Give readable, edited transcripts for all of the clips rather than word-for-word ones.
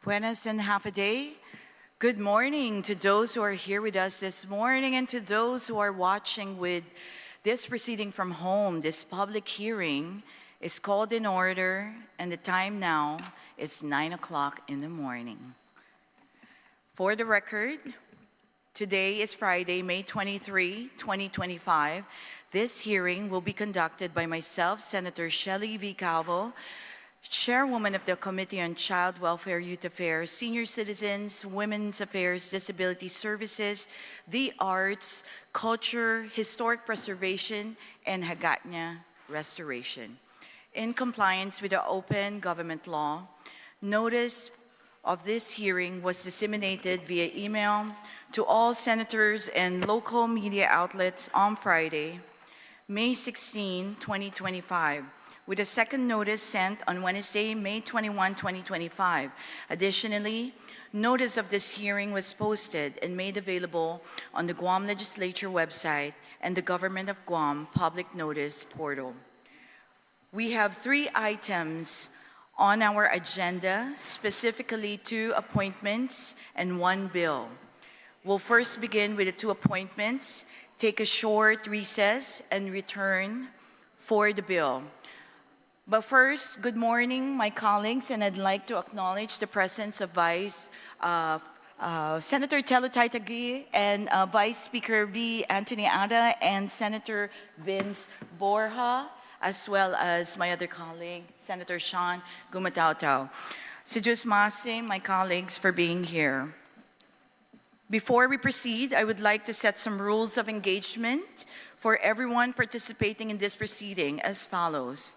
Buenas and half a day. Good morning to those who are here with us this morning and to those who are watching with this proceeding from home. This public hearing is called in order and the time now is 9 o'clock in the morning. For the record, today is Friday, May 23, 2025. This hearing will be conducted by myself, Senator Shelly V. Calvo, Chairwoman of the Committee on Child Welfare, Youth Affairs, Senior Citizens, Women's Affairs, Disability Services, the Arts, Culture, Historic Preservation, and Hagåtña Restoration. In compliance with the open government law, notice of this hearing was disseminated via email to all senators and local media outlets on Friday, May 16, 2025. With a second notice sent on Wednesday, May 21, 2025. Additionally, notice of this hearing was posted and made available on the Guam Legislature website and the Government of Guam public notice portal. We have 3 items on our agenda, specifically 2 appointments and 1 bill. We'll first begin with the 2 appointments, take a short recess, and return for the bill. But first, good morning, my colleagues, and I'd like to acknowledge the presence of Senator Terlaje and Vice Speaker V. Anthony Ada and Senator Vince Borja, as well as my other colleague, Senator Sean Gumatautau. Sijus Mase, my colleagues, for being here. Before we proceed, I would like to set some rules of engagement for everyone participating in this proceeding as follows.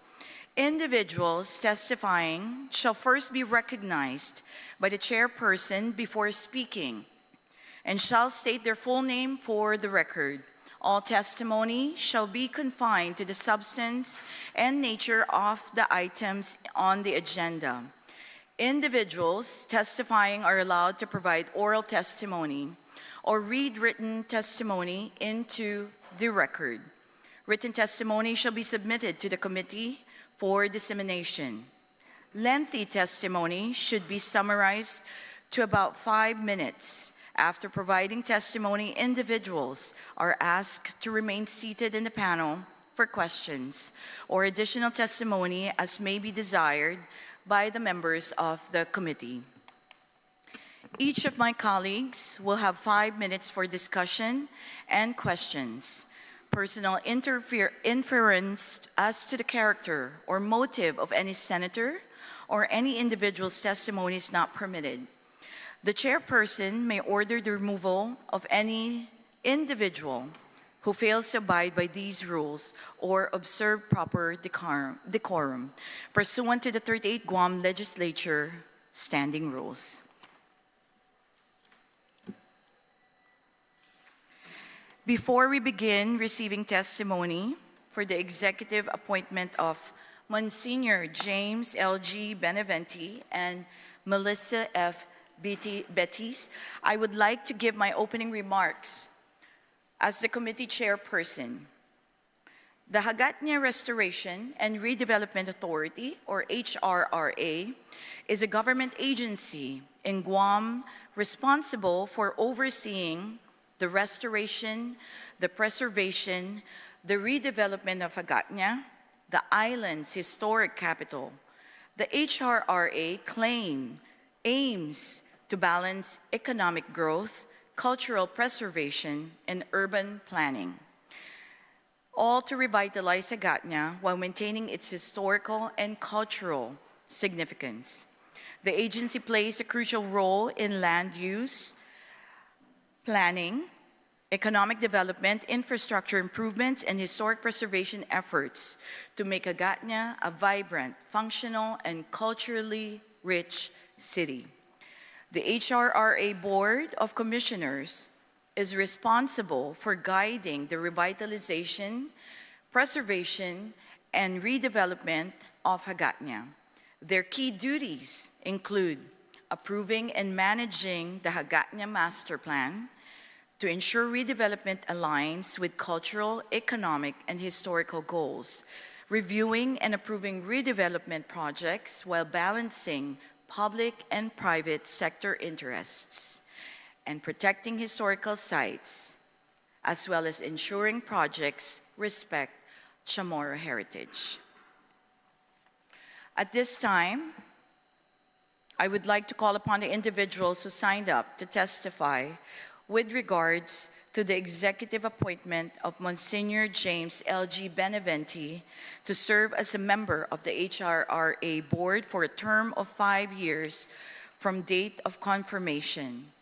Individuals testifying shall first be recognized by the chairperson before speaking and shall state their full name for the record. All testimony shall be confined to the substance and nature of the items on the agenda. Individuals testifying are allowed to provide oral testimony or read written testimony into the record. Written testimony shall be submitted to the committee for dissemination. Lengthy testimony should be summarized to about 5 minutes. After providing testimony, individuals are asked to remain seated in the panel for questions or additional testimony as may be desired by the members of the committee. Each of my colleagues will have 5 minutes for discussion and questions. Personal inference as to the character or motive of any senator or any individual's testimony is not permitted. The chairperson may order the removal of any individual who fails to abide by these rules or observe proper decorum, pursuant to the 38 Guam Legislature standing rules. Before we begin receiving testimony for the executive appointment of Monsignor James LG Benavente and Melissa F. Bettis, I would like to give my opening remarks as the committee chairperson. The Hagåtña Restoration and Redevelopment Authority, or HRRA, is a government agency in Guam responsible for overseeing the restoration, the preservation, the redevelopment of Hagåtña, the island's historic capital. The HRRA aims to balance economic growth, cultural preservation, and urban planning, all to revitalize Hagåtña while maintaining its historical and cultural significance. The agency plays a crucial role in land use, planning, economic development, infrastructure improvements, and historic preservation efforts to make Hagåtña a vibrant, functional, and culturally rich city. The HRRA Board of Commissioners is responsible for guiding the revitalization, preservation, and redevelopment of Hagåtña. Their key duties include approving and managing the Hagåtña Master Plan, to ensure redevelopment aligns with cultural, economic, and historical goals, reviewing and approving redevelopment projects while balancing public and private sector interests, and protecting historical sites, as well as ensuring projects respect Chamorro heritage. At this time, I would like to call upon the individuals who signed up to testify with regards to the executive appointment of Monsignor James LG Benavente to serve as a member of the HRRA board for a term of 5 years from date of confirmation,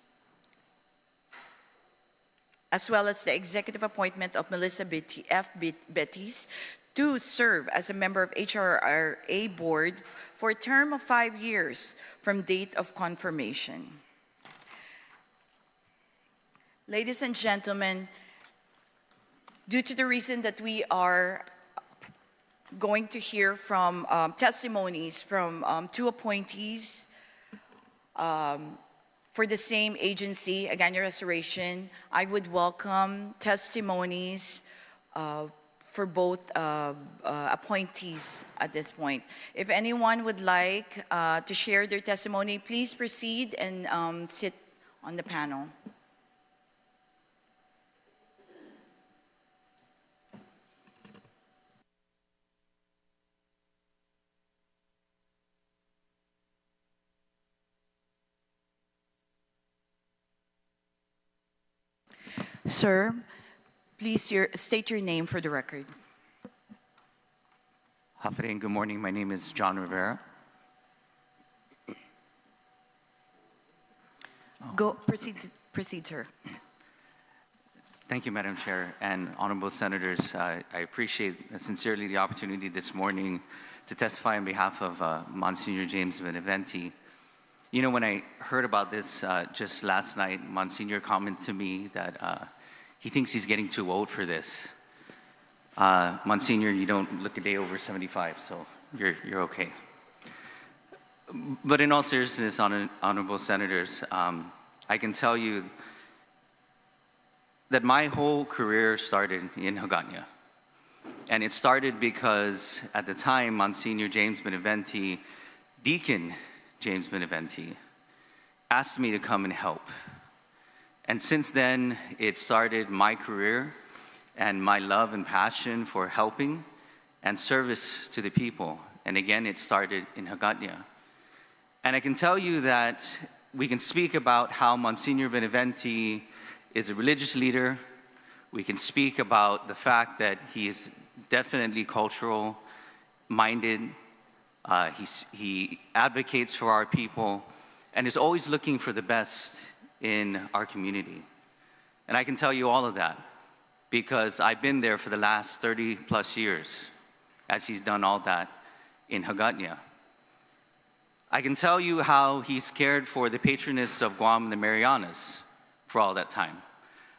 as well as the executive appointment of Melissa Bettis to serve as a member of HRRA board for a term of 5 years from date of confirmation. Ladies and gentlemen, due to the reason that we are going to hear from testimonies from 2 appointees for the same agency, Hagåtña Restoration, I would welcome testimonies for both appointees at this point. If anyone would like to share their testimony, please proceed and sit on the panel. Sir, please state your name for the record. Hafide, good morning. My name is John Rivera. Proceed, sir. Thank you, Madam Chair and honorable senators. I appreciate sincerely the opportunity this morning to testify on behalf of Monsignor James Benavente. You know, when I heard about this just last night, Monsignor commented to me that he thinks he's getting too old for this. Monsignor, you don't look a day over 75, so you're okay. But in all seriousness, honorable senators, I can tell you that my whole career started in Hagåtña. And it started because at the time, Monsignor James Benavente, Deacon James Benavente, asked me to come and help. And since then, it started my career and my love and passion for helping and service to the people. And again, it started in Hagåtña. And I can tell you that we can speak about how Monsignor Benavente is a religious leader. We can speak about the fact that he is definitely cultural minded. He advocates for our people and is always looking for the best in our community. And I can tell you all of that because I've been there for the last 30 plus years as he's done all that in Hagåtña. I can tell you how he's cared for the patroness of Guam and the Marianas for all that time.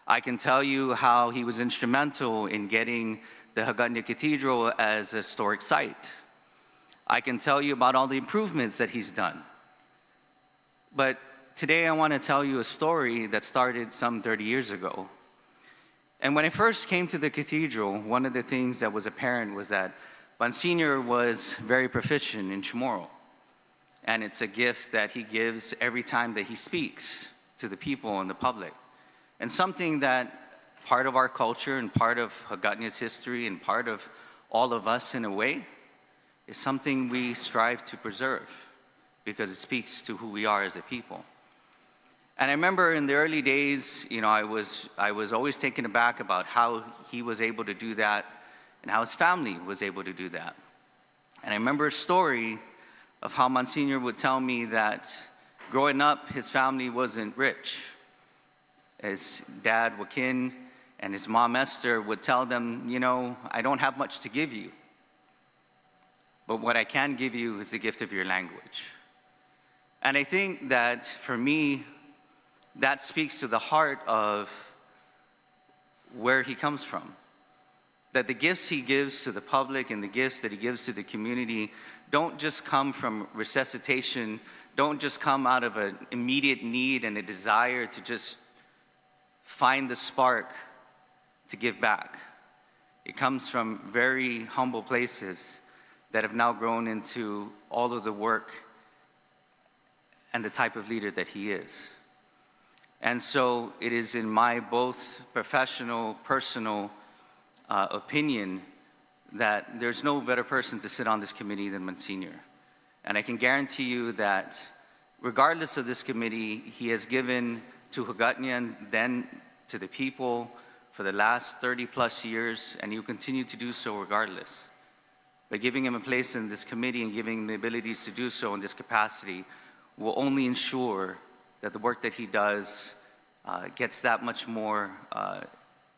I can tell you how he was instrumental in getting the Hagåtña Cathedral as a historic site. I can tell you about all the improvements that he's done. But today I want to tell you a story that started some 30 years ago. And when I first came to the cathedral, one of the things that was apparent was that Monsignor was very proficient in Chamorro. And it's a gift that he gives every time that he speaks to the people and the public. And something that part of our culture and part of Hagåtña's history and part of all of us in a way is something we strive to preserve because it speaks to who we are as a people. And I remember in the early days, you know, I was always taken aback about how he was able to do that and how his family was able to do that. And I remember a story of how Monsignor would tell me that growing up, his family wasn't rich. His dad, Joaquin, and his mom, Esther, would tell them, you know, I don't have much to give you, but what I can give you is the gift of your language. And I think that for me, that speaks to the heart of where he comes from. That the gifts he gives to the public and the gifts that he gives to the community don't just come from resuscitation, don't just come out of an immediate need and a desire to just find the spark to give back. It comes from very humble places that have now grown into all of the work and the type of leader that he is. And so it is in my both professional, personal opinion that there's no better person to sit on this committee than Monsignor. And I can guarantee you that regardless of this committee, he has given to Hagåtña and then to the people for the last 30+ years, and he will continue to do so regardless. By giving him a place in this committee and giving him the abilities to do so in this capacity will only ensure that the work that he does gets that much more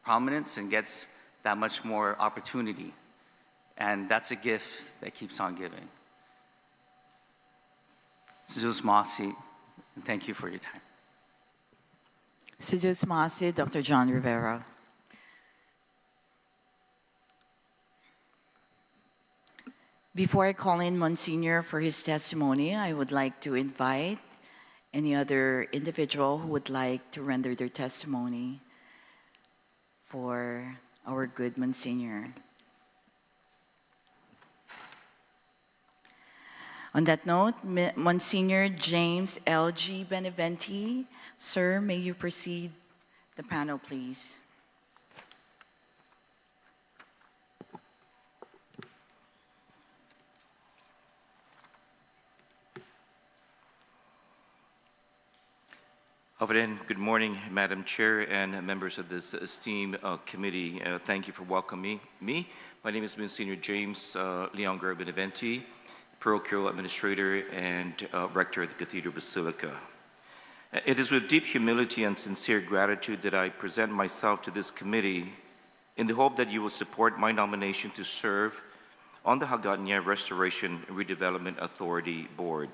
prominence and gets that much more opportunity. And that's a gift that keeps on giving. Sejus Masi, and thank you for your time. Sejus Masi, Dr. John Rivera. Before I call in Monsignor for his testimony, I would like to invite any other individual who would like to render their testimony for our good Monsignor. On that note, Monsignor James LG Benavente, sir, may you proceed the panel, please. Good morning, Madam Chair and members of this esteemed committee. Thank you for welcoming me. My name is Monsignor James LG Benavente, Parochial Administrator and Rector of the Cathedral Basilica. It is with deep humility and sincere gratitude that I present myself to this committee in the hope that you will support my nomination to serve on the Hagåtña Restoration and Redevelopment Authority Board.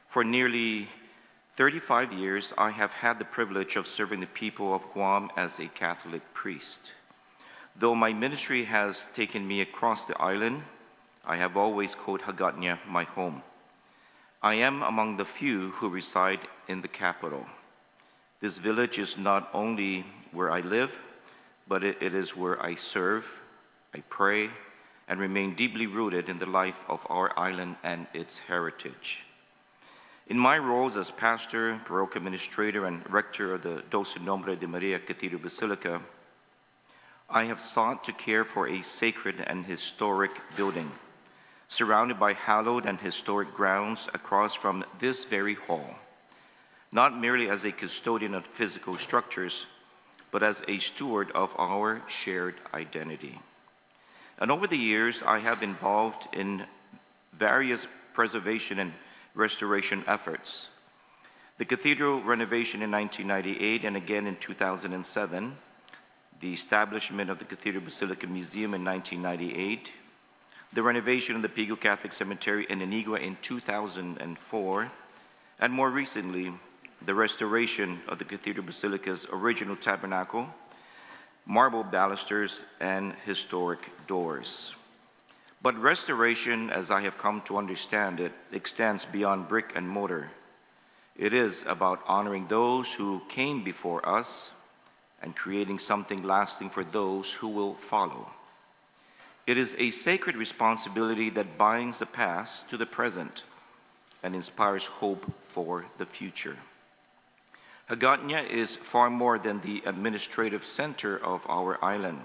For nearly 35 years, I have had the privilege of serving the people of Guam as a Catholic priest. Though my ministry has taken me across the island, I have always called Hagåtña my home. I am among the few who reside in the capital. This village is not only where I live, but it is where I serve, I pray, and remain deeply rooted in the life of our island and its heritage. In my roles as pastor, parochial administrator, and rector of the Dulce Nombre de Maria Cathedral Basilica, I have sought to care for a sacred and historic building, surrounded by hallowed and historic grounds across from this very hall, not merely as a custodian of physical structures, but as a steward of our shared identity. And over the years, I have involved in various preservation and restoration efforts. The cathedral renovation in 1998 and again in 2007, the establishment of the Cathedral Basilica Museum in 1998, the renovation of the Pigo Catholic Cemetery in Anigua in 2004, and more recently, the restoration of the Cathedral Basilica's original tabernacle, marble balusters, and historic doors. But restoration, as I have come to understand it, extends beyond brick and mortar. It is about honoring those who came before us and creating something lasting for those who will follow. It is a sacred responsibility that binds the past to the present and inspires hope for the future. Hagåtña is far more than the administrative center of our island.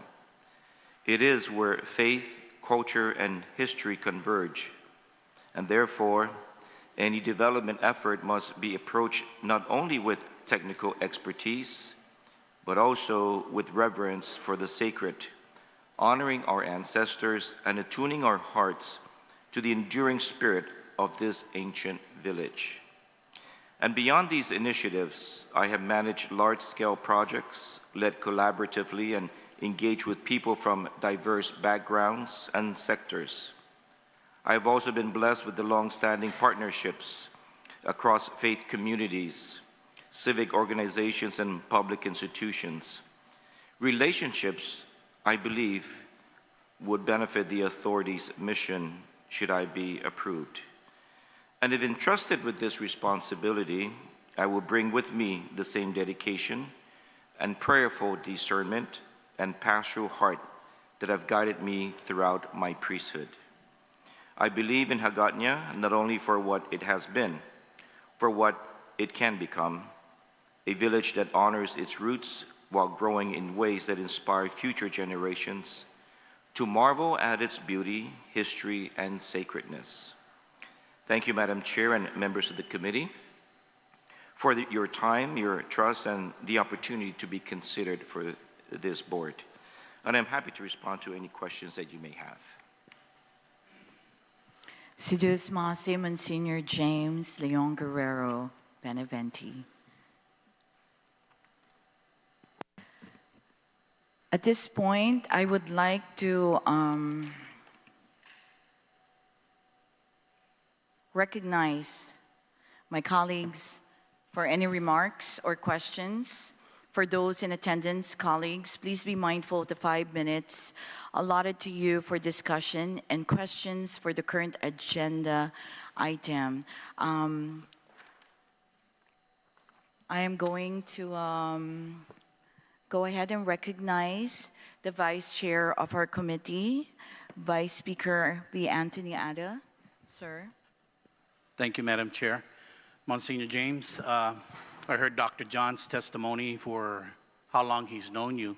It is where faith, culture, and history converge, and therefore, any development effort must be approached not only with technical expertise, but also with reverence for the sacred, honoring our ancestors and attuning our hearts to the enduring spirit of this ancient village. And beyond these initiatives, I have managed large-scale projects, led collaboratively, and engaged with people from diverse backgrounds and sectors. I have also been blessed with the long-standing partnerships across faith communities, civic organizations, and public institutions. Relationships, I believe, would benefit the authority's mission should I be approved. And if entrusted with this responsibility, I will bring with me the same dedication and prayerful discernment and pastoral heart that have guided me throughout my priesthood. I believe in Hagåtña not only for what it has been, for what it can become, a village that honors its roots while growing in ways that inspire future generations to marvel at its beauty, history, and sacredness. Thank you, Madam Chair and members of the committee, for your time, your trust, and the opportunity to be considered for this board. And I'm happy to respond to any questions that you may have. Si Dios Mase, Monsignor James LG Benavente. At this point, I would like to recognize my colleagues for any remarks or questions. For those in attendance, colleagues, please be mindful of the 5 minutes allotted to you for discussion and questions for the current agenda item. I am going to go ahead and recognize the Vice Chair of our committee, Vice Speaker B. Anthony Ada. Sir. Thank you, Madam Chair. Monsignor James, I heard Dr. John's testimony for how long he's known you.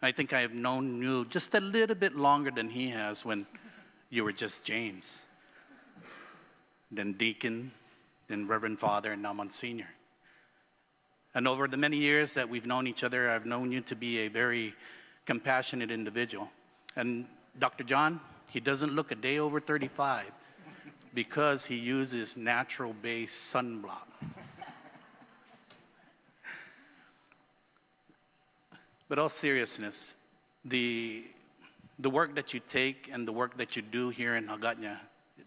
I think I have known you just a little bit longer than he has when you were just James, then Deacon, then Reverend Father, and now Monsignor. And over the many years that we've known each other, I've known you to be a very compassionate individual. And Dr. John, he doesn't look a day over 35 because he uses natural-based sunblock. But all seriousness, the work that you take and the work that you do here in Hagåtña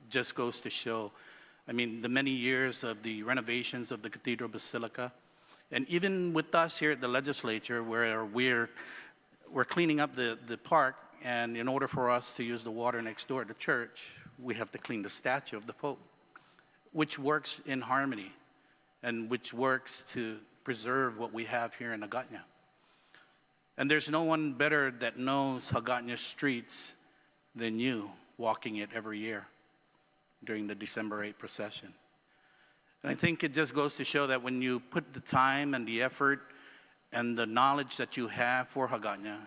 just goes to show, I mean, the many years of the renovations of the Cathedral Basilica, and even with us here at the legislature, where we're cleaning up the park, and in order for us to use the water next door at the church, we have to clean the statue of the Pope, which works in harmony and which works to preserve what we have here in Hagåtña. And there's no one better that knows Hagåtña streets than you, walking it every year during the December 8 procession. And I think it just goes to show that when you put the time and the effort and the knowledge that you have for Hagåtña,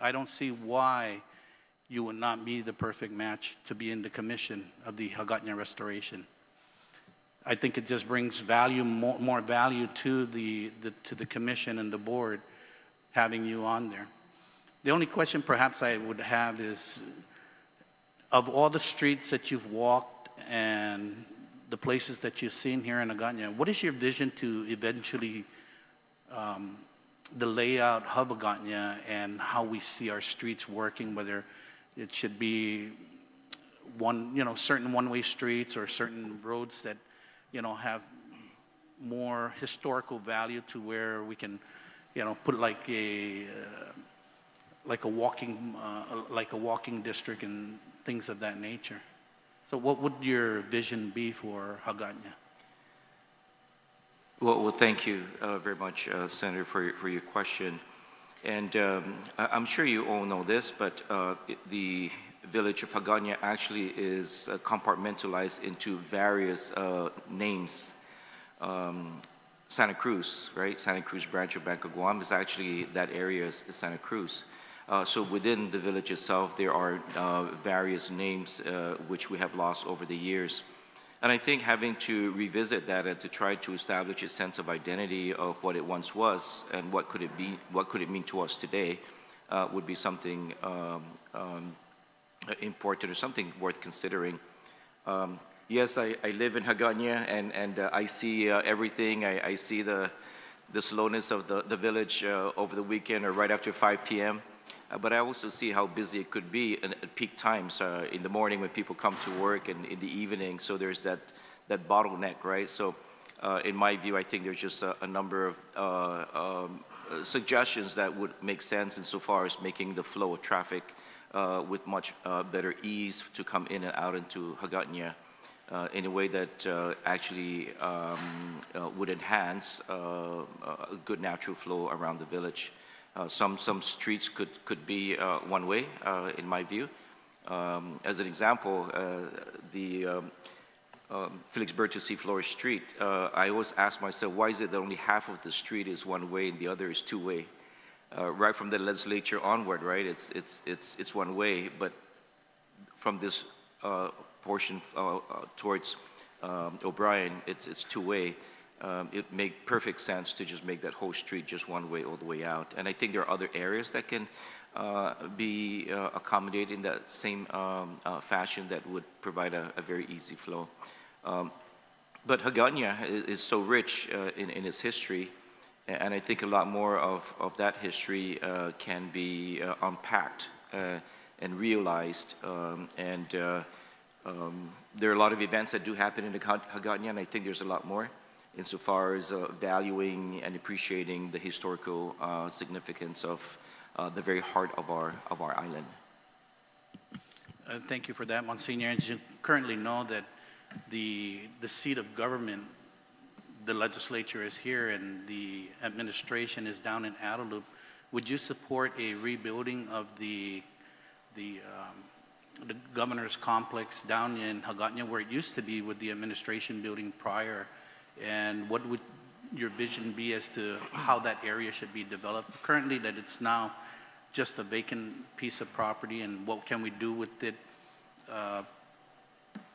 I don't see why you would not be the perfect match to be in the commission of the Hagåtña restoration. I think it just brings value, more value to the commission and the board, having you on there. The only question perhaps I would have is, of all the streets that you've walked and the places that you've seen here in Hagåtña, what is your vision to eventually the layout of Hagåtña and how we see our streets working, whether it should be certain one-way streets or certain roads that, have more historical value to where we can, put like a walking district and things of that nature. So what would your vision be for Hagåtña? Well, thank you very much, Senator, for your question. And I'm sure you all know this, but the village of Hagåtña actually is compartmentalized into various names. Santa Cruz, right? Santa Cruz branch of Bank of Guam is actually, that area is Santa Cruz. So within the village itself, there are various names which we have lost over the years. And I think having to revisit that and to try to establish a sense of identity of what it once was and what could it be, what could it mean to us today, would be something important or something worth considering. Yes, I live in Hagåtña and I see everything. I see the slowness of the village over the weekend or right after 5 p.m. But I also see how busy it could be at peak times in the morning when people come to work and in the evening. So there's that bottleneck, right? So in my view, I think there's just a number of suggestions that would make sense insofar as making the flow of traffic with much better ease to come in and out into Hagåtña in a way that actually would enhance a good natural flow around the village. Some streets could be one way, in my view. As an example, Felix Bertucci Flores Street, I always ask myself, why is it that only half of the street is one way and the other is two way? Right from the legislature onward, right? It's one way, but from this portion towards O'Brien, it's two way. It makes perfect sense to just make that whole street just one way all the way out. And I think there are other areas that can be accommodated in that same fashion that would provide a very easy flow. But Hagåtña is so rich in its history, and I think a lot more of that history can be unpacked and realized. There are a lot of events that do happen in the Hagåtña, and I think there's a lot more insofar as valuing and appreciating the historical significance of the very heart of our island. Thank you for that, Monsignor. As you currently know that the seat of government, the legislature is here and the administration is down in Adelup. Would you support a rebuilding of the governor's complex down in Hagåtña where it used to be with the administration building prior? And what would your vision be as to how that area should be developed? Currently that it's now just a vacant piece of property, and what can we do with it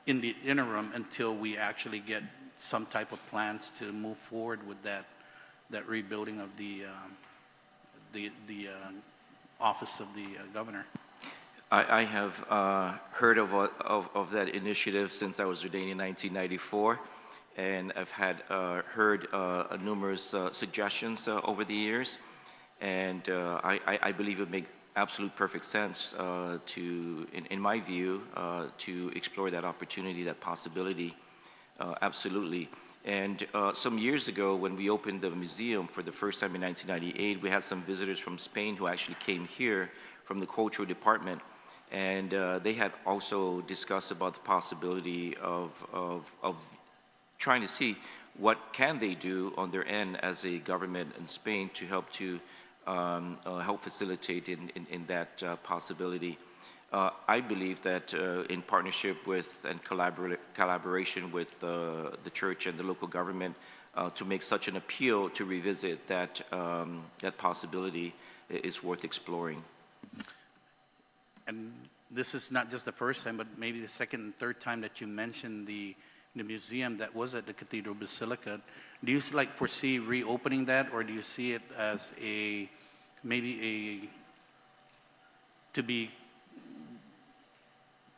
in the interim until we actually get some type of plans to move forward with that rebuilding of the office of the governor? I have heard of that initiative since I was ordained in 1994, and I've had heard numerous suggestions over the years, and I believe it would make absolute perfect sense in my view, to explore that opportunity, that possibility, absolutely. And some years ago, when we opened the museum for the first time in 1998, we had some visitors from Spain who actually came here from the cultural department, and they had also discussed about the possibility of trying to see what can they do on their end as a government in Spain to help help facilitate in that possibility. I believe that in partnership with and collaboration with the church and the local government to make such an appeal to revisit that possibility is worth exploring. And this is not just the first time, but maybe the second and third time that you mentioned the museum that was at the Cathedral Basilica. Do you foresee reopening that, or do you see it as to be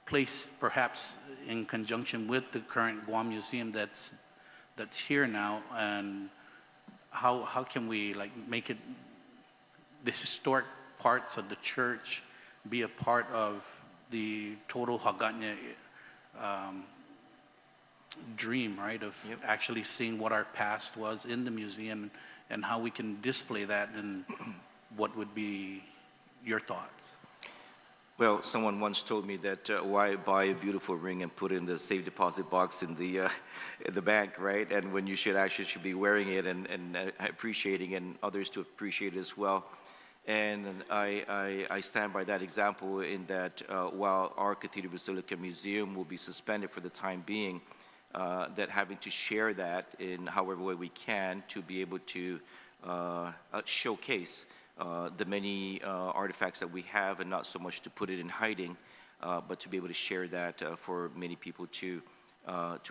placed perhaps in conjunction with the current Guam Museum that's here now? And how can we make it the historic parts of the church be a part of the total Hagåtña dream, right? Of actually seeing what our past was in the museum and how we can display that, and what would be your thoughts? Well, someone once told me that why buy a beautiful ring and put it in the safe deposit box in the bank, right? And when you should be wearing it and appreciating, and others to appreciate it as well. And I stand by that example in that while our Cathedral Basilica Museum will be suspended for the time being, that having to share that in however way we can to be able to showcase the many artifacts that we have, and not so much to put it in hiding, but to be able to share that for many people to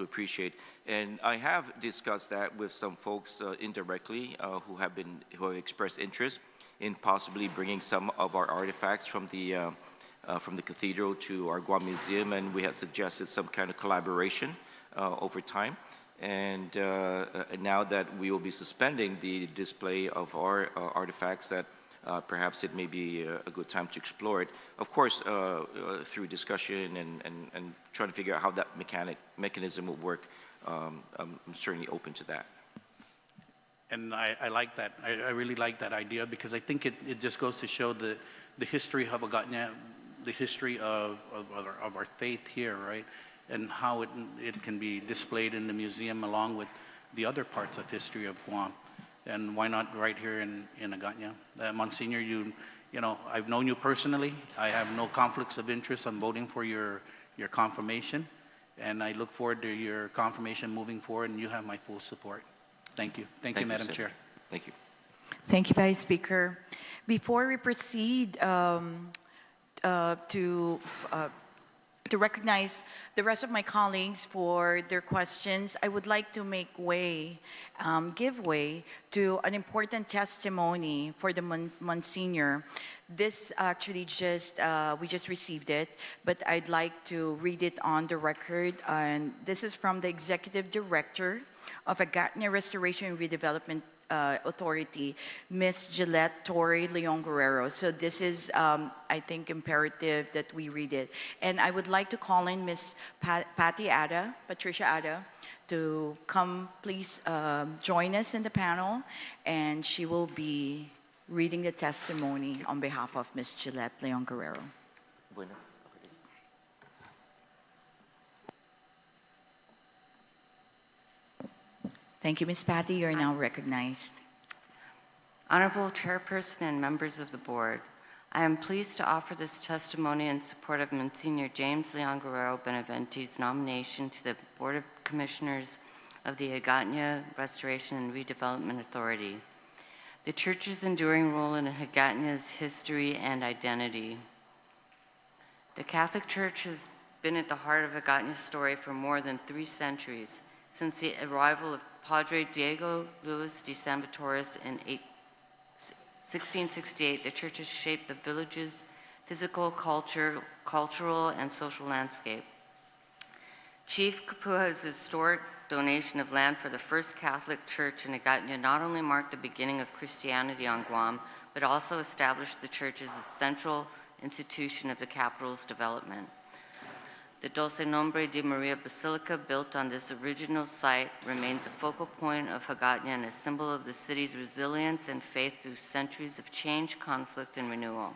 appreciate. And I have discussed that with some folks indirectly who have expressed interest in possibly bringing some of our artifacts from the cathedral to our Guam Museum, and we had suggested some kind of collaboration over time. And now that we will be suspending the display of our artifacts, that perhaps it may be a good time to explore it. Of course, through discussion and trying to figure out how that mechanism will work, I'm certainly open to that. And I like that. I really like that idea, because I think it just goes to show the history of Hagåtña, the history of our faith here, right? And how it can be displayed in the museum along with the other parts of history of Guam. And why not right here in Hagåtña? Monsignor, you know, I've known you personally. I have no conflicts of interest on voting for your confirmation. And I look forward to your confirmation moving forward, and you have my full support. Thank you. Thank you, Madam Chair. Thank you. Thank you, Vice Speaker. Before we proceed to recognize the rest of my colleagues for their questions, I would like to make way, give way to an important testimony for the Monsignor. This actually we just received it, but I'd like to read it on the record. And this is from the Executive Director of Hagåtña Restoration and Redevelopment Authority, Ms. Gillette Torre Leon Guerrero. So this is, I think, imperative that we read it. And I would like to call in Ms. Patricia Ada, to come please join us in the panel, and she will be reading the testimony on behalf of Ms. Gillette Leon Guerrero. Buenas. Thank you, Ms. Patty. You're now recognized. Honorable Chairperson and members of the Board, I am pleased to offer this testimony in support of Monsignor James Leon Guerrero Benavente's nomination to the Board of Commissioners of the Hagåtña Restoration and Redevelopment Authority. The Church's enduring role in Hagåtña's history and identity. The Catholic Church has been at the heart of Hagåtña's story for more than 3 centuries, since the arrival of Padre Diego Luis de San Vitores in 1668. The Church has shaped the village's physical, cultural, and social landscape. Chief Kapua's historic donation of land for the first Catholic church in Hagåtña not only marked the beginning of Christianity on Guam, but also established the church as a central institution of the capital's development. The Dulce Nombre de Maria Basilica, built on this original site, remains a focal point of Hagåtña and a symbol of the city's resilience and faith through centuries of change, conflict, and renewal.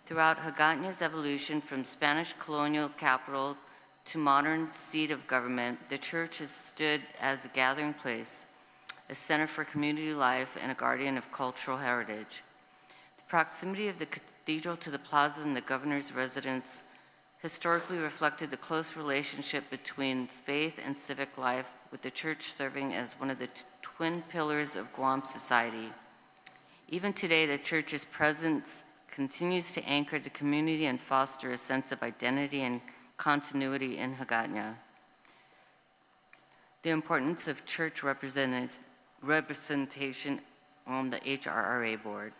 Throughout Hagåtña's evolution from Spanish colonial capital to modern seat of government, the church has stood as a gathering place, a center for community life, and a guardian of cultural heritage. The proximity of the cathedral to the plaza and the governor's residence historically reflected the close relationship between faith and civic life, with the church serving as one of the twin pillars of Guam society. Even today, the church's presence continues to anchor the community and foster a sense of identity and continuity in Hagåtña. The importance of church representation on the HRRA board.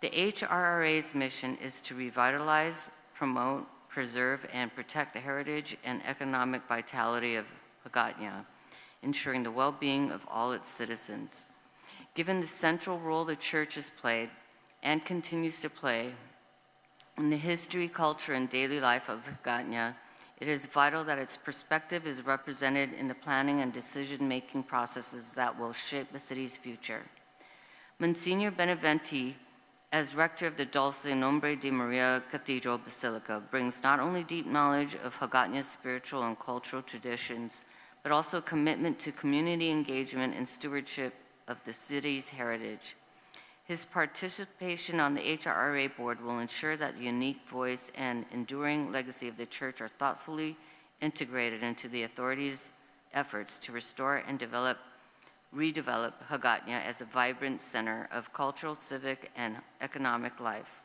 The HRRA's mission is to revitalize, promote, preserve, and protect the heritage and economic vitality of Hagåtña, ensuring the well-being of all its citizens. Given the central role the church has played and continues to play in the history, culture, and daily life of Hagåtña, it is vital that its perspective is represented in the planning and decision-making processes that will shape the city's future. Monsignor Benavente, as rector of the Dulce Nombre de Maria Cathedral Basilica, brings not only deep knowledge of Hagåtña's spiritual and cultural traditions, but also commitment to community engagement and stewardship of the city's heritage. His participation on the HRRA board will ensure that the unique voice and enduring legacy of the church are thoughtfully integrated into the authority's efforts to restore and redevelop Hagåtña as a vibrant center of cultural, civic, and economic life.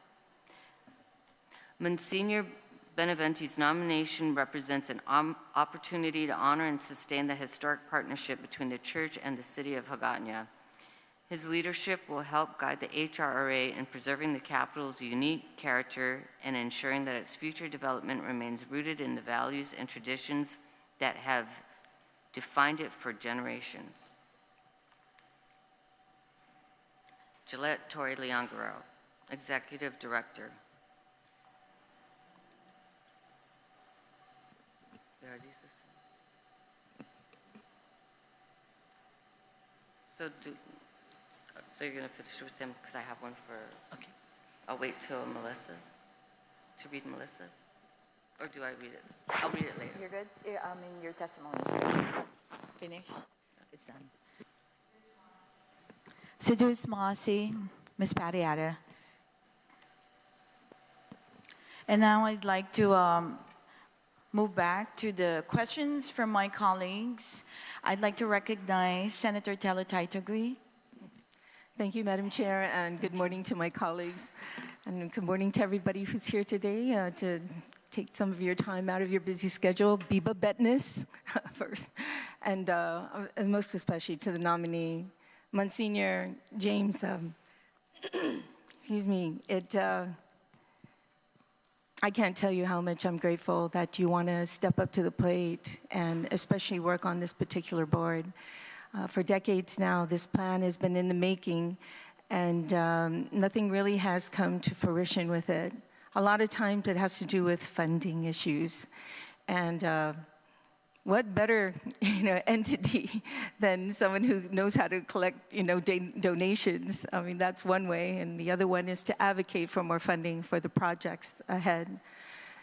Monsignor Benavente's nomination represents an opportunity to honor and sustain the historic partnership between the church and the city of Hagåtña. His leadership will help guide the HRRA in preserving the capital's unique character and ensuring that its future development remains rooted in the values and traditions that have defined it for generations. Gillette Torre Leon Guerrero, Executive Director. Are these the same? So you're going to finish with them because I have one for. Okay. I'll wait till Melissa's to read Melissa's, or do I read it? I'll read it later. You're good. I mean, your testimony is good. Finish. It's done. Sidus Masi, Ms. Patiata. And now I'd like to move back to the questions from my colleagues. I'd like to recognize Senator Terlaje. Thank you, Madam Chair, and good morning to my colleagues. And good morning to everybody who's here today to take some of your time out of your busy schedule. Biba Bettis first, and most especially to the nominee, Monsignor James. Excuse me. I can't tell you how much I'm grateful that you want to step up to the plate and especially work on this particular board. For decades now, this plan has been in the making, and nothing really has come to fruition with it. A lot of times it has to do with funding issues. And what better entity than someone who knows how to collect donations? I mean, that's one way, and the other one is to advocate for more funding for the projects ahead.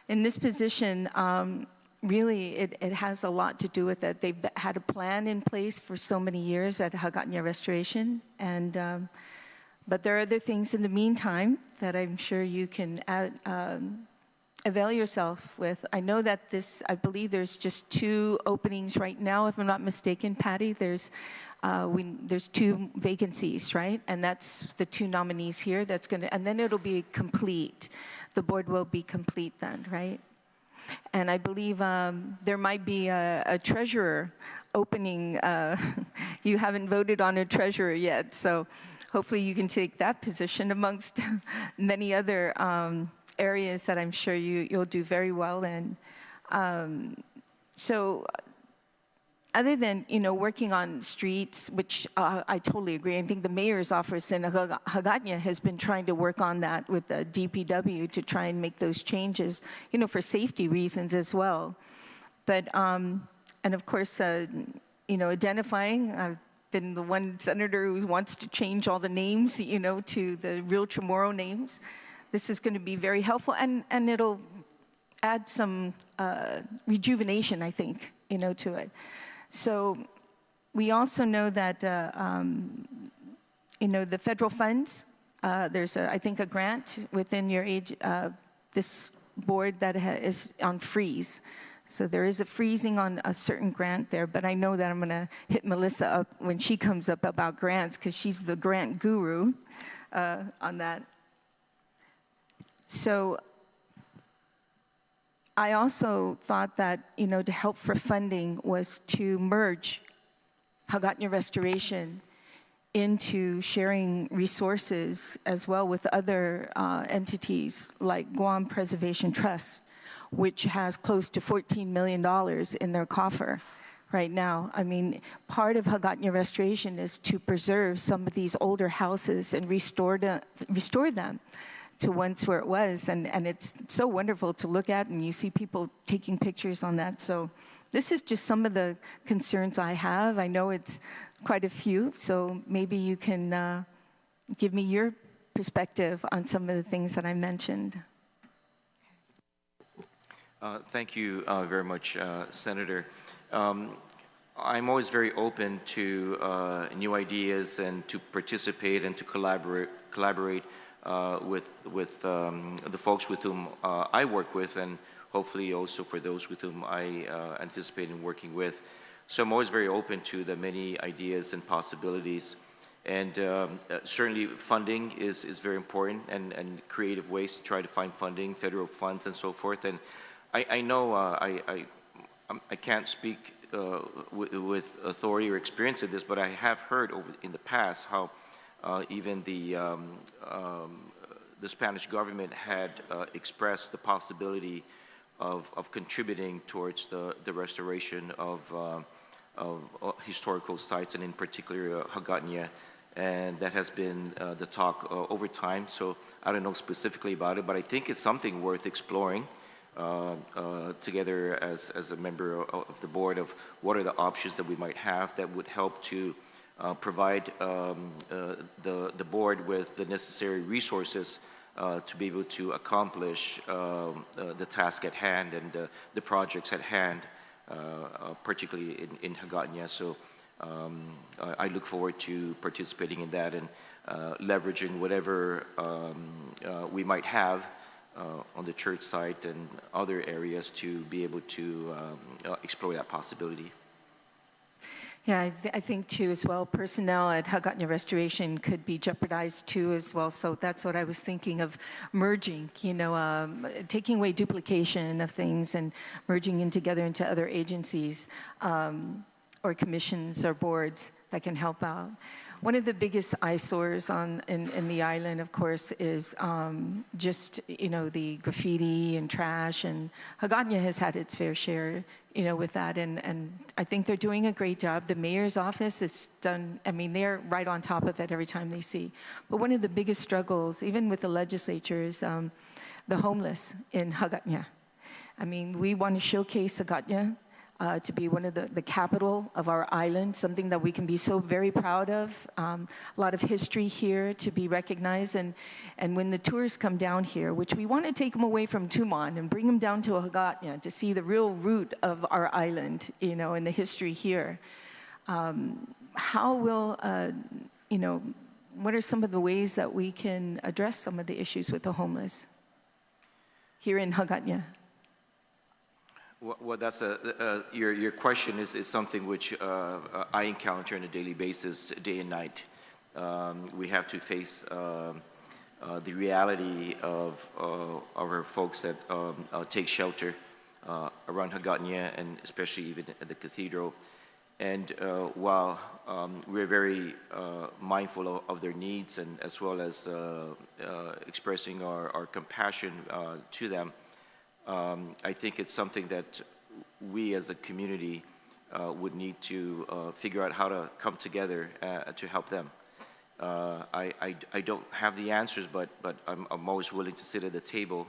In this position, really, it has a lot to do with it. They've had a plan in place for so many years at Hagåtña Restoration, and but there are other things in the meantime that I'm sure you can avail yourself with. I know that I believe there's just 2 openings right now, if I'm not mistaken, Patty. There's 2 vacancies, right? And that's the 2 nominees here. And then it'll be complete. The board will be complete then, right? And I believe there might be a treasurer opening. You haven't voted on a treasurer yet, so hopefully you can take that position amongst many other areas that I'm sure you'll do very well in. So other than working on streets, which I totally agree. I think the mayor's office in Hagåtña has been trying to work on that with the DPW to try and make those changes, for safety reasons as well. But and of course, identifying. I've been the one senator who wants to change all the names, to the real Chamorro names. This is going to be very helpful, and it'll add some rejuvenation, I think, to it. So we also know that, the federal funds, there's, I think, a grant within your this board that is on freeze. So there is a freezing on a certain grant there, but I know that I'm going to hit Melissa up when she comes up about grants, because she's the grant guru on that. So I also thought that, to help for funding was to merge Hagåtña Restoration into sharing resources as well with other entities like Guam Preservation Trust, which has close to $14 million in their coffer right now. I mean, part of Hagåtña Restoration is to preserve some of these older houses and restore them to once where it was, and it's so wonderful to look at, and you see people taking pictures on that. So this is just some of the concerns I have. I know it's quite a few, so maybe you can give me your perspective on some of the things that I mentioned. Thank you very much, Senator. I'm always very open to new ideas and to participate and to collaborate with the folks with whom I work with, and hopefully also for those with whom I anticipate in working with. So I'm always very open to the many ideas and possibilities. And certainly funding is very important, and creative ways to try to find funding, federal funds and so forth. And I know I can't speak with authority or experience of this, but I have heard in the past how even the Spanish government had expressed the possibility of contributing towards the restoration of historical sites, and in particular Hagåtña, and that has been the talk over time. So I don't know specifically about it, but I think it's something worth exploring together as a member of the board, of what are the options that we might have that would help to provide the board with the necessary resources to be able to accomplish the task at hand and the projects at hand, particularly in Hagåtña. So I look forward to participating in that and leveraging whatever we might have on the church site and other areas to be able to explore that possibility. Yeah, I think too as well, personnel at Hagåtña Restoration could be jeopardized too as well. So that's what I was thinking of merging, you know, taking away duplication of things and merging in together into other agencies or commissions or boards that can help out. One of the biggest eyesores in the island, of course, is just, you know, the graffiti and trash, and Hagåtña has had its fair share, you know, with that, and I think they're doing a great job. The mayor's office has done, I mean, they're right on top of it every time they see. But one of the biggest struggles, even with the legislature, is the homeless in Hagåtña. I mean, we want to showcase Hagåtña to be one of the capital of our island, something that we can be so very proud of. A lot of history here to be recognized. And when the tourists come down here, which we want to take them away from Tumon and bring them down to Hagåtña to see the real root of our island, you know, and the history here. How will, you know, what are some of the ways that we can address some of the issues with the homeless here in Hagåtña? Well, that's your question is something which I encounter on a daily basis, day and night. We have to face the reality of our folks that take shelter around Hagåtña, and especially even at the cathedral. And while we're very mindful of their needs, and as well as expressing our compassion to them, I think it's something that we as a community would need to figure out how to come together to help them. I don't have the answers, but I'm always willing to sit at the table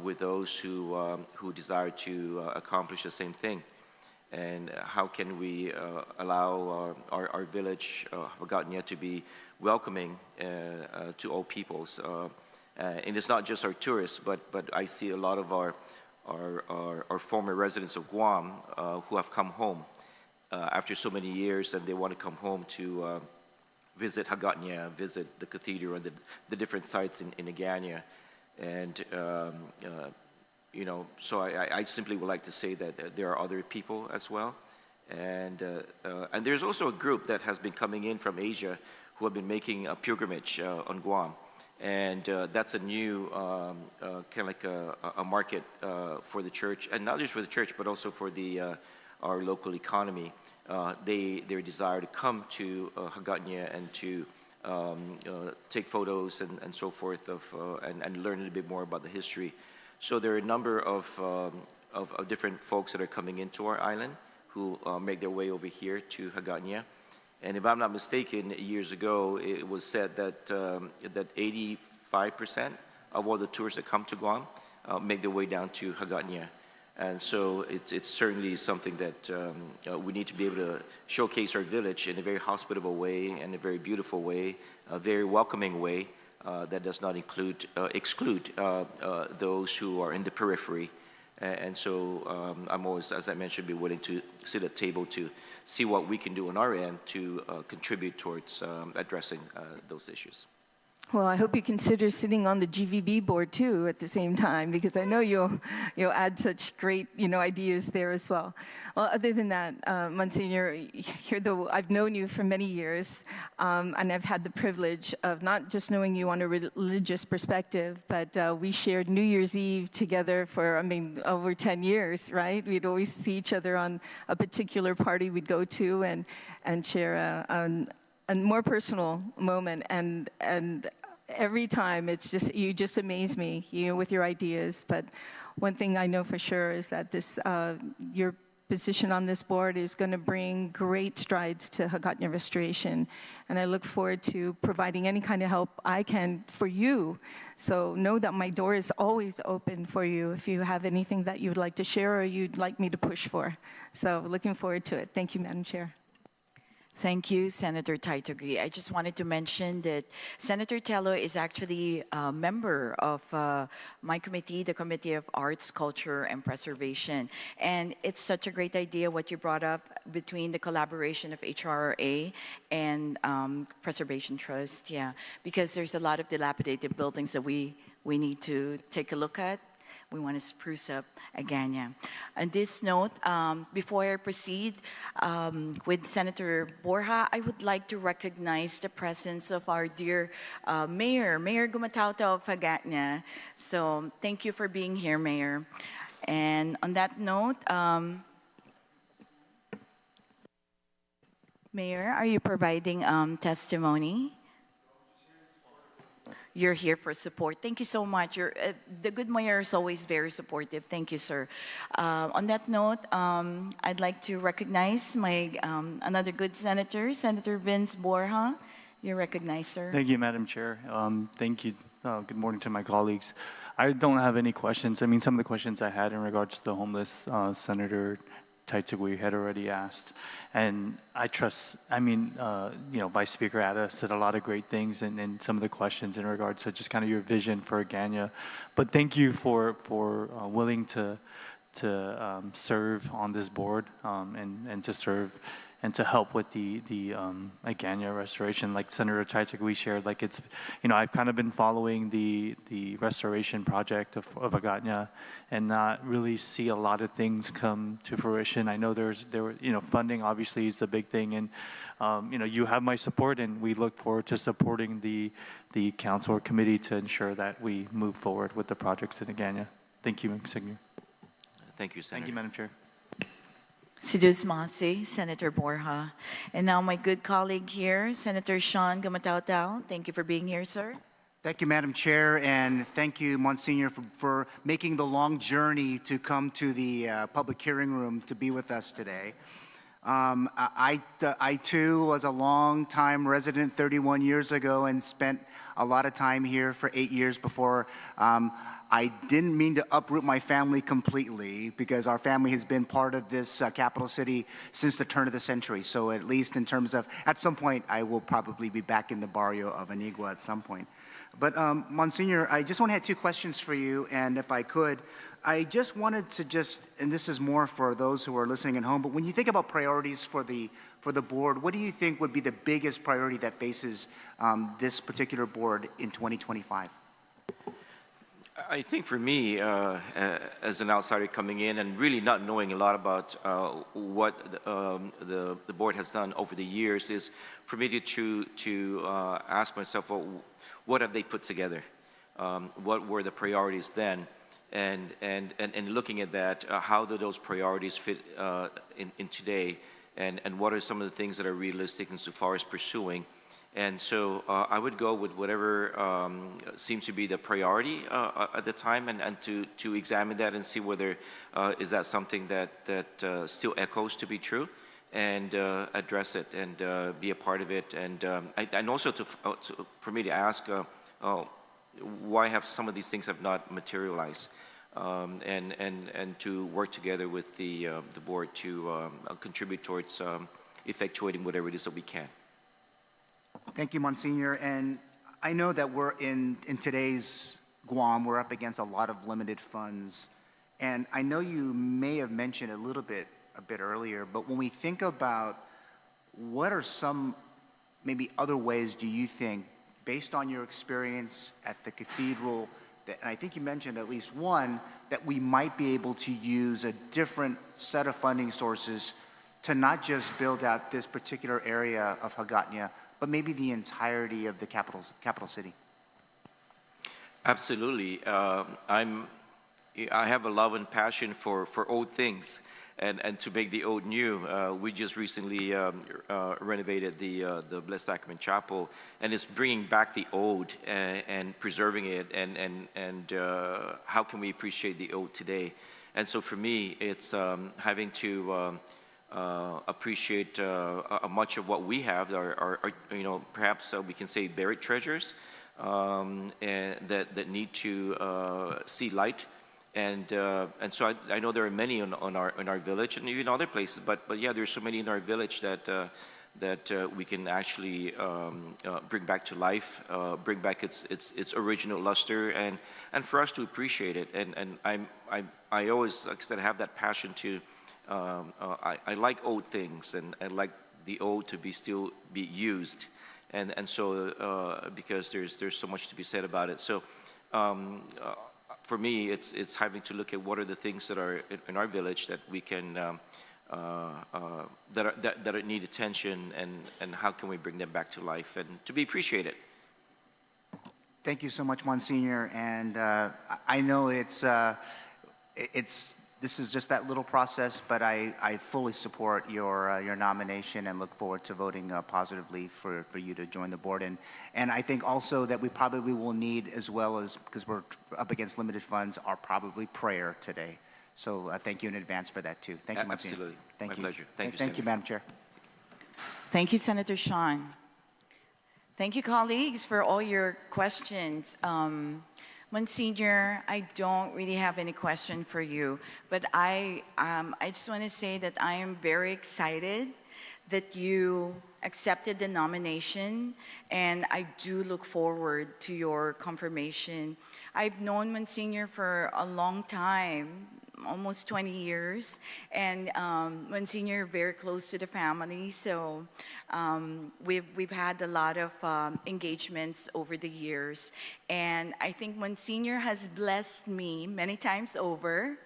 with those who desire to accomplish the same thing. And how can we allow our village, Hagåtña, to be welcoming to all peoples. And it's not just our tourists, but I see a lot of our former residents of Guam who have come home after so many years, and they want to come home to visit Hagåtña, visit the cathedral and the different sites in Hagåtña. And you know, so I simply would like to say that there are other people as well. And there's also a group that has been coming in from Asia who have been making a pilgrimage on Guam. And that's a new kind of like a market for the church, and not just for the church, but also for our local economy. Their desire to come to Hagåtña and to take photos and so forth and learn a little bit more about the history. So there are a number of different folks that are coming into our island who make their way over here to Hagåtña. And if I'm not mistaken, years ago, it was said that 85% of all the tourists that come to Guam make their way down to Hagåtña. And so it's certainly something that we need to be able to showcase our village in a very hospitable way, and a very beautiful way, a very welcoming way that does not exclude those who are in the periphery. And so I'm always, as I mentioned, be willing to sit at the table to see what we can do on our end to contribute towards addressing those issues. Well, I hope you consider sitting on the GVB board too at the same time, because I know you'll add such great ideas there as well. Well, other than that, Monsignor, I've known you for many years, and I've had the privilege of not just knowing you on a religious perspective, but we shared New Year's Eve together for over 10 years, right? We'd always see each other on a particular party we'd go to and share a more personal moment, and every time you just amaze me, with your ideas. But one thing I know for sure is that your position on this board is going to bring great strides to Hagåtña Restoration, and I look forward to providing any kind of help I can for you. So know that my door is always open for you if you have anything that you would like to share or you'd like me to push for. So looking forward to it. Thank you, Madam Chair. Thank you, Senator Taitagui. I just wanted to mention that Senator Tello is actually a member of my committee, the Committee of Arts, Culture, and Preservation. And it's such a great idea what you brought up between the collaboration of HRA and Preservation Trust, yeah, because there's a lot of dilapidated buildings that we need to take a look at. We want to spruce up Hagåtña. On this note, before I proceed with Senator Borja, I would like to recognize the presence of our dear Mayor Gumatauta of Hagåtña. So thank you for being here, Mayor. And on that note, Mayor, are you providing testimony? You're here for support. Thank you so much. The good mayor is always very supportive. Thank you, sir. On that note, I'd like to recognize my another good senator, Senator Vince Borja. You're recognized, sir. Thank you, Madam Chair. Thank you. Good morning to my colleagues. I don't have any questions. I mean, some of the questions I had in regards to the homeless, Senator Taitagui had already asked. And I trust, I mean, you know, Vice Speaker Ada said a lot of great things and some of the questions in regards to just kind of your vision for Hagåtña. But thank you for willing to serve on this board and to serve and to help with the Hagåtña restoration. Like Senator Taitagui shared, like it's, you know, I've kind of been following the restoration project of Hagåtña and not really see a lot of things come to fruition. I know you know, funding obviously is the big thing, and you know, you have my support, and we look forward to supporting the council or committee to ensure that we move forward with the projects in Hagåtña. Thank you, Monsignor. Thank you, Senator. Thank you, Madam Chair. Sidus Masi, Senator Borja. And now my good colleague here, Senator Sean Gumatauta. Thank you for being here, sir. Thank you, Madam Chair, and thank you, Monsignor, for making the long journey to come to the public hearing room to be with us today. I too was a long-time resident 31 years ago and spent a lot of time here for 8 years before. I didn't mean to uproot my family completely because our family has been part of this capital city since the turn of the century. So at least in terms of, at some point, I will probably be back in the barrio of Anigua at some point. But Monsignor, I just want to have 2 questions for you, and if I could, I just wanted to and this is more for those who are listening at home, but when you think about priorities for the board, what do you think would be the biggest priority that faces this particular board in 2025? I think for me, as an outsider coming in and really not knowing a lot about what the board has done over the years, is for me to ask myself, well, what have they put together? What were the priorities then? And looking at that, how do those priorities fit in today? And what are some of the things that are realistic insofar as pursuing? And so I would go with whatever seems to be the priority at the time, and to examine that and see whether is that something that still echoes to be true, and address it and be a part of it. And also for me to ask, why have some of these things have not materialized? And to work together with the board to contribute towards effectuating whatever it is that we can. Thank you, Monsignor. And I know that we're in today's Guam, we're up against a lot of limited funds. And I know you may have mentioned a bit earlier, but when we think about what are some maybe other ways do you think, based on your experience at the cathedral, and I think you mentioned at least one, that we might be able to use a different set of funding sources to not just build out this particular area of Hagåtña, but maybe the entirety of the capital city? Absolutely. I have a love and passion for old things, and to make the old new. We just recently renovated the Blessed Sacrament Chapel, and it's bringing back the old and preserving it, and how can we appreciate the old today? And so for me, it's having to appreciate much of what we have are you know, perhaps we can say buried treasures, and that need to see light. And so I know there are many in our village and even other places, but yeah, there's so many in our village that that we can actually bring back to life, bring back its original luster, and for us to appreciate it. And I always, like I said, have that passion to. I like old things, and I like the old to still be used, and so because there's so much to be said about it. So for me, it's having to look at what are the things that are in our village that we can that need attention, and how can we bring them back to life and to be appreciated. Thank you so much, Monsignor. And I know this is just that little process, but I fully support your nomination and look forward to voting positively for you to join the board. And I think also that we probably will need, as well as, because we're up against limited funds, are probably prayer today. So thank you in advance for that too. Thank you, Monsignor. Absolutely. Thank My you. pleasure. Thank you, Thank you, Madam Chair. Thank you, Senator Sean. Thank you, colleagues, for all your questions. Monsignor, I don't really have any question for you, but I just want to say that I am very excited that you accepted the nomination, and I do look forward to your confirmation. I've known Monsignor for a long time, almost 20 years, and Monsignor very close to the family, so we've had a lot of engagements over the years, and I think Monsignor has blessed me many times over.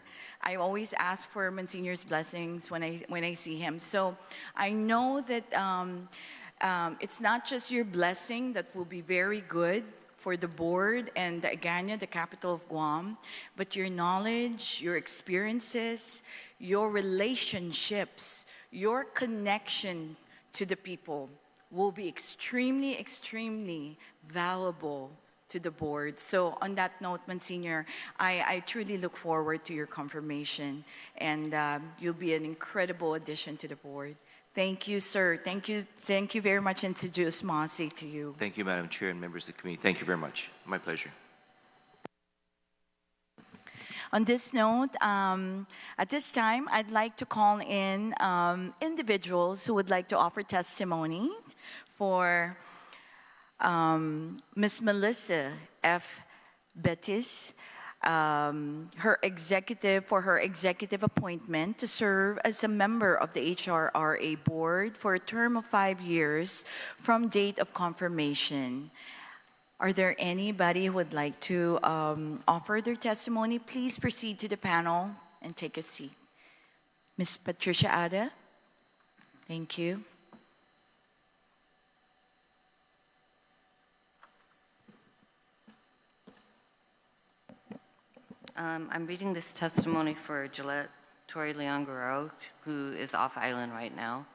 I always ask for Monsignor's blessings when I see him, so I know that it's not just your blessing that will be very good for the board and the Hagåtña, the capital of Guam, but your knowledge, your experiences, your relationships, your connection to the people will be extremely, extremely valuable to the board. So on that note, Monsignor, I truly look forward to your confirmation, and you'll be an incredible addition to the board. Thank you, sir. Thank you very much, and to Diyos Masi to you. Thank you, Madam Chair and members of the committee. Thank you very much. My pleasure. On this note, at this time, I'd like to call in individuals who would like to offer testimonies for Ms. Melissa F. Bettis, her executive appointment to serve as a member of the HRRA board for a term of 5 years from date of confirmation. Are there anybody who would like to offer their testimony? Please proceed to the panel and take a seat. Ms. Patricia Ada, thank you. I'm reading this testimony for Gillette Tori Leon Guerrero, who is off island right now.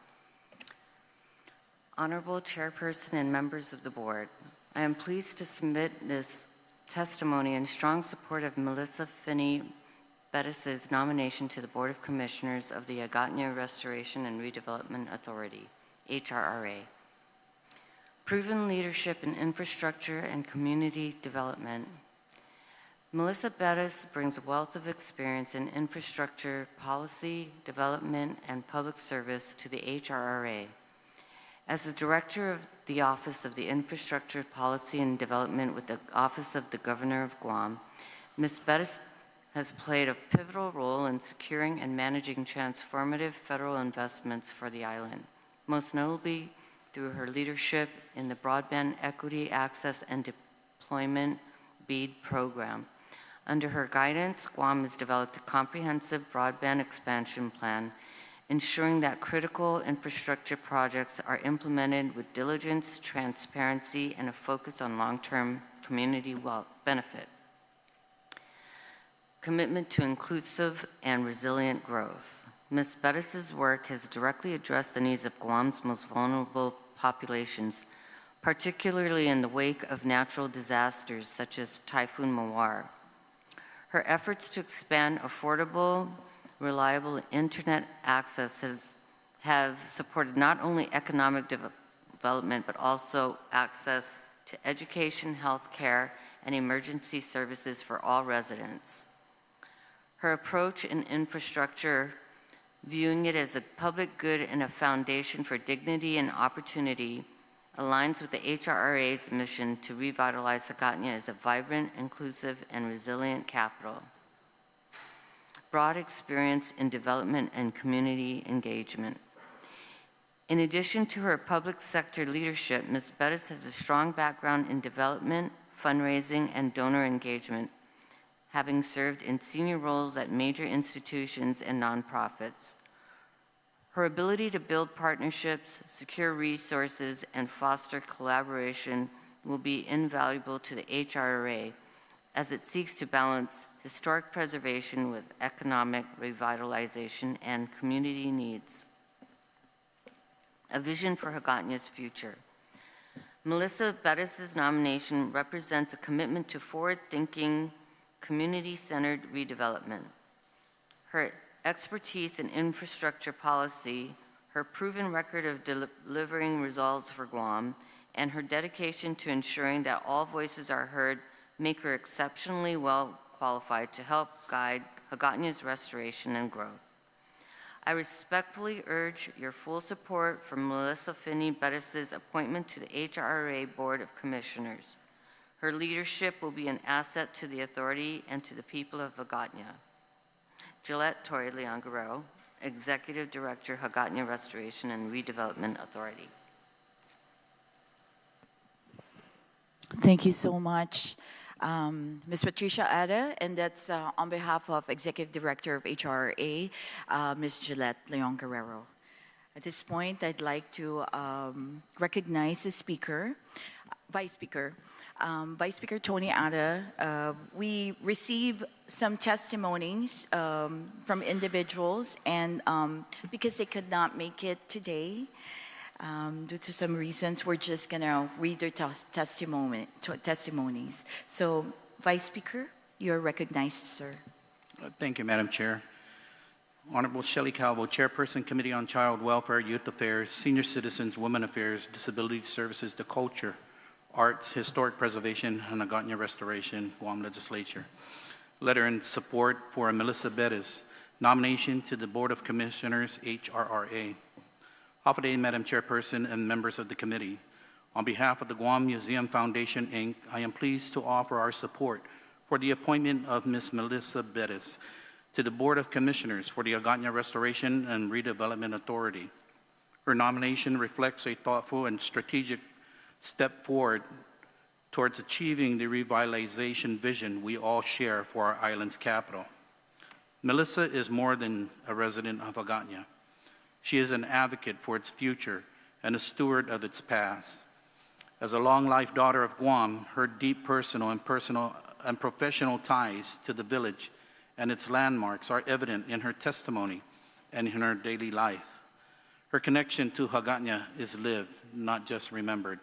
Honorable Chairperson and members of the board, I am pleased to submit this testimony in strong support of Melissa Finney Bettis' nomination to the Board of Commissioners of the Hagåtña Restoration and Redevelopment Authority, HRRA. Proven leadership in infrastructure and community development. Melissa Bettis brings a wealth of experience in infrastructure, policy, development, and public service to the HRRA. As the Director of the Office of the Infrastructure, Policy, and Development with the Office of the Governor of Guam, Ms. Bettis has played a pivotal role in securing and managing transformative federal investments for the island, most notably through her leadership in the Broadband Equity Access and Deployment BEAD program. Under her guidance, Guam has developed a comprehensive broadband expansion plan, ensuring that critical infrastructure projects are implemented with diligence, transparency, and a focus on long-term community benefit. Commitment to inclusive and resilient growth. Ms. Bettis' work has directly addressed the needs of Guam's most vulnerable populations, particularly in the wake of natural disasters such as Typhoon Mawar. Her efforts to expand affordable, reliable internet access have supported not only economic development, but also access to education, health care, and emergency services for all residents. Her approach in infrastructure viewing it as a public good and a foundation for dignity and opportunity, aligns with the HRRA's mission to revitalize Hagåtña as a vibrant, inclusive, and resilient capital. Broad experience in development and community engagement. In addition to her public sector leadership, Ms. Bettis has a strong background in development, fundraising, and donor engagement, having served in senior roles at major institutions and nonprofits. Her ability to build partnerships, secure resources, and foster collaboration will be invaluable to the HRRA as it seeks to balance historic preservation with economic revitalization and community needs. A vision for Hagåtña's future. Melissa Bettis' nomination represents a commitment to forward-thinking, community-centered redevelopment. Her expertise in infrastructure policy, her proven record of delivering results for Guam, and her dedication to ensuring that all voices are heard make her exceptionally well qualified to help guide Hagåtña's restoration and growth. I respectfully urge your full support for Melissa Finney Bettis' appointment to the HRRA Board of Commissioners. Her leadership will be an asset to the authority and to the people of Hagåtña. Gillette Torre Leon Guerrero, Executive Director, Hagåtña Restoration and Redevelopment Authority. Thank you so much, Ms. Patricia Ada, and that's on behalf of Executive Director of HRA, Ms. Gillette Leon Guerrero. At this point, I'd like to recognize the speaker, Vice Speaker. Vice Speaker Tony Ada, we receive some testimonies from individuals, and because they could not make it today, due to some reasons, we're just gonna read their testimonies. So, Vice Speaker, you're recognized, sir. Thank you, Madam Chair. Honorable Shelly Calvo, Chairperson, Committee on Child Welfare, Youth Affairs, Senior Citizens, Women Affairs, Disability Services, the Culture, Arts, Historic Preservation, and Hagåtña Restoration, Guam Legislature. Letter in support for Melissa Bettis, nomination to the Board of Commissioners, HRRA. Affidavit, Madam Chairperson and members of the committee. On behalf of the Guam Museum Foundation, Inc., I am pleased to offer our support for the appointment of Ms. Melissa Bettis to the Board of Commissioners for the Hagåtña Restoration and Redevelopment Authority. Her nomination reflects a thoughtful and strategic step forward towards achieving the revitalization vision we all share for our island's capital. Melissa is more than a resident of Hagåtña. She is an advocate for its future and a steward of its past. As a long-life daughter of Guam, her deep personal and professional ties to the village and its landmarks are evident in her testimony and in her daily life. Her connection to Hagåtña is lived, not just remembered.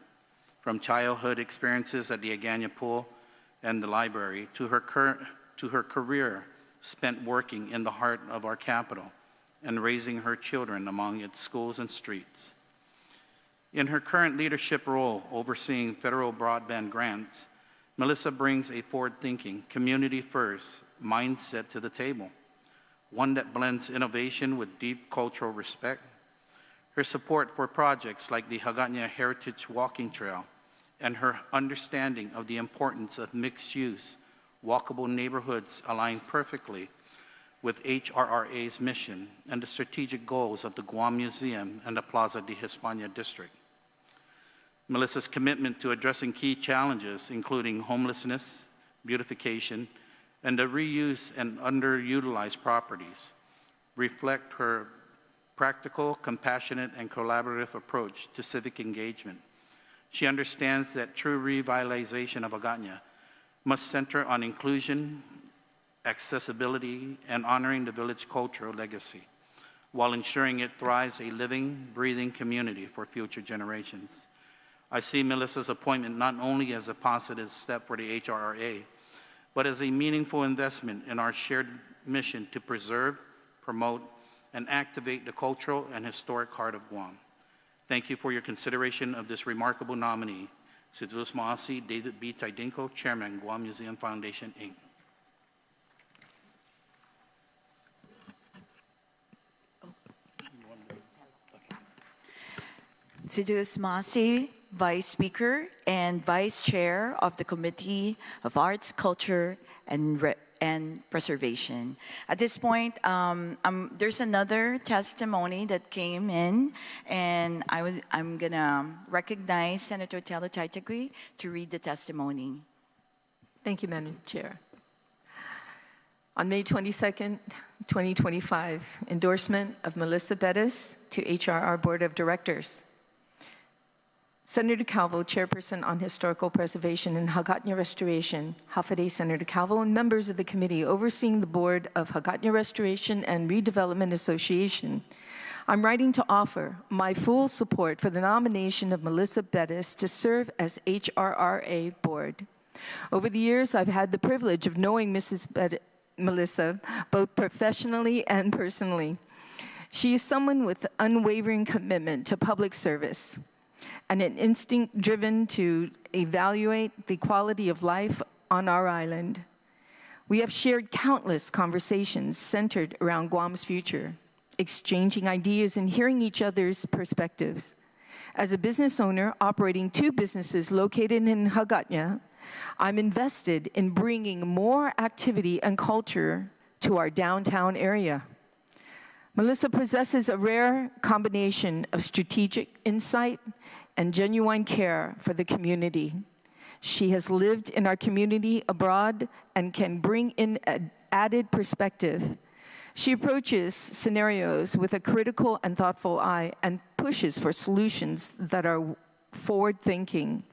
From childhood experiences at the Hagåtña Pool and the library to her career spent working in the heart of our capital and raising her children among its schools and streets. In her current leadership role overseeing federal broadband grants, Melissa brings a forward-thinking, community-first mindset to the table, one that blends innovation with deep cultural respect. Her support for projects like the Hagåtña Heritage Walking Trail and her understanding of the importance of mixed-use, walkable neighborhoods align perfectly with HRRA's mission and the strategic goals of the Guam Museum and the Plaza de Hispania District. Melissa's commitment to addressing key challenges, including homelessness, beautification, and the reuse and underutilized properties, reflect her practical, compassionate, and collaborative approach to civic engagement. She understands that true revitalization of Hagåtña must center on inclusion, accessibility, and honoring the village cultural legacy, while ensuring it thrives a living, breathing community for future generations. I see Melissa's appointment not only as a positive step for the HRRA, but as a meaningful investment in our shared mission to preserve, promote, and activate the cultural and historic heart of Guam. Thank you for your consideration of this remarkable nominee. Sidus Maasi, David B. Tidinko, Chairman, Guam Museum Foundation, Inc. Sidious Masi, Vice Speaker and Vice Chair of the Committee of Arts, Culture, and Preservation. At this point, there's another testimony that came in, and I'm gonna recognize Senator Terlaje to read the testimony. Thank you, Madam Chair. On May 22nd, 2025, endorsement of Melissa Bettis to HRR Board of Directors. Senator Calvo, Chairperson on Historical Preservation and Hagåtña Restoration, Hafade Senator Calvo, and members of the committee overseeing the Board of Hagåtña Restoration and Redevelopment Association. I'm writing to offer my full support for the nomination of Melissa Bettis to serve as HRRA Board. Over the years, I've had the privilege of knowing Melissa, both professionally and personally. She is someone with unwavering commitment to public service and an instinct driven to evaluate the quality of life on our island. We have shared countless conversations centered around Guam's future, exchanging ideas and hearing each other's perspectives. As a business owner operating 2 businesses located in Hagåtña, I'm invested in bringing more activity and culture to our downtown area. Melissa possesses a rare combination of strategic insight and genuine care for the community. She has lived in our community abroad and can bring in an added perspective. She approaches scenarios with a critical and thoughtful eye and pushes for solutions that are forward-thinking.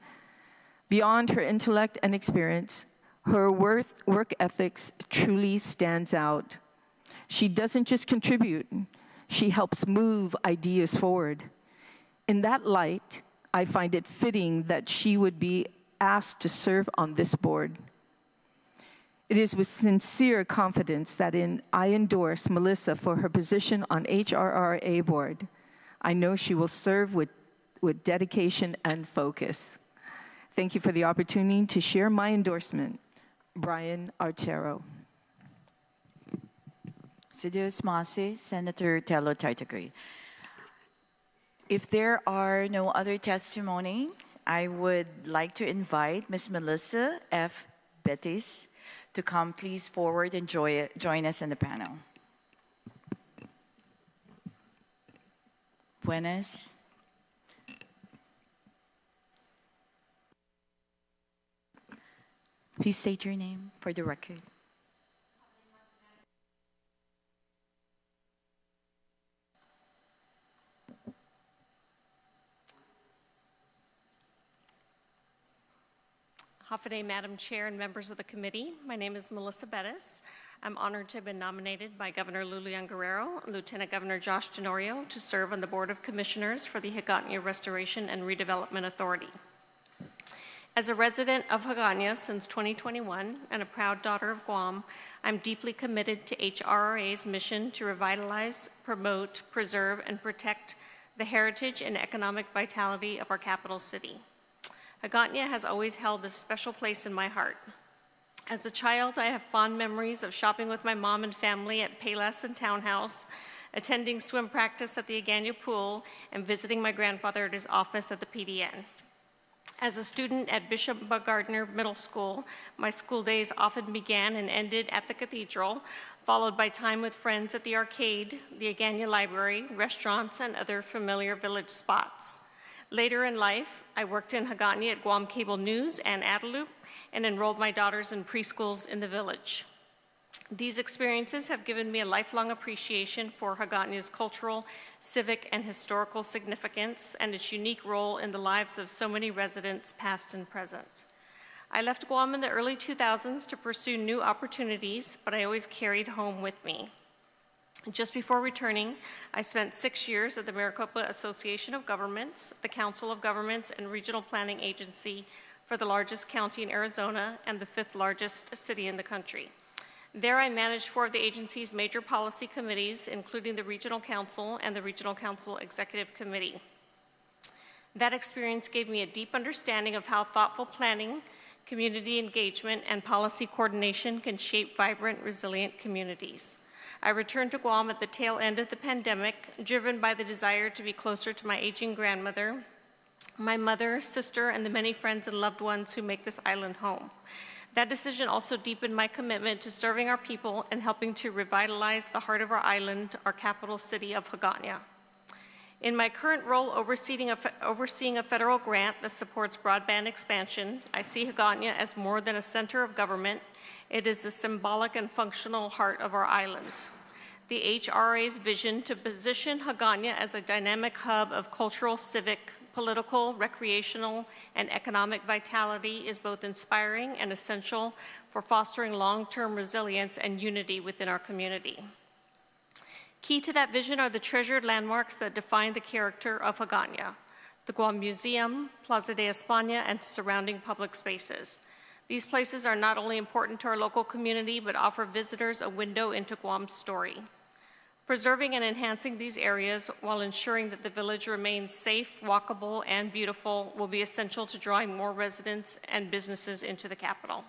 Beyond her intellect and experience, her work ethics truly stands out. She doesn't just contribute, she helps move ideas forward. In that light, I find it fitting that she would be asked to serve on this board. It is with sincere confidence that I endorse Melissa for her position on HRRA board. I know she will serve with dedication and focus. Thank you for the opportunity to share my endorsement. Brian Artero. Sidious Masi, Senator Terlaje. If there are no other testimonies, I would like to invite Ms. Melissa F. Bettis to come please forward and join us in the panel. Buenas. Please state your name for the record. Hafaday, Madam Chair and members of the committee. My name is Melissa Bettis. I'm honored to have been nominated by Governor Lilian Guerrero and Lieutenant Governor Josh Tenorio to serve on the Board of Commissioners for the Hagåtña Restoration and Redevelopment Authority. As a resident of Hagåtña since 2021 and a proud daughter of Guam, I'm deeply committed to HRRA's mission to revitalize, promote, preserve, and protect the heritage and economic vitality of our capital city. Hagåtña has always held a special place in my heart. As a child, I have fond memories of shopping with my mom and family at Payless and Townhouse, attending swim practice at the Hagåtña pool, and visiting my grandfather at his office at the PDN. As a student at Bishop Gardner Middle School, my school days often began and ended at the cathedral, followed by time with friends at the arcade, the Hagåtña library, restaurants, and other familiar village spots. Later in life, I worked in Hagåtña at Guam Cable News and Adelup and enrolled my daughters in preschools in the village. These experiences have given me a lifelong appreciation for Hagåtña's cultural, civic, and historical significance and its unique role in the lives of so many residents, past and present. I left Guam in the early 2000s to pursue new opportunities, but I always carried home with me. Just before returning, I spent 6 years at the Maricopa Association of Governments, the Council of Governments and Regional Planning Agency for the largest county in Arizona and the 5th largest city in the country. There I managed 4 of the agency's major policy committees, including the Regional Council and the Regional Council Executive Committee. That experience gave me a deep understanding of how thoughtful planning, community engagement, and policy coordination can shape vibrant, resilient communities. I returned to Guam at the tail end of the pandemic, driven by the desire to be closer to my aging grandmother, my mother, sister, and the many friends and loved ones who make this island home. That decision also deepened my commitment to serving our people and helping to revitalize the heart of our island, our capital city of Hagåtña. In my current role overseeing a federal grant that supports broadband expansion, I see Hagåtña as more than a center of government. It is the symbolic and functional heart of our island. The HRA's vision to position Hagåtña as a dynamic hub of cultural, civic, political, recreational, and economic vitality is both inspiring and essential for fostering long-term resilience and unity within our community. Key to that vision are the treasured landmarks that define the character of Hagåtña: the Guam Museum, Plaza de España, and surrounding public spaces. These places are not only important to our local community, but offer visitors a window into Guam's story. Preserving and enhancing these areas while ensuring that the village remains safe, walkable, and beautiful will be essential to drawing more residents and businesses into the capital.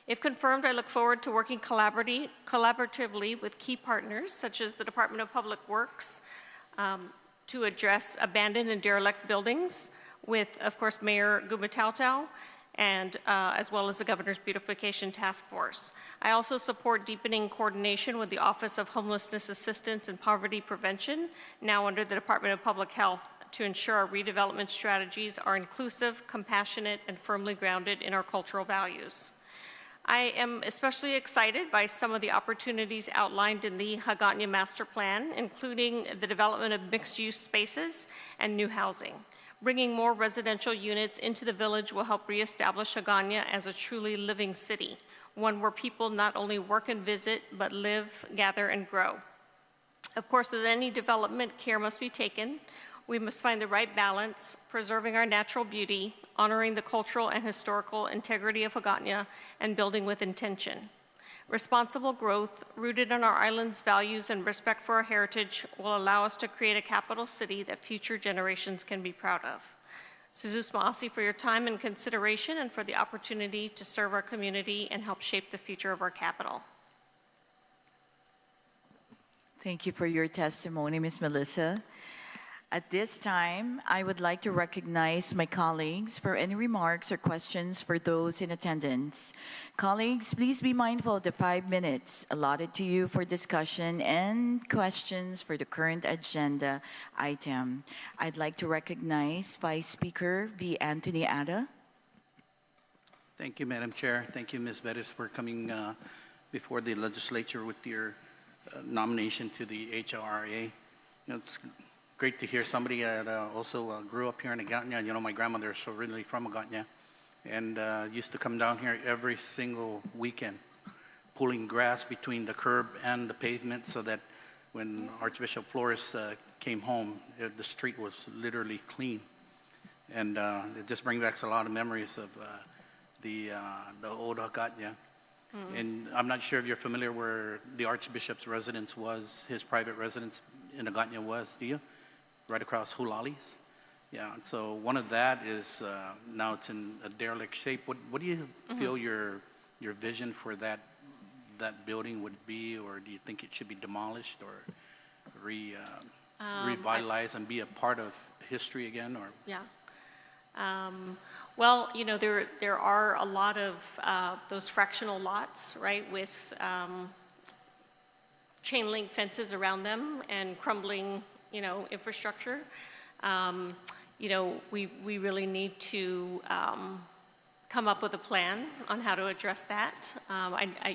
If confirmed, I look forward to working collaboratively with key partners, such as the Department of Public Works, to address abandoned and derelict buildings with, of course, Mayor Gumatautau, and as well as the Governor's Beautification Task Force. I also support deepening coordination with the Office of Homelessness Assistance and Poverty Prevention, now under the Department of Public Health, to ensure our redevelopment strategies are inclusive, compassionate, and firmly grounded in our cultural values. I am especially excited by some of the opportunities outlined in the Hagåtña Master Plan, including the development of mixed-use spaces and new housing. Bringing more residential units into the village will help reestablish Hagåtña as a truly living city, one where people not only work and visit, but live, gather, and grow. Of course, with any development, care must be taken. We must find the right balance, preserving our natural beauty, honoring the cultural and historical integrity of Hagåtña, and building with intention. Responsible growth, rooted in our island's values and respect for our heritage, will allow us to create a capital city that future generations can be proud of. Suzus Maasi for your time and consideration and for the opportunity to serve our community and help shape the future of our capital. Thank you for your testimony, Ms. Melissa. At this time, I would like to recognize my colleagues for any remarks or questions for those in attendance. Colleagues, please be mindful of the 5 minutes allotted to you for discussion and questions for the current agenda item. I'd like to recognize Vice Speaker V. Anthony Ada. Thank you, Madam Chair. Thank you, Ms. Bettis, for coming before the legislature with your nomination to the HRA. It's great to hear somebody that also grew up here in Hagåtña. You know, my grandmother is originally from Hagåtña and used to come down here every single weekend, pulling grass between the curb and the pavement so that when Archbishop Flores came home, the street was literally clean. And it just brings back a lot of memories of the old Hagåtña. Mm-hmm. And I'm not sure if you're familiar where the Archbishop's residence was, his private residence in Hagåtña was, do you? Right across Hulali's. Yeah, so one of that is, now it's in a derelict shape. What do you feel your vision for that building would be, or do you think it should be demolished or revitalized and be a part of history again? Or yeah. Well, you know, there are a lot of those fractional lots, right, with chain link fences around them and crumbling, you know, infrastructure. You know, we really need to come up with a plan on how to address that.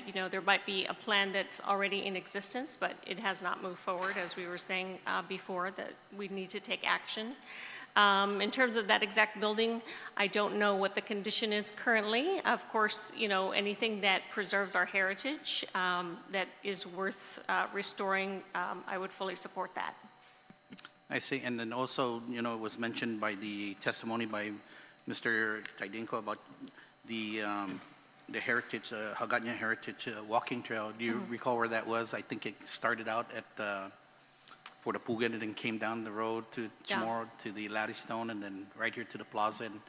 You know, there might be a plan that's already in existence, but it has not moved forward, as we were saying before, that we need to take action. In terms of that exact building, I don't know what the condition is currently. Of course, you know, anything that preserves our heritage that is worth restoring, I would fully support that. I see, and then also, you know, it was mentioned by the testimony by Mr. Taidenko about the heritage, Hagåtña Heritage Walking Trail. Do you recall where that was? I think it started out at Fort Apugan and then came down the road to Chamorro, to the Laddystone, and then right here to the plaza. And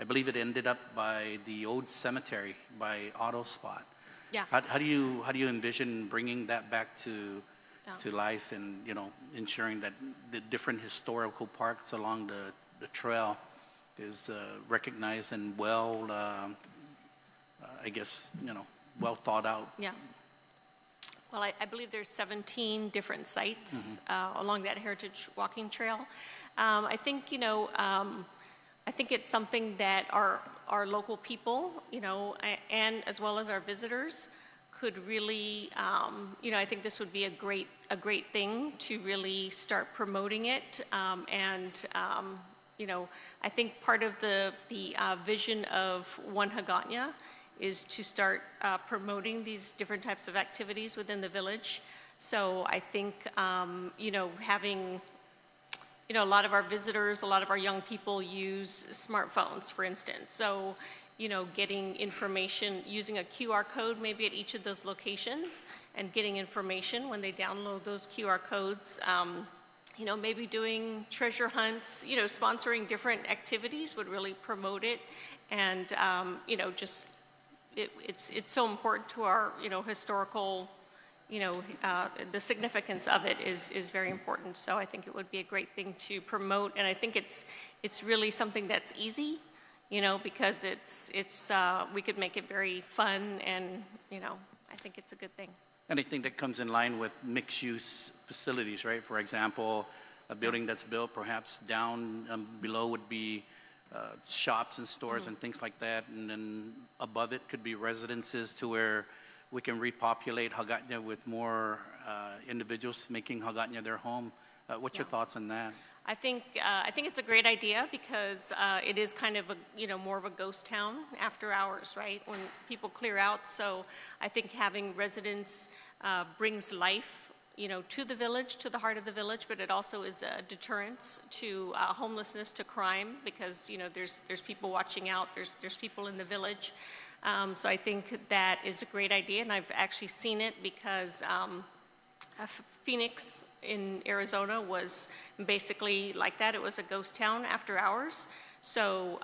I believe it ended up by the old cemetery by Auto Spot. Yeah. How do you envision bringing that back to life, and ensuring that the different historical parks along the trail is recognized and well, I guess well thought out? Yeah. Well, I believe there's 17 different sites along that heritage walking trail. I think I think it's something that our local people, and as well as our visitors, could really, I think this would be a great thing to really start promoting it. I think part of the vision of One Hagåtña is to start promoting these different types of activities within the village. So I think, having, a lot of our visitors, a lot of our young people use smartphones, for instance. So, getting information, using a QR code maybe at each of those locations, and getting information when they download those QR codes. Maybe doing treasure hunts, sponsoring different activities would really promote it. And, just, it's so important to our, historical, the significance of it is very important. So I think it would be a great thing to promote. And I think it's really something that's easy, because we could make it very fun, and, I think it's a good thing. Anything that comes in line with mixed-use facilities, right? For example, a building that's built perhaps down below would be shops and stores and things like that, and then above it could be residences, to where we can repopulate Hagåtña with more individuals making Hagåtña their home. What's your thoughts on that? I think it's a great idea, because it is kind of more of a ghost town after hours, right? When people clear out. So I think having residents brings life, to the village, to the heart of the village, but it also is a deterrence to homelessness, to crime, because there's people watching out. There's people in the village. So I think that is a great idea, and I've actually seen it, because Phoenix in Arizona was basically like that. It was a ghost town after hours. So,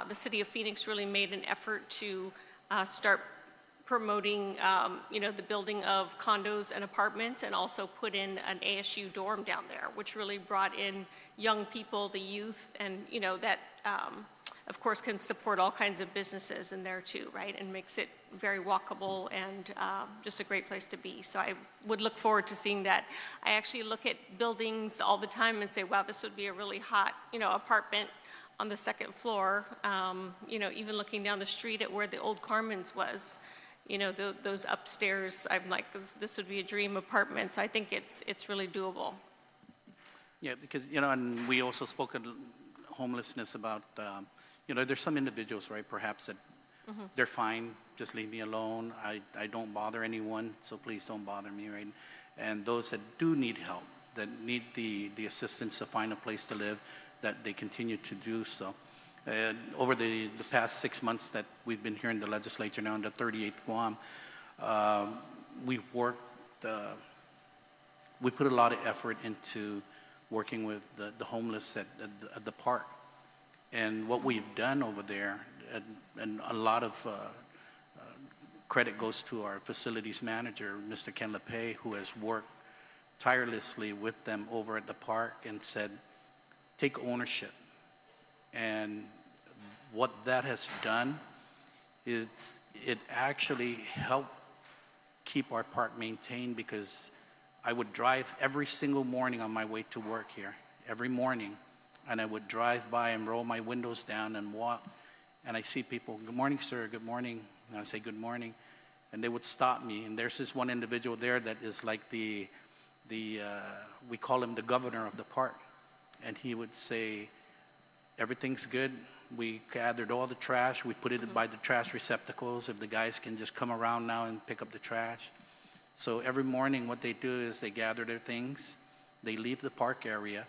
the city of Phoenix really made an effort to start promoting, the building of condos and apartments, and also put in an ASU dorm down there, which really brought in young people, the youth, and, that, of course, can support all kinds of businesses in there too, right? And makes it very walkable, and just a great place to be. So I would look forward to seeing that. I actually look at buildings all the time and say, wow, this would be a really hot, apartment on the second floor. Even looking down the street at where the old Carmen's was, those upstairs, I'm like, this would be a dream apartment. So I think it's really doable. Yeah, because, and we also spoke of homelessness about, there's some individuals, right, perhaps that they're fine, just leave me alone. I don't bother anyone, so please don't bother me, right? And those that do need help, that need the assistance to find a place to live, that they continue to do so. Over the past 6 months that we've been here in the legislature now in the 38th Guam, we've worked, we put a lot of effort into working with the homeless at the park. And what we've done over there, and a lot of credit goes to our facilities manager, Mr. Ken LePay, who has worked tirelessly with them over at the park and said, take ownership. And what that has done is it actually helped keep our park maintained, because I would drive every single morning on my way to work here, every morning, and I would drive by and roll my windows down and walk, and I see people, good morning, sir, good morning, and I say good morning, and they would stop me, and there's this one individual there that is like we call him the governor of the park, and he would say, everything's good. We gathered all the trash. We put it by the trash receptacles. If the guys can just come around now and pick up the trash. So every morning what they do is they gather their things, they leave the park area,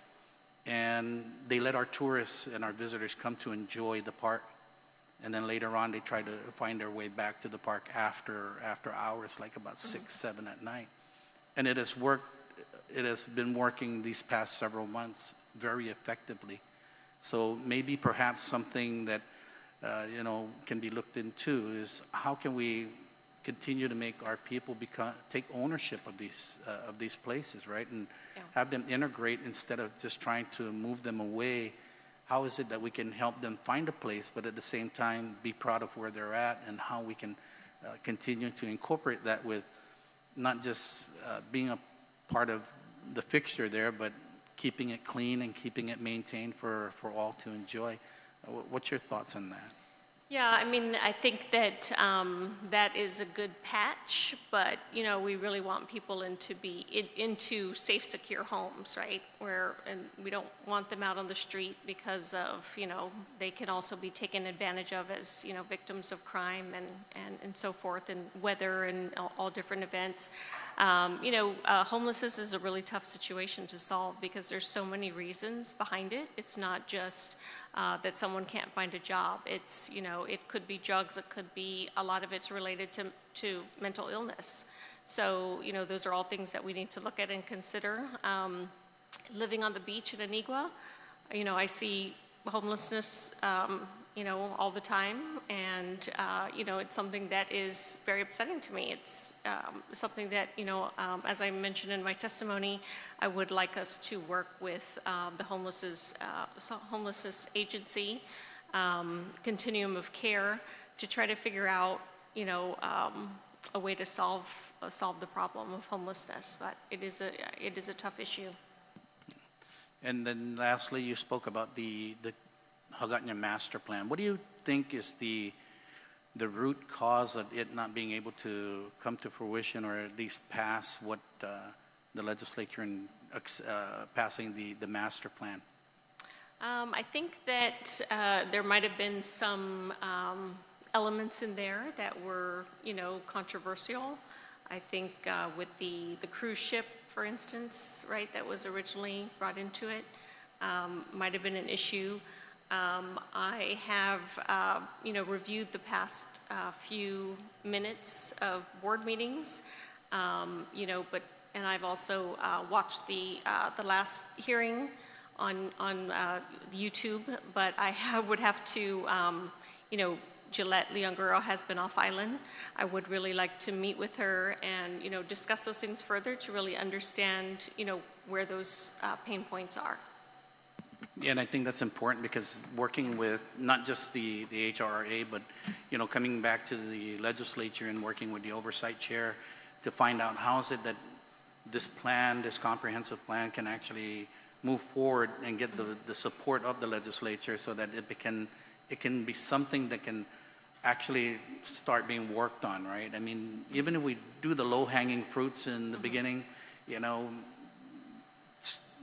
and they let our tourists and our visitors come to enjoy the park. And then later on they try to find their way back to the park after hours, like about 6, 7 at night. And it has worked. It has been working these past several months very effectively. So maybe perhaps something that can be looked into is how can we continue to make our people take ownership of these places, right? And have them integrate instead of just trying to move them away. How is it that we can help them find a place, but at the same time be proud of where they're at, and how we can continue to incorporate that with not just being a part of the fixture there, but keeping it clean and keeping it maintained for all to enjoy. What's your thoughts on that? Yeah, I mean, I think that that is a good patch, but you know, we really want people into safe, secure homes, right? And we don't want them out on the street because of, you know, they can also be taken advantage of as, you know, victims of crime and so forth, and weather and all different events. You know, homelessness is a really tough situation to solve because there's so many reasons behind it. It's not just that someone can't find a job. It's, you know, it could be drugs, it could be, a lot of it's related to mental illness. So, you know, those are all things that we need to look at and consider. Living on the beach in Antigua, you know, I see homelessness, you know, all the time, and you know, it's something that is very upsetting to me. It's something that, you know, as I mentioned in my testimony, I would like us to work with the homelessness agency, continuum of care, to try to figure out, you know, a way to solve the problem of homelessness. But it is a tough issue. And then lastly, you spoke about the Hagåtña master plan. What do you think is the root cause of it not being able to come to fruition, or at least pass what the legislature in passing the master plan? I think that there might have been some elements in there that were, you know, controversial. I think with the cruise ship, for instance, right, that was originally brought into it, might have been an issue. I have, you know, reviewed the past few minutes of board meetings, you know, and I've also watched the last hearing on YouTube, but I would have to, you know, Gillette Leon-Guerrero has been off island. I would really like to meet with her and, you know, discuss those things further to really understand, you know, where those pain points are. Yeah, and I think that's important, because working with not just the HRRA, but, you know, coming back to the legislature and working with the oversight chair to find out how is it that this plan, this comprehensive plan, can actually move forward and get the support of the legislature, so that it can be something that can actually start being worked on, right? I mean, even if we do the low-hanging fruits in the beginning, you know,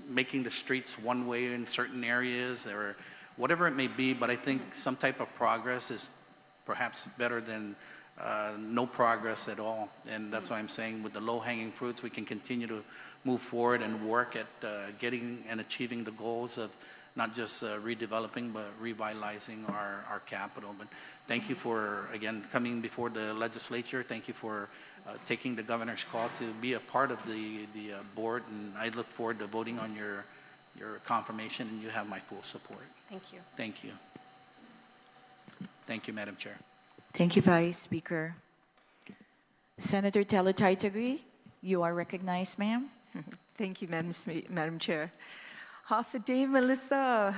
making the streets one way in certain areas or whatever it may be, but I think some type of progress is perhaps better than no progress at all. And that's why I'm saying with the low-hanging fruits, we can continue to move forward and work at getting and achieving the goals of not just redeveloping, but revitalizing our capital. But thank you for, again, coming before the legislature. Thank you for taking the governor's call to be a part of the board, and I look forward to voting on your confirmation, and you have my full support. Thank you. Thank you. Thank you, Madam Chair. Thank you, Vice Speaker. Senator Terlaje, you are recognized, ma'am. Thank you, Madam Chair. Half a day, Melissa.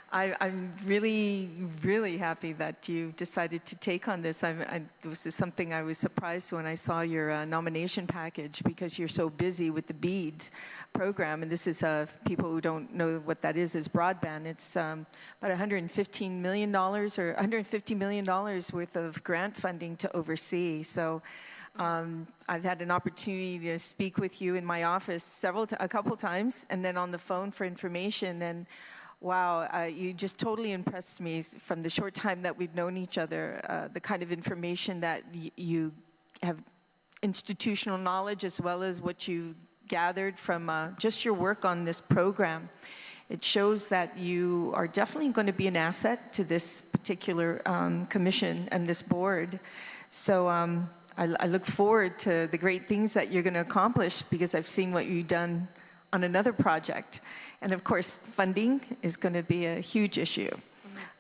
I'm really, really happy that you decided to take on this. This is something I was surprised when I saw your nomination package, because you're so busy with the BEADS program. And this is, people who don't know what that is broadband. It's about $115 million or $150 million worth of grant funding to oversee. So I've had an opportunity to speak with you in my office a couple times, and then on the phone for information. And wow, you just totally impressed me from the short time that we've known each other, the kind of information that you have, institutional knowledge, as well as what you gathered from just your work on this program. It shows that you are definitely going to be an asset to this particular commission and this board. So I look forward to the great things that you're going to accomplish, because I've seen what you've done on another project. And of course, funding is going to be a huge issue.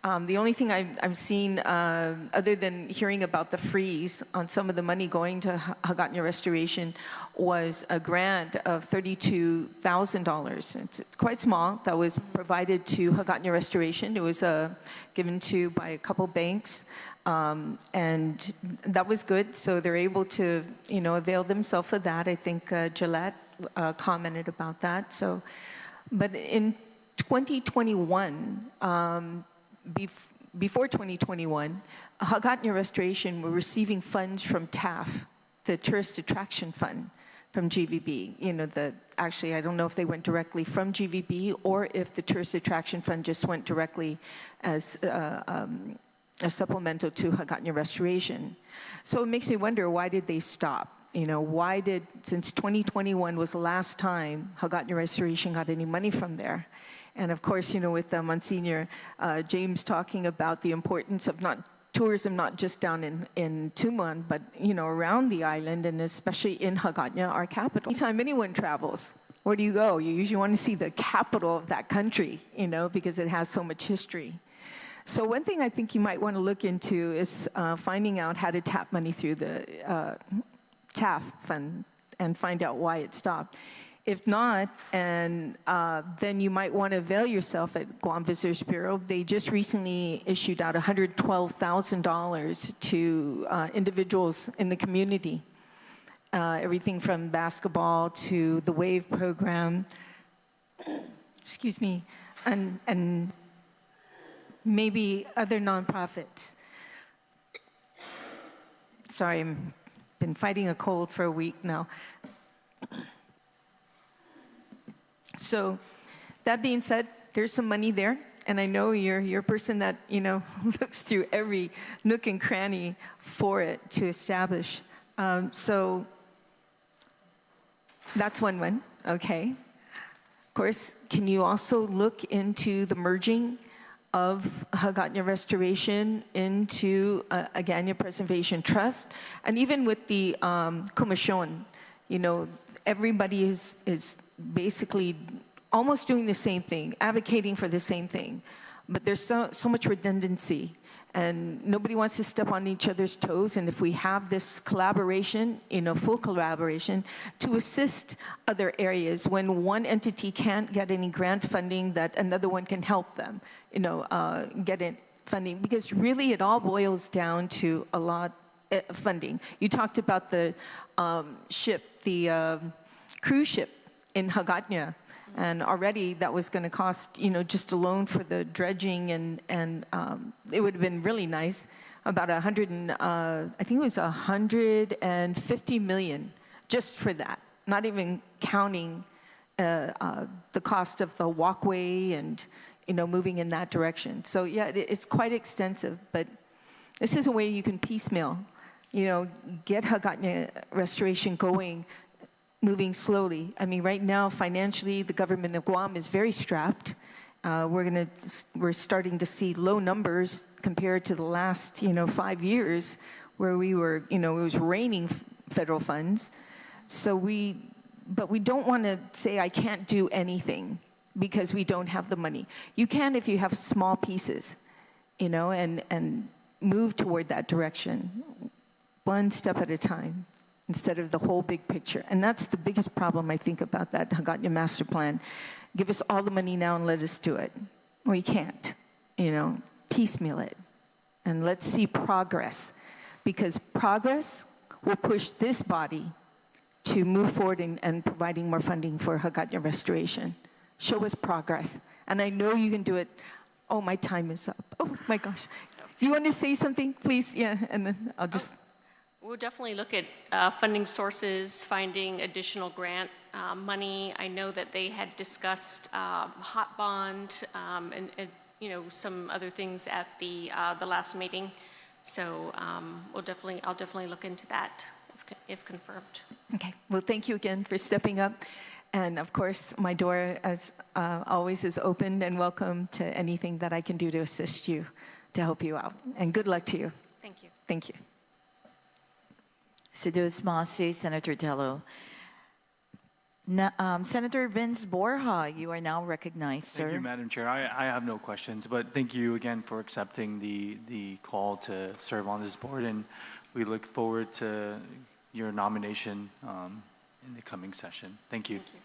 The only thing I've seen, other than hearing about the freeze on some of the money going to Hagåtña restoration, was a grant of $32,000. It's quite small. That was provided to Hagåtña restoration. It was given to by a couple banks, and that was good. So they're able to, avail themselves of that. I think Gillette commented about that. So, but in 2021. Before 2021, Hagåtña Restoration were receiving funds from TAF, the Tourist Attraction Fund, from GVB. Actually, I don't know if they went directly from GVB or if the Tourist Attraction Fund just went directly as a supplemental to Hagåtña Restoration. So it makes me wonder, why did they stop? Since 2021 was the last time Hagåtña Restoration got any money from there. And of course, with Monsignor James talking about the importance of tourism, not just down in Tumon, but around the island, and especially in Hagåtña, our capital. Anytime anyone travels, where do you go? You usually want to see the capital of that country, because it has so much history. So one thing I think you might want to look into is finding out how to tap money through the TAF fund and find out why it stopped. If not, and then you might want to avail yourself at Guam Visitors Bureau. They just recently issued out $112,000 to individuals in the community. Everything from basketball to the WAVE program, excuse me, and maybe other nonprofits. Sorry, I've been fighting a cold for a week now. So that being said, there's some money there, and I know you're a person that looks through every nook and cranny for it to establish. So that's one. Okay. Of course, can you also look into the merging of Hagåtña Restoration into Hagåtña Preservation Trust, and even with the Comisión, everybody is basically almost doing the same thing, advocating for the same thing, but there's so much redundancy, and nobody wants to step on each other's toes. And if we have this collaboration, full collaboration, to assist other areas when one entity can't get any grant funding, that another one can help them, get it funding, because really it all boils down to a lot of funding. You talked about the ship, the cruise ship in Hagåtña, and already that was going to cost, just a loan for the dredging, and it would have been really nice, about I think it was 150 million just for that, not even counting the cost of the walkway and moving in that direction. So yeah, it's quite extensive, but this is a way you can piecemeal, get Hagåtña Restoration going, moving slowly. I mean, right now, financially, the government of Guam is very strapped. We're starting to see low numbers compared to the last, 5 years, where we were, it was raining federal funds. But we don't want to say, I can't do anything because we don't have the money. You can if you have small pieces, and move toward that direction, one step at a time, instead of the whole big picture. And that's the biggest problem, I think, about that Hagåtña master plan. Give us all the money now and let us do it. We can't, piecemeal it. And let's see progress, because progress will push this body to move forward and providing more funding for Hagåtña restoration. Show us progress. And I know you can do it. Oh, my time is up. Oh, my gosh. Do you want to say something, please? Yeah, and then I'll just... We'll definitely look at funding sources, finding additional grant money. I know that they had discussed hot bond and some other things at the last meeting. So I'll definitely look into that if confirmed. Okay. Well, thank you again for stepping up. And of course, my door, as always, is open and welcome to anything that I can do to assist you, to help you out. And good luck to you. Thank you. Thank you. Senator Tello. Senator Vince Borja, you are now recognized, sir. Thank you, Madam Chair. I have no questions, but thank you again for accepting the call to serve on this board, and we look forward to your nomination in the coming session. Thank you. Thank you.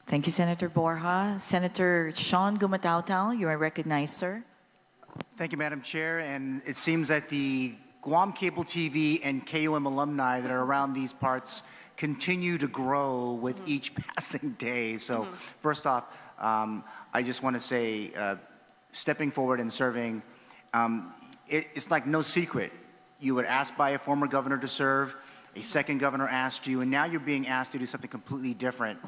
Thank you, Senator Borja. Senator Sean Gumatautau, you are recognized, sir. Thank you, Madam Chair. And it seems that the Guam Cable TV and KOM alumni that are around these parts continue to grow with each passing day. So first off, I just want to say, stepping forward and serving, it's like no secret. You were asked by a former governor to serve, a second governor asked you, and now you're being asked to do something completely different.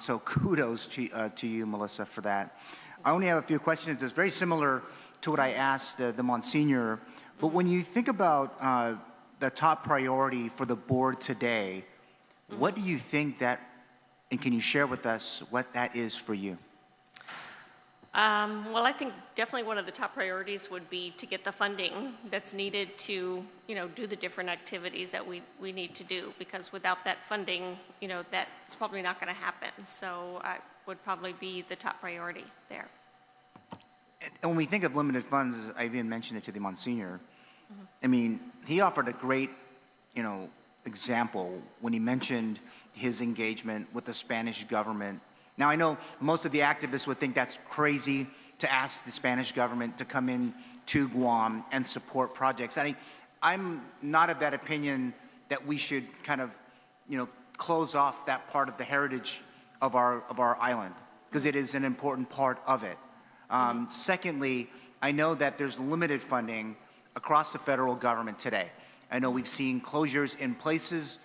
So kudos to you, Melissa, for that. I only have a few questions. It's very similar to what I asked the Monsignor, but when you think about the top priority for the board today, what do you think that, and can you share with us what that is for you? Well, I think definitely one of the top priorities would be to get the funding that's needed to, do the different activities that we need to do, because without that funding, that's probably not going to happen. So I would probably be the top priority there. And when we think of limited funds, I even mentioned it to the Monsignor, I mean, he offered a great, example when he mentioned his engagement with the Spanish government. Now, I know most of the activists would think that's crazy to ask the Spanish government to come in to Guam and support projects. I'm not of that opinion that we should kind of, close off that part of the heritage of our island, because it is an important part of it. Secondly, I know that there's limited funding across the federal government today. I know we've seen closures in places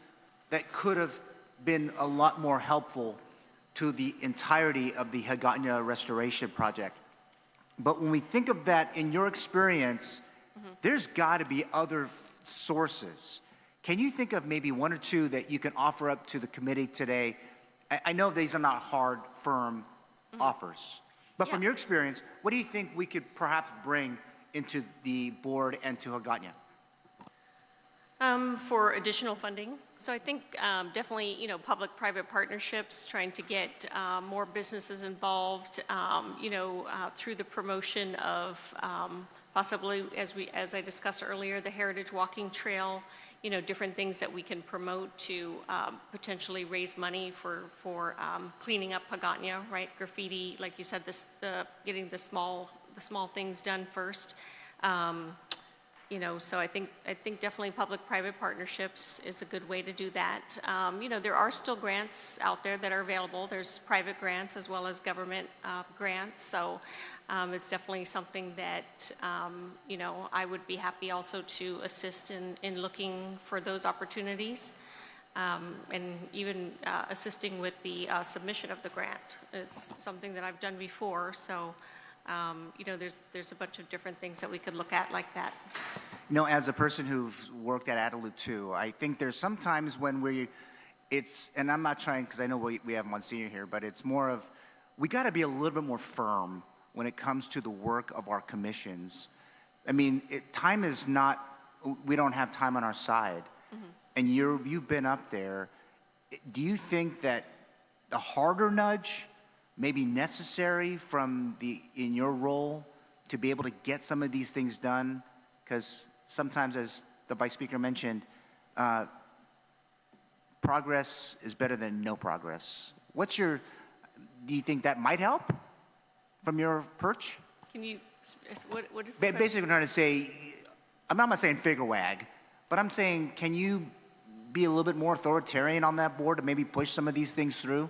that could have been a lot more helpful to the entirety of the Hagåtña restoration project. But when we think of that, in your experience, there's got to be other sources. Can you think of maybe one or two that you can offer up to the committee today? I know these are not hard, firm offers, but from your experience, what do you think we could perhaps bring into the board and to Hagåtña? For additional funding. So I think definitely, public-private partnerships, trying to get more businesses involved, through the promotion of possibly, as I discussed earlier, the Heritage Walking Trail, different things that we can promote to potentially raise money for cleaning up Hagåtña, right? Graffiti, like you said, getting the small things done first. So I think definitely public-private partnerships is a good way to do that. There are still grants out there that are available. There's private grants as well as government grants. So it's definitely something that, I would be happy also to assist in looking for those opportunities, and even assisting with the submission of the grant. It's something that I've done before. So there's a bunch of different things that we could look at like that. As a person who's worked at Adelut too, I think there's sometimes when and I'm not trying, because I know we have Monsignor here, but it's more of, we got to be a little bit more firm when it comes to the work of our commissions. I mean, time is not, we don't have time on our side. And you've been up there. Do you think that the harder nudge may be necessary in your role to be able to get some of these things done? Because sometimes, as the Vice Speaker mentioned, progress is better than no progress. Do you think that might help from your perch? Can you, what is the Basically, I'm trying to say, I'm not saying figure wag, but I'm saying, can you be a little bit more authoritarian on that board to maybe push some of these things through?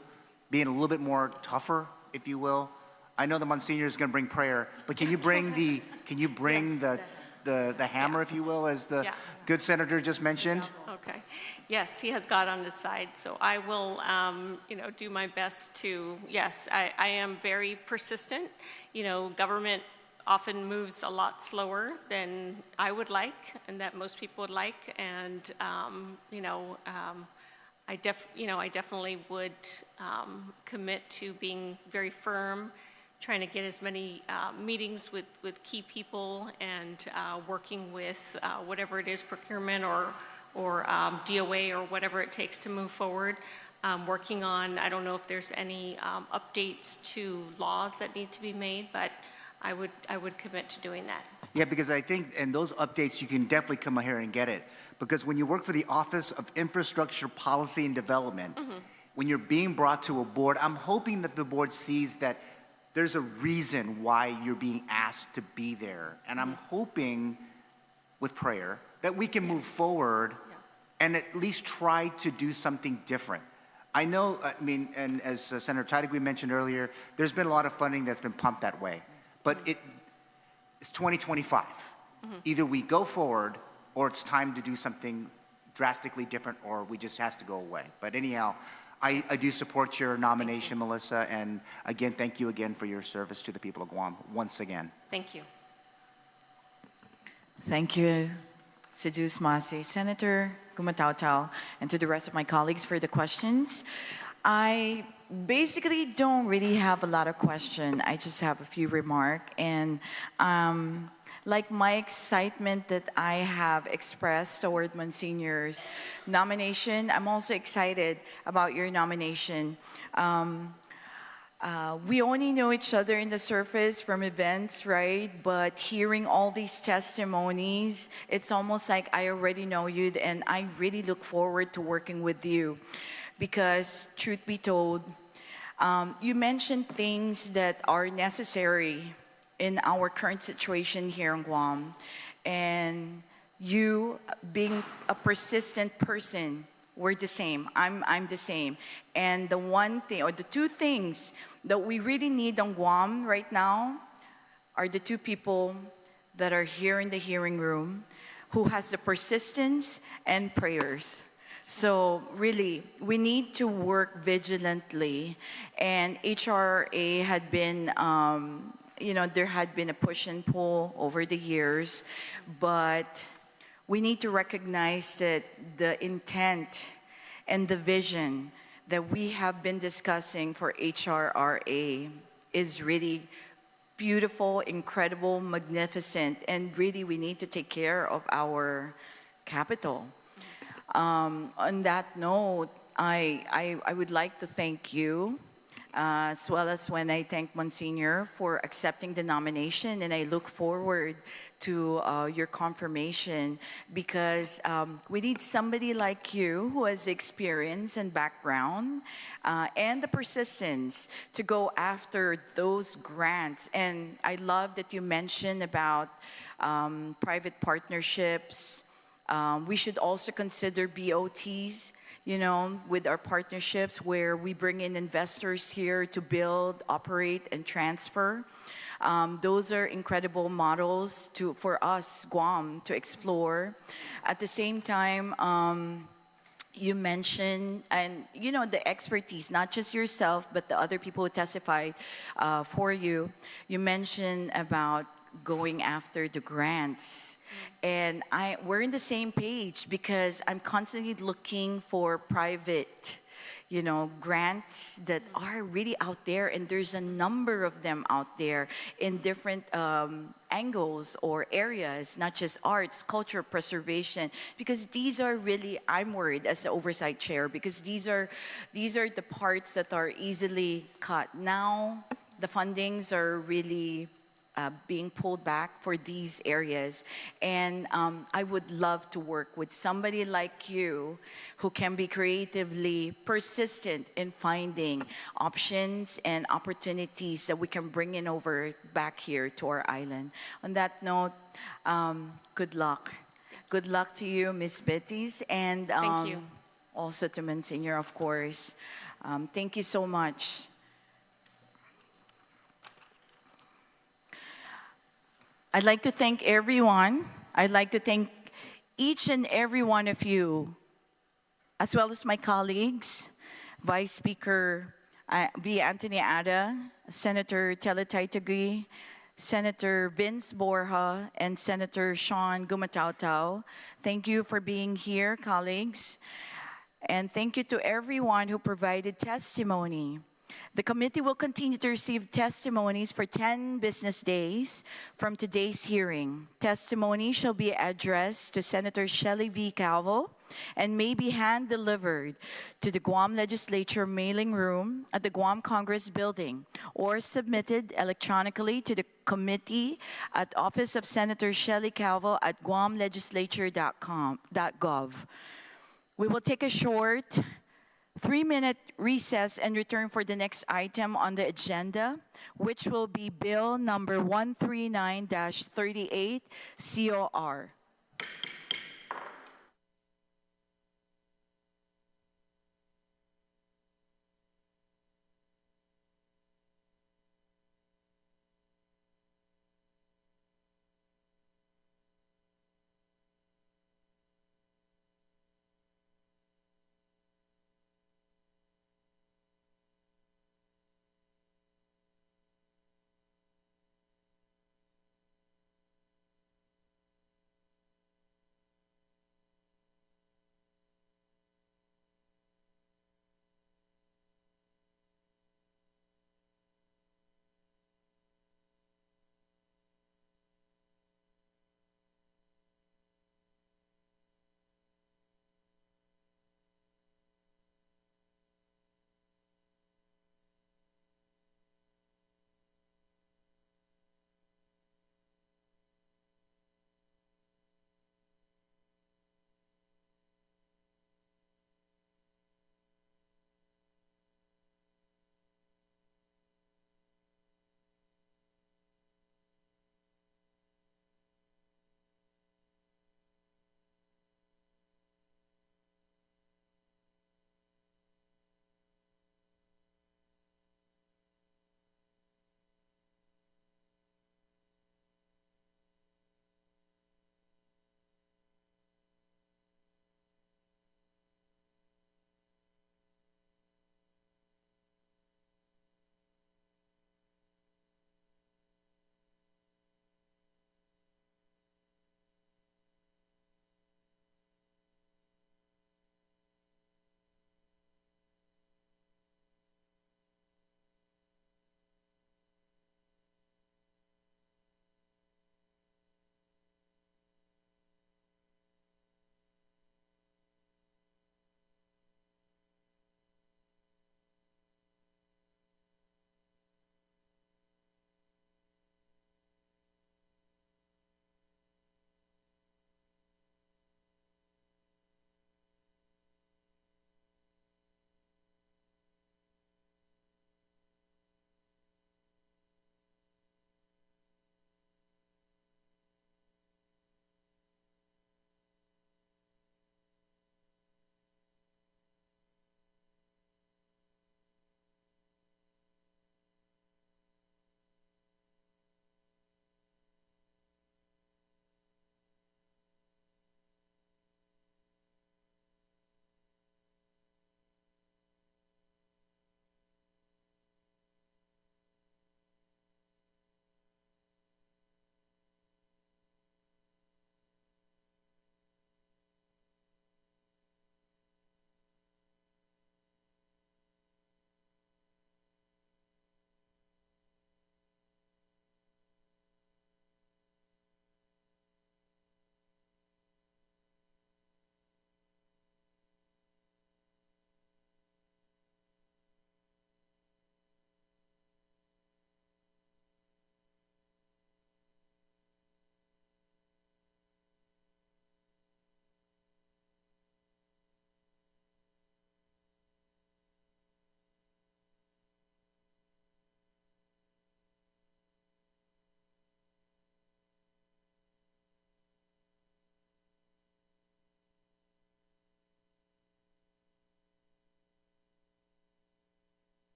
Being a little bit more tougher, if you will. I know the Monsignor is going to bring prayer, but can you bring yes. the hammer, if you will, as the good senator just mentioned? Okay. Yes, he has God on his side, so I will, do my best to. Yes, I am very persistent. Government often moves a lot slower than I would like, and that most people would like, and I definitely would commit to being very firm, trying to get as many meetings with key people, and working with whatever it is, procurement or or DOA or whatever it takes to move forward. Working on, I don't know if there's any updates to laws that need to be made, but I would commit to doing that. Yeah, because I think, and those updates, you can definitely come here and get it. Because when you work for the Office of Infrastructure Policy and Development, when you're being brought to a board, I'm hoping that the board sees that there's a reason why you're being asked to be there. And I'm hoping, with prayer, that we can move forward and at least try to do something different. I know, I mean, and as Senator Titagui mentioned earlier, there's been a lot of funding that's been pumped that way. But it's 2025. Either we go forward or it's time to do something drastically different, or we just has to go away. But anyhow, I do support your nomination, Melissa, and again, thank you again for your service to the people of Guam, once again. Thank you. Thank you, Sedus Masi, Senator Gumatao, and to the rest of my colleagues for the questions. I basically don't really have a lot of questions. I just have a few remarks. And like my excitement that I have expressed toward Monsignor's nomination, I'm also excited about your nomination. We only know each other in the surface from events, right? But hearing all these testimonies, it's almost like I already know you, and I really look forward to working with you. Because, truth be told, you mentioned things that are necessary in our current situation here in Guam. And you, being a persistent person, we're the same. I'm the same. And the one thing, or the two things that we really need on Guam right now are the two people that are here in the hearing room who has the persistence and prayers. So really, we need to work vigilantly. And HRA had been, you know, there had been a push and pull over the years, but we need to recognize that the intent and the vision that we have been discussing for HRRA is really beautiful, incredible, magnificent, and really we need to take care of our capital. On that note, I would like to thank you, as well as when I thank Monsignor for accepting the nomination, and I look forward to your confirmation, because we need somebody like you who has experience and background and the persistence to go after those grants. And I love that you mentioned about private partnerships. We should also consider BOTs, you know, with our partnerships where we bring in investors here to build, operate, and transfer. Those are incredible models for us, Guam, to explore. At the same time, you mentioned, and you know, the expertise, not just yourself, but the other people who testified for you. You mentioned about going after the grants. And we're in the same page, because I'm constantly looking for private, you know, grants that are really out there, and there's a number of them out there in different angles or areas, not just arts, culture, preservation, because these are really, I'm worried as the oversight chair, because these are the parts that are easily cut. Now, the fundings are really being pulled back for these areas. And I would love to work with somebody like you who can be creatively persistent in finding options and opportunities that we can bring in over back here to our island. On that note, good luck. Good luck to you, Ms. Bettis, and Thank you. Also to Monsignor, of course. Thank you so much. I'd like to thank everyone. I'd like to thank each and every one of you, as well as my colleagues, Vice Speaker V. Anthony Ada, Senator Terlaje, Senator Vince Borja, and Senator Sean Gumatao. Thank you for being here, colleagues. And thank you to everyone who provided testimony. The committee will continue to receive testimonies for 10 business days from today's hearing. Testimony shall be addressed to Senator Shelly V. Calvo and may be hand-delivered to the Guam Legislature mailing room at the Guam Congress Building or submitted electronically to the committee at Office of Senator Shelly Calvo at guamlegislature.gov. We will take a short 3-minute recess and return for the next item on the agenda, which will be Bill number 139-38 COR.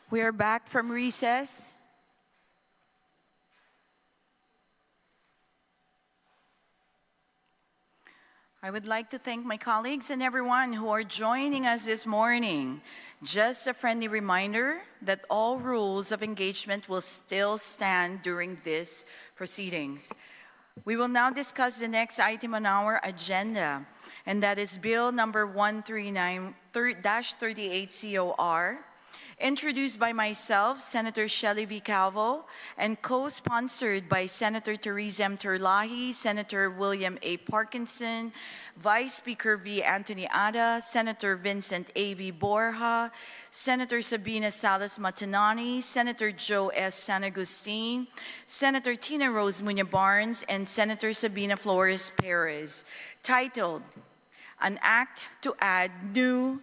We are back from recess. I would like to thank my colleagues and everyone who are joining us this morning. Just a friendly reminder that all rules of engagement will still stand during this proceedings. We will now discuss the next item on our agenda, and that is Bill number 139-38 COR, introduced by myself, Senator Shelly V. Calvo, and co-sponsored by Senator Therese M. Terlaje, Senator William A. Parkinson, Vice Speaker V. Anthony Ada, Senator Vincent A. V. Borja, Senator Sabina Salas Matanane, Senator Joe S. San Agustin, Senator Tina Rose Muña Barnes, and Senator Sabina Flores Perez, titled, An Act to Add New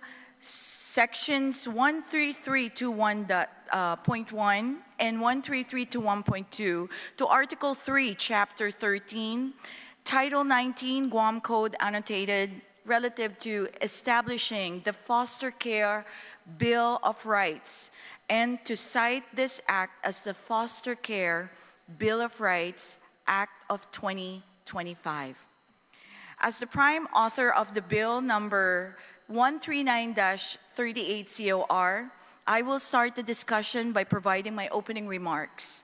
Sections 13321.1 and 13321.2 to Article 3, Chapter 13, Title 19, Guam Code Annotated, relative to establishing the Foster Care Bill of Rights, and to cite this act as the Foster Care Bill of Rights Act of 2025. As the prime author of the bill number 139-38 COR, I will start the discussion by providing my opening remarks.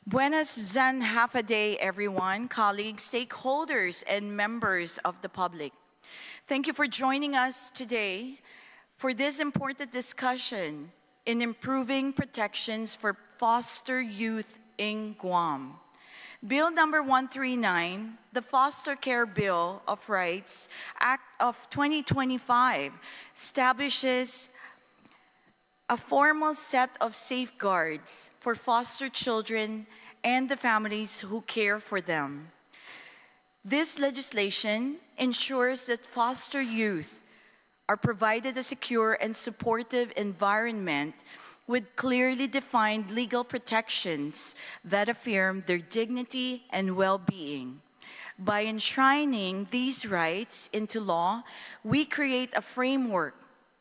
Buenas zan half a day, everyone, colleagues, stakeholders, and members of the public. Thank you for joining us today for this important discussion in improving protections for foster youth in Guam. Bill number 139, the Foster Care Bill of Rights Act of 2025, establishes a formal set of safeguards for foster children and the families who care for them. This legislation ensures that foster youth are provided a secure and supportive environment with clearly defined legal protections that affirm their dignity and well-being. By enshrining these rights into law, we create a framework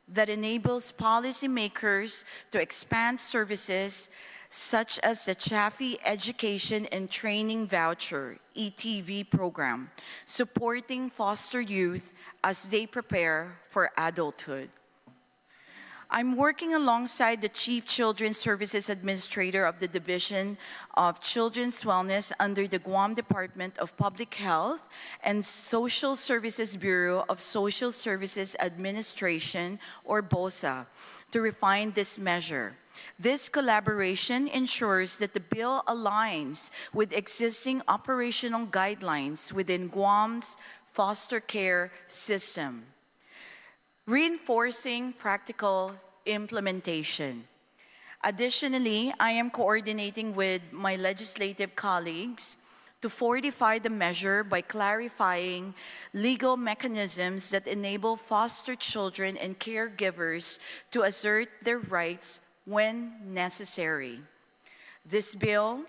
that enables policymakers to expand services such as the Chaffee Education and Training Voucher, ETV program, supporting foster youth as they prepare for adulthood. I'm working alongside the Chief Children's Services Administrator of the Division of Children's Wellness under the Guam Department of Public Health and Social Services Bureau of Social Services Administration, or BOSA, to refine this measure. This collaboration ensures that the bill aligns with existing operational guidelines within Guam's foster care system. Reinforcing practical implementation. Additionally, I am coordinating with my legislative colleagues to fortify the measure by clarifying legal mechanisms that enable foster children and caregivers to assert their rights when necessary. This bill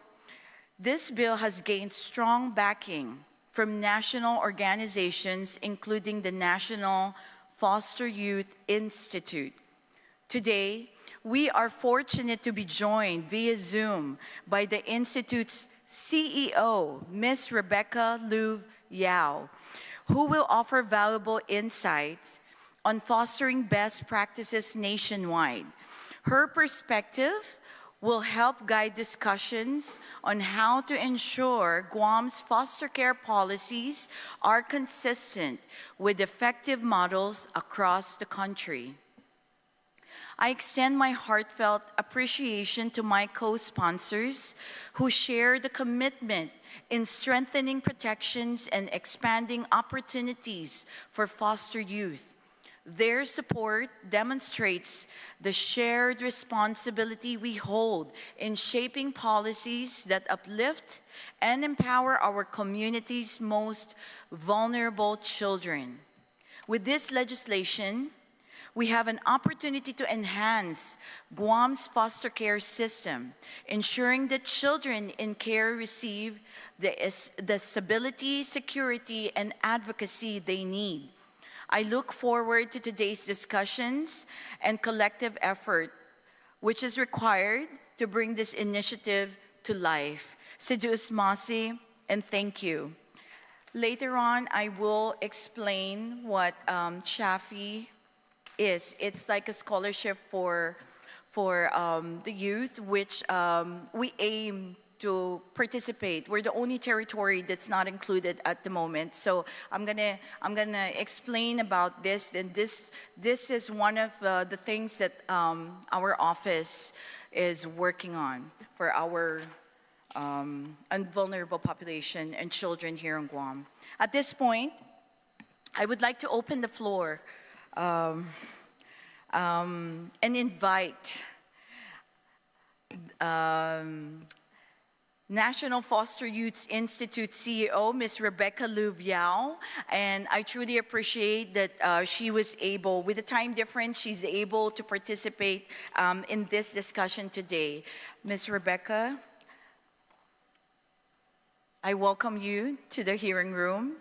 has gained strong backing from national organizations, including the National Foster Youth Institute. Today, we are fortunate to be joined via Zoom by the Institute's CEO, Ms. Rebecca Lu Yao, who will offer valuable insights on fostering best practices nationwide. Her perspective will help guide discussions on how to ensure Guam's foster care policies are consistent with effective models across the country. I extend my heartfelt appreciation to my co-sponsors who share the commitment in strengthening protections and expanding opportunities for foster youth. Their support demonstrates the shared responsibility we hold in shaping policies that uplift and empower our community's most vulnerable children. With this legislation, we have an opportunity to enhance Guam's foster care system, ensuring that children in care receive the stability, security, and advocacy they need. I look forward to today's discussions and collective effort, which is required to bring this initiative to life. Seduce Masi, and thank you. Later on, I will explain what Shafi is. It's like a scholarship for the youth, which we aim to participate. We're the only territory that's not included at the moment. So I'm gonna explain about this. And this is one of the things that our office is working on for our vulnerable population and children here in Guam. At this point, I would like to open the floor and invite National Foster Youth Institute CEO, Ms. Rebecca Lu Viao, and I truly appreciate that she was able, with the time difference, she's able to participate in this discussion today. Ms. Rebecca, I welcome you to the hearing room.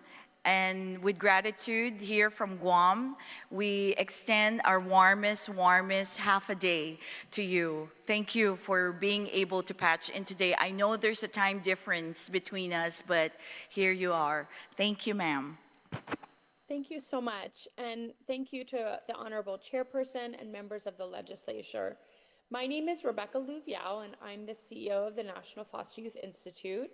And with gratitude here from Guam, we extend our warmest half a day to you. Thank you for being able to patch in today. I know there's a time difference between us, but here you are. Thank you, ma'am. Thank you so much. And thank you to the Honorable Chairperson and members of the legislature. My name is Rebecca Lu Viao, and I'm the CEO of the National Foster Youth Institute.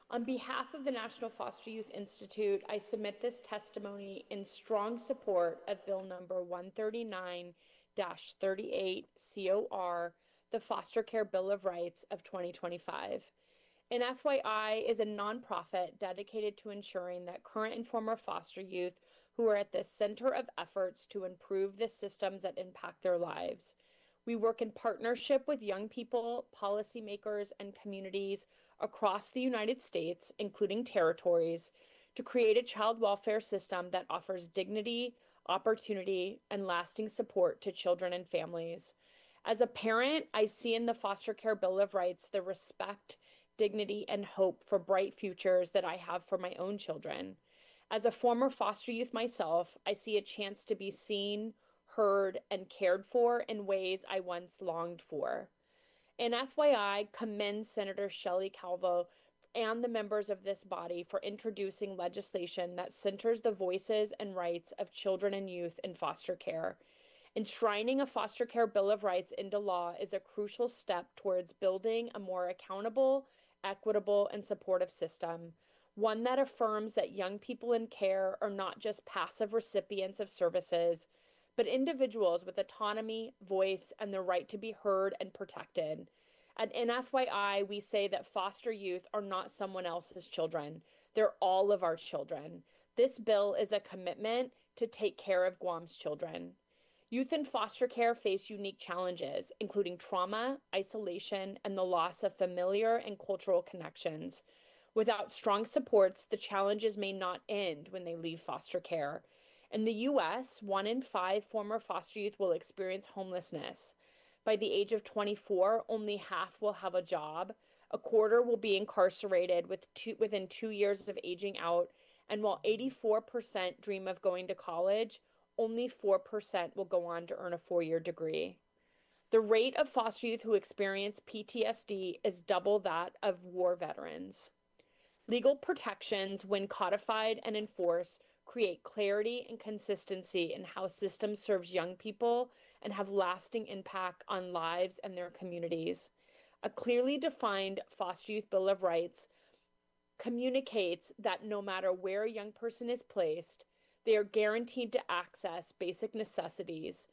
On behalf of the National Foster Youth Institute, I submit this testimony in strong support of Bill number 139-38 COR, the Foster Care Bill of Rights of 2025. And FYI is a nonprofit dedicated to ensuring that current and former foster youth who are at the center of efforts to improve the systems that impact their lives. We work in partnership with young people, policymakers, and communities across the United States, including territories, to create a child welfare system that offers dignity, opportunity, and lasting support to children and families. As a parent, I see in the Foster Care Bill of Rights the respect, dignity, and hope for bright futures that I have for my own children. As a former foster youth myself, I see a chance to be seen, heard, and cared for in ways I once longed for. And FYI, commend Senator Shelly Calvo and the members of this body for introducing legislation that centers the voices and rights of children and youth in foster care. Enshrining a Foster Care Bill of Rights into law is a crucial step towards building a more accountable, equitable, and supportive system, one that affirms that young people in care are not just passive recipients of services, but individuals with autonomy, voice, and the right to be heard and protected. And in FYI, we say that foster youth are not someone else's children. They're all of our children. This bill is a commitment to take care of Guam's children. Youth in foster care face unique challenges, including trauma, isolation, and the loss of familiar and cultural connections. Without strong supports, the challenges may not end when they leave foster care. In the U.S., 1 in 5 former foster youth will experience homelessness. By the age of 24, only half will have a job. A quarter will be incarcerated within 2 years of aging out. And while 84% dream of going to college, only 4% will go on to earn a 4-year degree. The rate of foster youth who experience PTSD is double that of war veterans. Legal protections, when codified and enforced, create clarity and consistency in how systems serves young people and have lasting impact on lives and their communities. A clearly defined Foster Youth Bill of Rights communicates that no matter where a young person is placed, they are guaranteed to access basic necessities.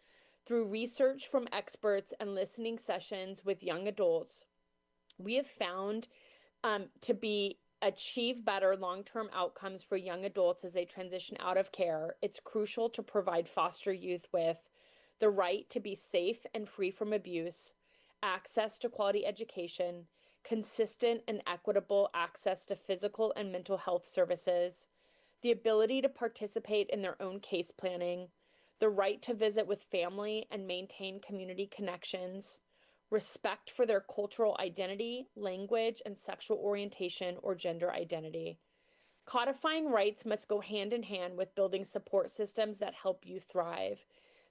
Through research from experts and listening sessions with young adults, we have found to achieve better long-term outcomes for young adults as they transition out of care. It's crucial to provide foster youth with the right to be safe and free from abuse, access to quality education, consistent and equitable access to physical and mental health services, the ability to participate in their own case planning, the right to visit with family and maintain community connections, respect for their cultural identity, language, and sexual orientation or gender identity. Codifying rights must go hand in hand with building support systems that help you thrive.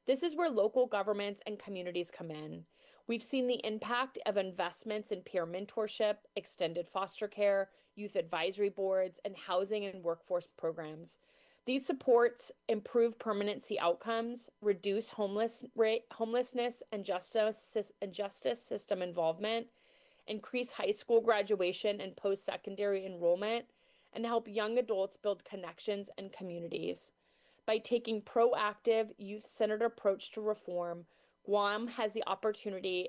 This is where local governments and communities come in. We've seen the impact of investments in peer mentorship, extended foster care, youth advisory boards, and housing and workforce programs. These supports improve permanency outcomes, reduce homelessness and justice system involvement, increase high school graduation and post-secondary enrollment, and help young adults build connections and communities. By taking proactive, youth-centered approach to reform, Guam has the opportunity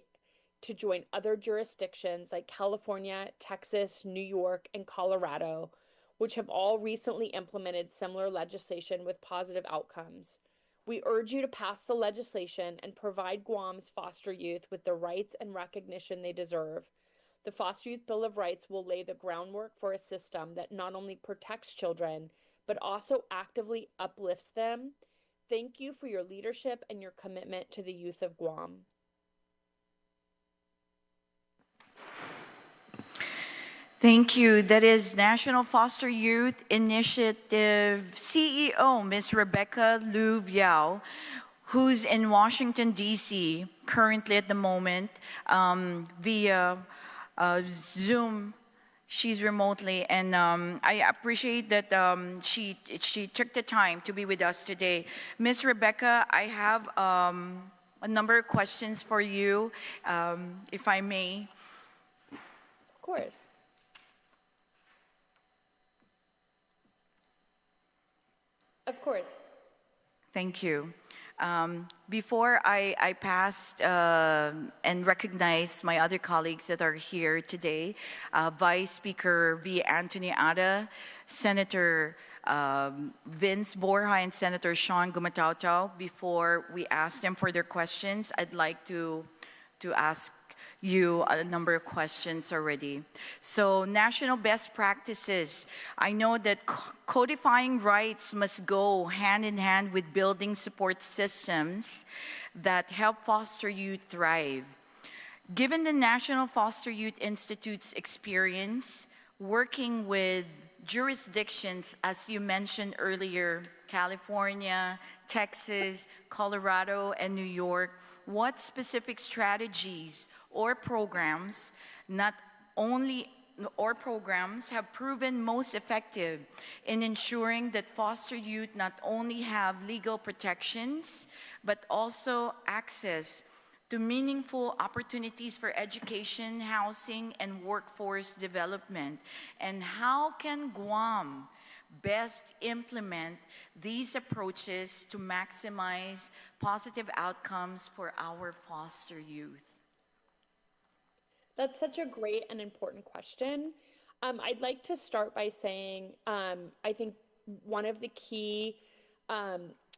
to join other jurisdictions like California, Texas, New York, and Colorado, which have all recently implemented similar legislation with positive outcomes. We urge you to pass the legislation and provide Guam's foster youth with the rights and recognition they deserve. The Foster Youth Bill of Rights will lay the groundwork for a system that not only protects children, but also actively uplifts them. Thank you for your leadership and your commitment to the youth of Guam. Thank you. That is National Foster Youth Initiative CEO, Ms. Rebecca Lu Viao, who's in Washington, D.C. currently at the moment via Zoom. She's remotely, and I appreciate that she took the time to be with us today. Ms. Rebecca, I have a number of questions for you, if I may. Of course. Of course. Thank you. Before I passed and recognize my other colleagues that are here today, Vice Speaker V. Anthony Ada, Senator Vince Borja, and Senator Sean Gumatao, before we ask them for their questions, I'd like to ask you a number of questions already. So, national best practices. I know that codifying rights must go hand in hand with building support systems that help foster youth thrive. Given the National Foster Youth Institute's experience working with jurisdictions, as you mentioned earlier, California, Texas, Colorado, and New York, what specific strategies or programs have proven most effective in ensuring that foster youth not only have legal protections, but also access to meaningful opportunities for education, housing, and workforce development? And how can Guam best implement these approaches to maximize positive outcomes for our foster youth? That's such a great and important question. I'd like to start by saying I think one of the key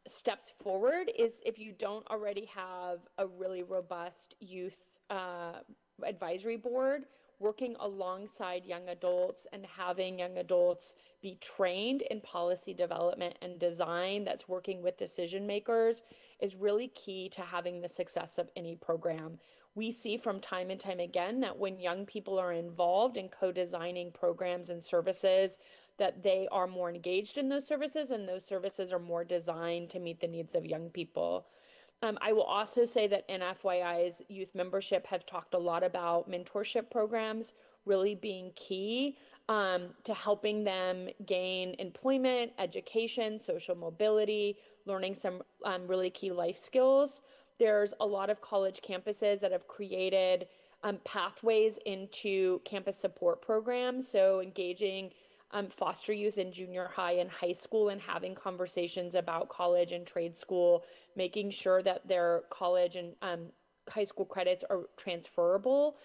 steps forward is, if you don't already have a really robust youth advisory board working alongside young adults and having young adults be trained in policy development and design that's working with decision makers, is really key to having the success of any program. We see from time and time again that when young people are involved in co-designing programs and services, that they are more engaged in those services, and those services are more designed to meet the needs of young people. I will also say that NFYI's youth membership have talked a lot about mentorship programs really being key to helping them gain employment, education, social mobility, learning some really key life skills. There's a lot of college campuses that have created pathways into campus support programs, so engaging foster youth in junior high and high school and having conversations about college and trade school, making sure that their college and high school credits are transferable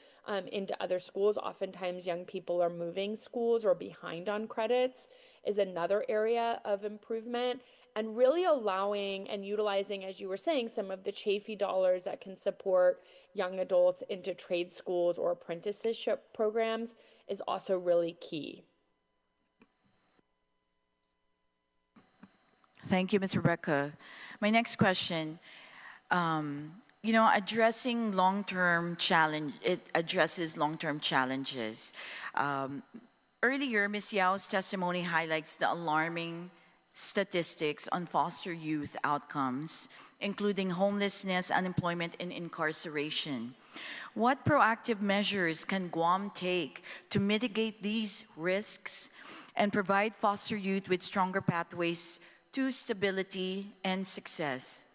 into other schools. Oftentimes young people are moving schools or behind on credits is another area of improvement. And really allowing and utilizing, as you were saying, some of the chafee dollars that can support young adults into trade schools or apprenticeship programs is also really key. Thank you, Ms. Rebecca. My next question, you know, addressing long-term challenge, it addresses long-term challenges. Earlier, Ms. Yao's testimony highlights the alarming statistics on foster youth outcomes, including homelessness, unemployment, and incarceration. What proactive measures can Guam take to mitigate these risks and provide foster youth with stronger pathways to stability and success?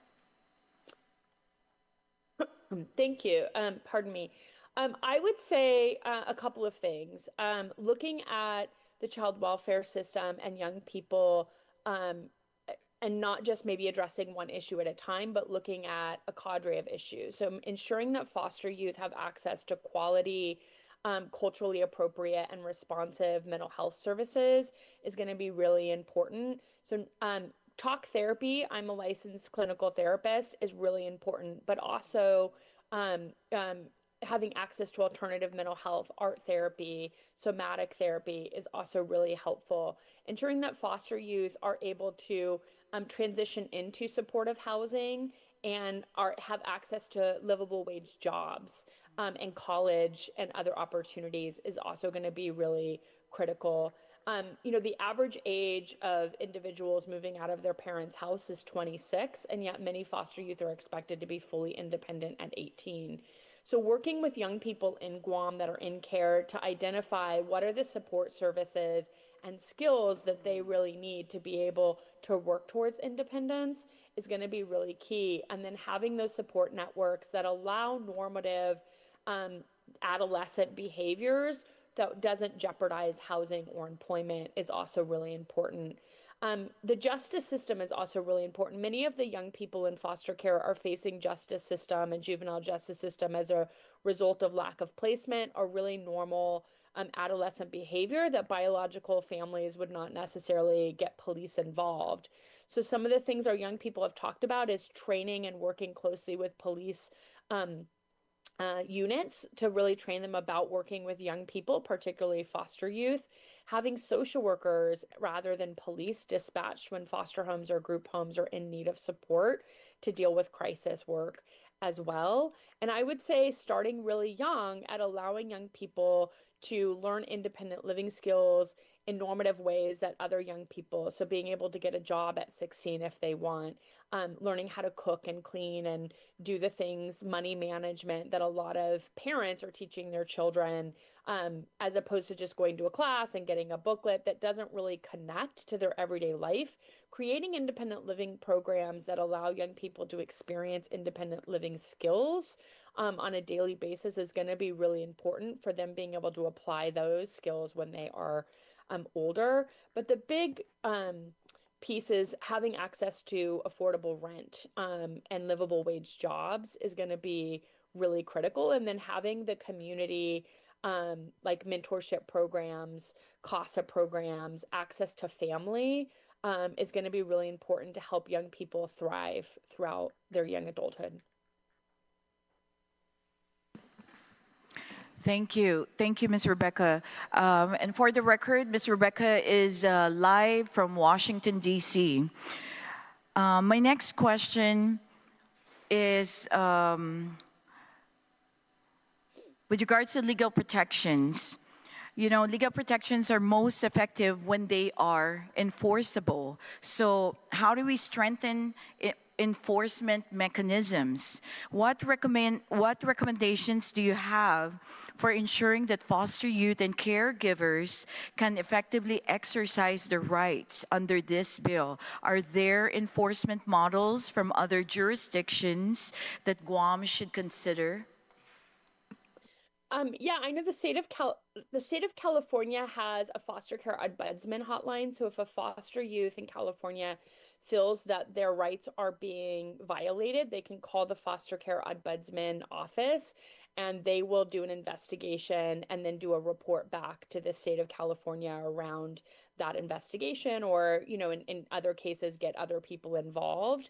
Thank you. Pardon me. I would say a couple of things. Looking at the child welfare system and young people, and not just maybe addressing one issue at a time, but looking at a cadre of issues. So ensuring that foster youth have access to quality, culturally appropriate and responsive mental health services is going to be really important. So talk therapy, I'm a licensed clinical therapist, is really important, but also having access to alternative mental health, art therapy, somatic therapy is also really helpful. Ensuring that foster youth are able to transition into supportive housing and have access to livable wage jobs and college and other opportunities is also going to be really critical. The average age of individuals moving out of their parents' house is 26, and yet many foster youth are expected to be fully independent at 18. So working with young people in Guam that are in care to identify what are the support services and skills that they really need to be able to work towards independence is going to be really key. And then having those support networks that allow normative adolescent behaviors that doesn't jeopardize housing or employment is also really important. The justice system is also really important. Many of the young people in foster care are facing justice system and juvenile justice system as a result of lack of placement or really normal adolescent behavior that biological families would not necessarily get police involved. So some of the things our young people have talked about is training and working closely with police units to really train them about working with young people, particularly foster youth, having social workers rather than police dispatched when foster homes or group homes are in need of support to deal with crisis work as well. And I would say starting really young at allowing young people to learn independent living skills in normative ways that other young people, so being able to get a job at 16 if they want, learning how to cook and clean and do the things, money management that a lot of parents are teaching their children, as opposed to just going to a class and getting a booklet that doesn't really connect to their everyday life. Creating independent living programs that allow young people to experience independent living skills on a daily basis is going to be really important for them being able to apply those skills when they are older. But the big piece is having access to affordable rent and livable wage jobs is going to be really critical. And then having the community like mentorship programs, CASA programs, access to family is going to be really important to help young people thrive throughout their young adulthood. Thank you. Thank you, Ms. Rebecca. And for the record, Ms. Rebecca is live from Washington, D.C. My next question is with regards to legal protections. You know, legal protections are most effective when they are enforceable. So how do we strengthen enforcement mechanisms? What recommendations do you have for ensuring that foster youth and caregivers can effectively exercise their rights under this bill? Are there enforcement models from other jurisdictions that Guam should consider? Yeah, I know the state of California has a foster care ombudsman hotline. So if a foster youth in California feels that their rights are being violated, they can call the foster care ombudsman office and they will do an investigation and then do a report back to the state of California around that investigation, or, you know, in other cases, get other people involved.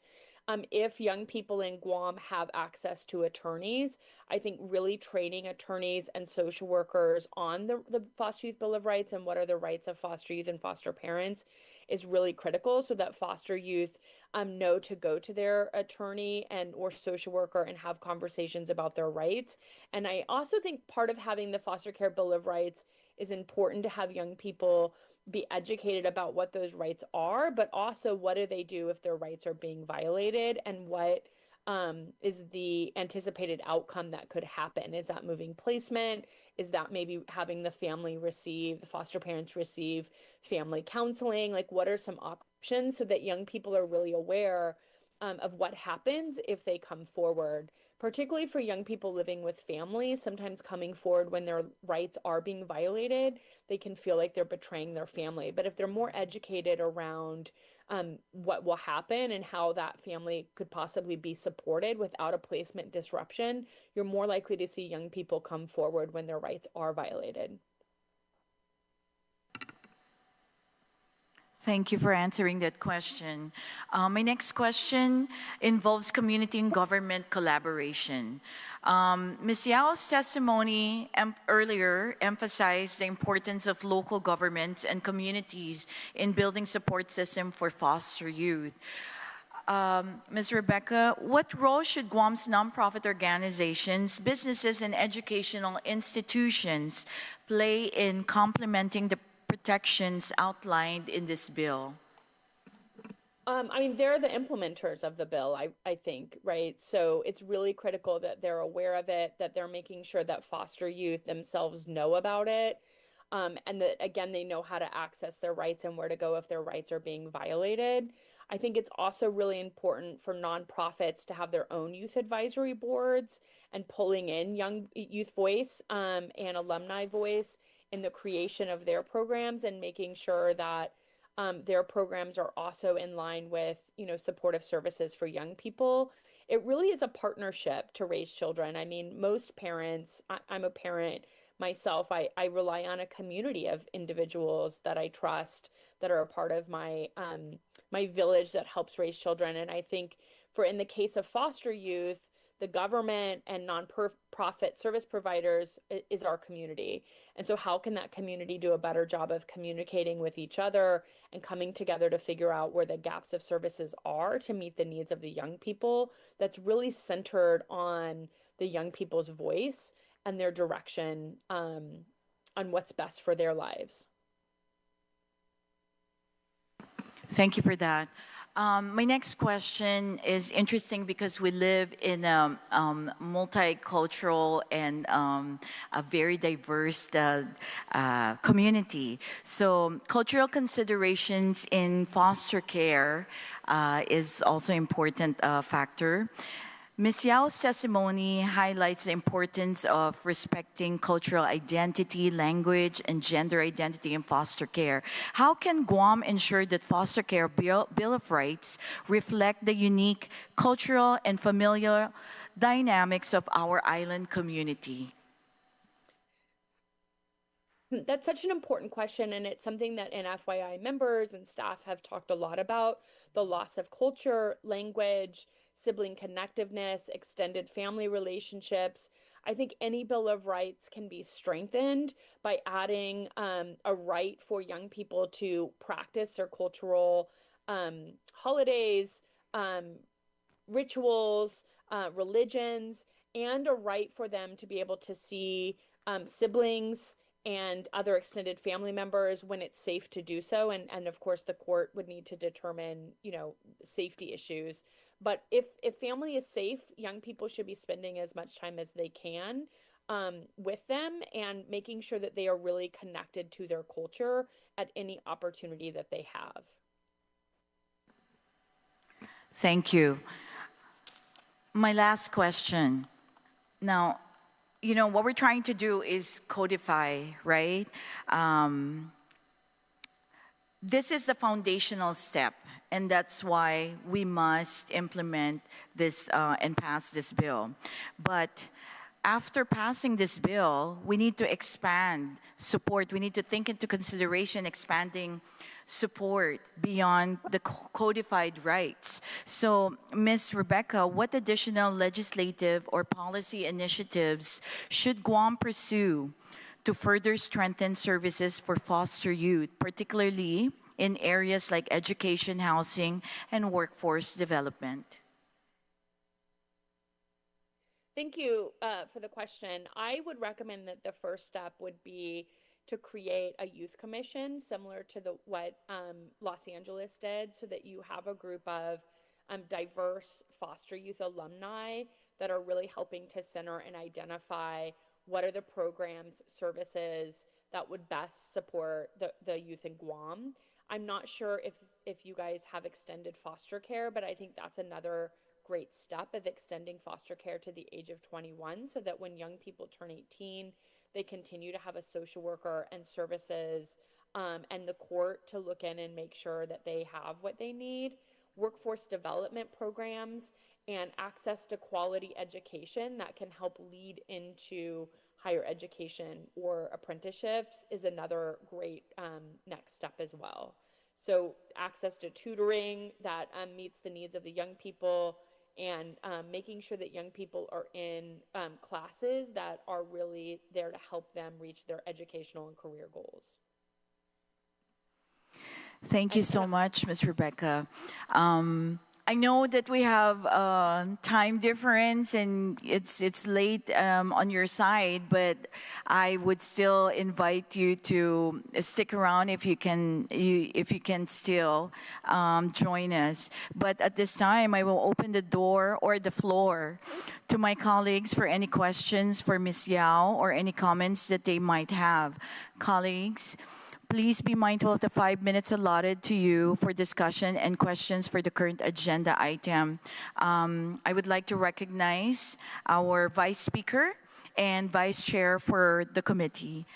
If young people in Guam have access to attorneys, I think really training attorneys and social workers on the Foster Youth Bill of Rights and what are the rights of foster youth and foster parents is really critical so that foster youth know to go to their attorney and or social worker and have conversations about their rights. And I also think part of having the Foster Care Bill of Rights is important to have young people be educated about what those rights are, but also what do they do if their rights are being violated, and what is the anticipated outcome that could happen? Is that moving placement? Is that maybe having the foster parents receive family counseling? Like, what are some options so that young people are really aware of what happens if they come forward? Particularly for young people living with families, sometimes coming forward when their rights are being violated, they can feel like they're betraying their family. But if they're more educated around what will happen and how that family could possibly be supported without a placement disruption, you're more likely to see young people come forward when their rights are violated. Thank you for answering that question. My next question involves community and government collaboration. Ms. Yao's testimony earlier emphasized the importance of local governments and communities in building support system for foster youth. Ms. Rebecca, what role should Guam's nonprofit organizations, businesses, and educational institutions play in complementing the protections outlined in this bill? I mean, they're the implementers of the bill, I think, right? So it's really critical that they're aware of it, that they're making sure that foster youth themselves know about it, and that, again, they know how to access their rights and where to go if their rights are being violated. I think it's also really important for nonprofits to have their own youth advisory boards and pulling in young youth voice and alumni voice in the creation of their programs, and making sure that their programs are also in line with, supportive services for young people. It really is a partnership to raise children. I mean, most parents, I'm a parent myself, I rely on a community of individuals that I trust, that are a part of my my village that helps raise children. And I think in the case of foster youth, the government and nonprofit service providers is our community. And so how can that community do a better job of communicating with each other and coming together to figure out where the gaps of services are to meet the needs of the young people? That's really centered on the young people's voice and their direction on what's best for their lives. Thank you for that. My next question is interesting because we live in a multicultural and a very diverse community. So cultural considerations in foster care is also an important factor. Ms. Yao's testimony highlights the importance of respecting cultural identity, language, and gender identity in foster care. How can Guam ensure that foster care Bill of Rights reflect the unique cultural and familial dynamics of our island community? That's such an important question, and it's something that NFYI members and staff have talked a lot about: the loss of culture, language, sibling connectiveness, extended family relationships. I think any Bill of Rights can be strengthened by adding a right for young people to practice their cultural holidays, rituals, religions, and a right for them to be able to see siblings and other extended family members when it's safe to do so. And of course, the court would need to determine, safety issues. But if family is safe, young people should be spending as much time as they can with them, and making sure that they are really connected to their culture at any opportunity that they have. Thank you. My last question. Now, what we're trying to do is codify, right? This is the foundational step, and that's why we must implement this and pass this bill. But after passing this bill, we need to expand support. We need to think into consideration expanding support beyond the codified rights. So, Ms. Rebecca, what additional legislative or policy initiatives should Guam pursue to further strengthen services for foster youth, particularly in areas like education, housing, and workforce development? Thank you for the question. I would recommend that the first step would be to create a youth commission similar to what Los Angeles did, so that you have a group of diverse foster youth alumni that are really helping to center and identify what are the programs, services that would best support the youth in Guam. I'm not sure if you guys have extended foster care, but I think that's another great step of extending foster care to the age of 21, so that when young people turn 18, they continue to have a social worker and services and the court to look in and make sure that they have what they need. Workforce development programs and access to quality education that can help lead into higher education or apprenticeships is another great next step as well. So access to tutoring that meets the needs of the young people, and making sure that young people are in classes that are really there to help them reach their educational and career goals. Thank you so much, Ms. Rebecca. I know that we have time difference and it's late on your side, but I would still invite you to stick around if you can still join us. But at this time, I will open the door or the floor to my colleagues for any questions for Ms. Yao or any comments that they might have. Colleagues, please be mindful of the 5 minutes allotted to you for discussion and questions for the current agenda item. I would like to recognize our Vice Speaker and Vice Chair for the committee,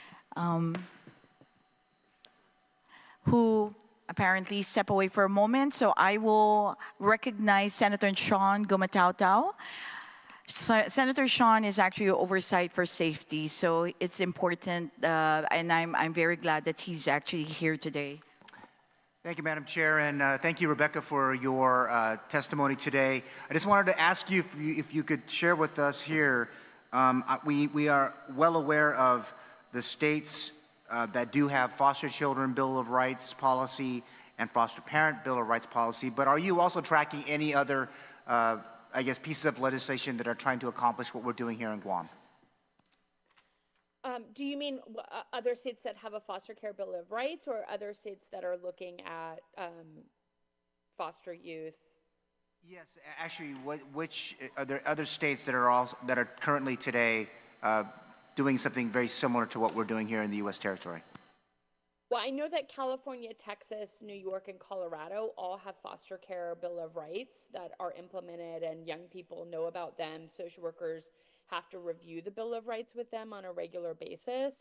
who apparently step away for a moment. So I will recognize Senator Sean Gumatautau. Senator Sean is actually oversight for safety, so it's important, and I'm very glad that he's actually here today. Thank you, Madam Chair, and thank you, Rebecca, for your testimony today. I just wanted to ask you if you could share with us here. We are well aware of the states that do have foster children Bill of Rights policy and foster parent Bill of Rights policy, but are you also tracking any other I guess, pieces of legislation that are trying to accomplish what we're doing here in Guam? Do you mean other states that have a foster care Bill of Rights, or other states that are looking at foster youth? Yes, actually, which are there other states that are currently today doing something very similar to what we're doing here in the U.S. territory? Well, I know that California, Texas, New York, and Colorado all have foster care Bill of Rights that are implemented, and young people know about them. Social workers have to review the Bill of Rights with them on a regular basis.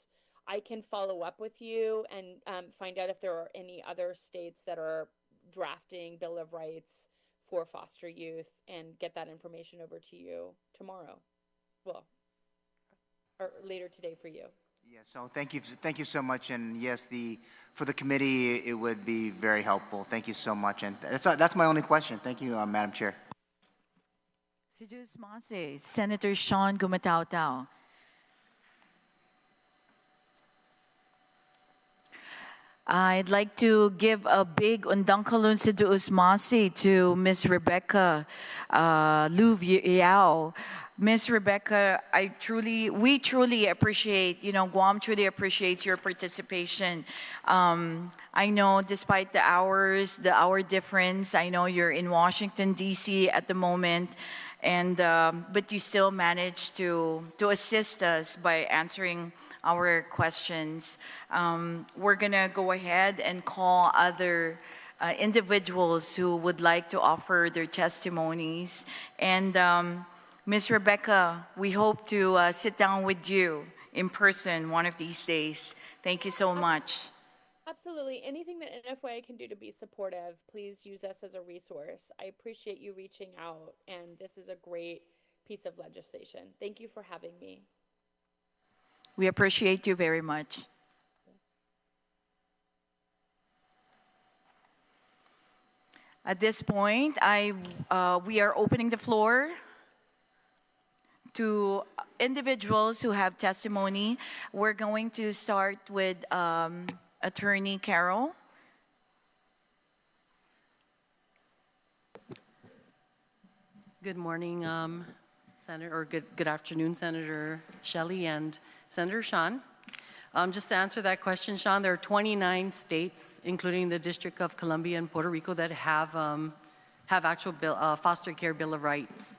I can follow up with you and find out if there are any other states that are drafting Bill of Rights for foster youth and get that information over to you tomorrow. Well, or later today for you. Yeah, so thank you so much, and yes, for the committee, it would be very helpful. Thank you so much, and that's my only question. Thank you, Madam Chair. Senator Sean Gumatautau. I'd like to give a big undangkalun sa duusmasi to Ms. Rebecca Yao. Ms. Rebecca, we truly appreciate, Guam truly appreciates your participation. I know despite the hour difference, I know you're in Washington, D.C. at the moment, and but you still managed to assist us by answering our questions. We're gonna go ahead and call other individuals who would like to offer their testimonies. And Ms. Rebecca, we hope to sit down with you in person one of these days. Thank you so much. Absolutely. Anything that NFYI can do to be supportive, please use us as a resource. I appreciate you reaching out, and this is a great piece of legislation. Thank you for having me. We appreciate you very much. At this point, we are opening the floor to individuals who have testimony. We're going to start with Attorney Carol. Good morning, Senator, or good afternoon, Senator Shelly and Senator Sean. Just to answer that question, Sean, there are 29 states, including the District of Columbia and Puerto Rico, that have actual foster care Bill of Rights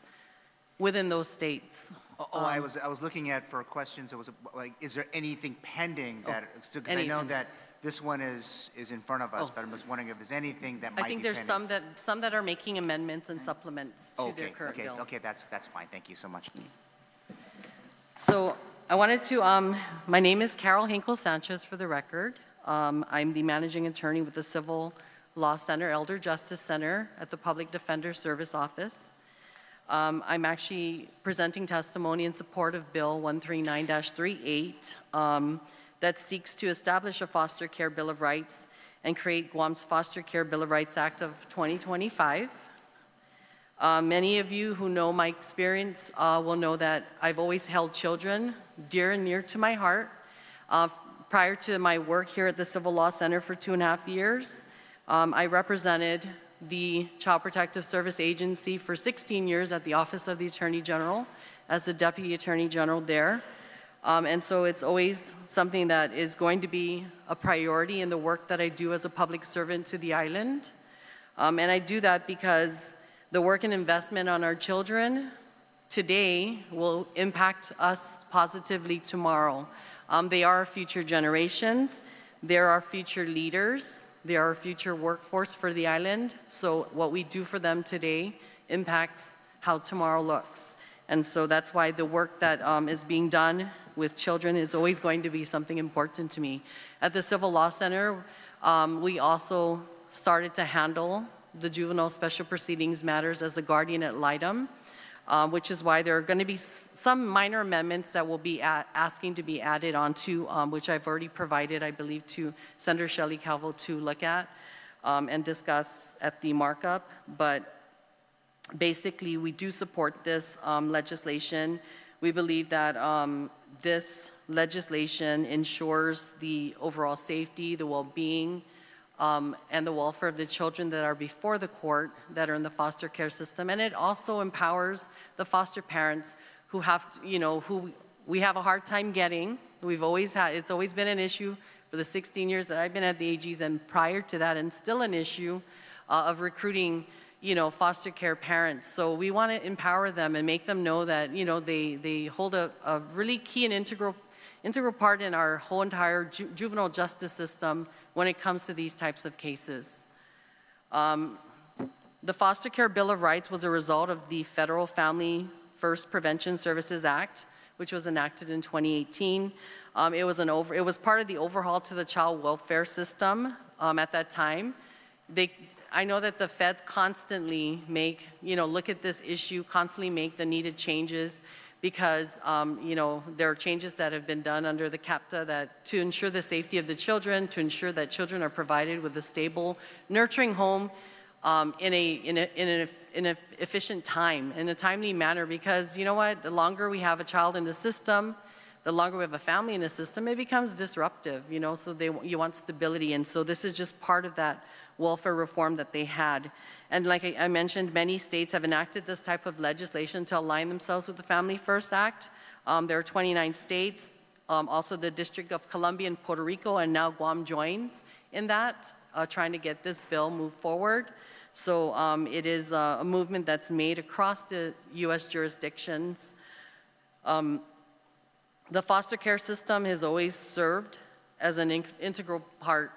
within those states. I was looking at for questions. It was like, is there anything pending that? Because I know that this one is in front of us, but I'm just wondering if there's anything that might be I think there's pending. some that are making amendments and supplements to their current bill. Okay, that's fine. Thank you so much. So I wanted to, my name is Carol Hinkle Sanchez for the record. I'm the managing attorney with the Civil Law Center, Elder Justice Center at the Public Defender Service Office. I'm actually presenting testimony in support of Bill 139-38 that seeks to establish a foster care Bill of Rights and create Guam's Foster Care Bill of Rights Act of 2025. Many of you who know my experience will know that I've always held children dear and near to my heart. Prior to my work here at the Civil Law Center for 2.5 years, I represented the Child Protective Service Agency for 16 years at the Office of the Attorney General as the Deputy Attorney General there. And so it's always something that is going to be a priority in the work that I do as a public servant to the island. And I do that because the work and investment on our children today will impact us positively tomorrow. They are our future generations. They're our future leaders. They are our future workforce for the island. So what we do for them today impacts how tomorrow looks. And so that's why the work that is being done with children is always going to be something important to me. At the Civil Law Center, we also started to handle the juvenile special proceedings matters as the guardian ad litem, which is why there are going to be some minor amendments that will be asking to be added onto, which I've already provided, I believe, to Senator Shelly Calvo to look at and discuss at the markup. But basically, we do support this legislation. We believe that this legislation ensures the overall safety, the well-being, and the welfare of the children that are before the court that are in the foster care system. And it also empowers the foster parents who have to, who we have a hard time getting. It's always been an issue for the 16 years that I've been at the AGs and prior to that, and still an issue of recruiting foster care parents. So we want to empower them and make them know that, they hold a really key and integral part in our whole entire juvenile justice system when it comes to these types of cases. The Foster Care Bill of Rights was a result of the Federal Family First Prevention Services Act, which was enacted in 2018. It was part of the overhaul to the child welfare system at that time. I know that the feds constantly look at this issue, constantly make the needed changes because, there are changes that have been done under the CAPTA to ensure the safety of the children, to ensure that children are provided with a stable, nurturing home in an efficient time, in a timely manner, because you know what, the longer we have a child in the system, the longer we have a family in the system, it becomes disruptive, so you want stability. And so this is just part of that welfare reform that they had. And like I mentioned, many states have enacted this type of legislation to align themselves with the Family First Act. There are 29 states, also the District of Columbia and Puerto Rico, and now Guam joins in that, trying to get this bill moved forward. So it is a movement that's made across the U.S. jurisdictions. The foster care system has always served as an integral part,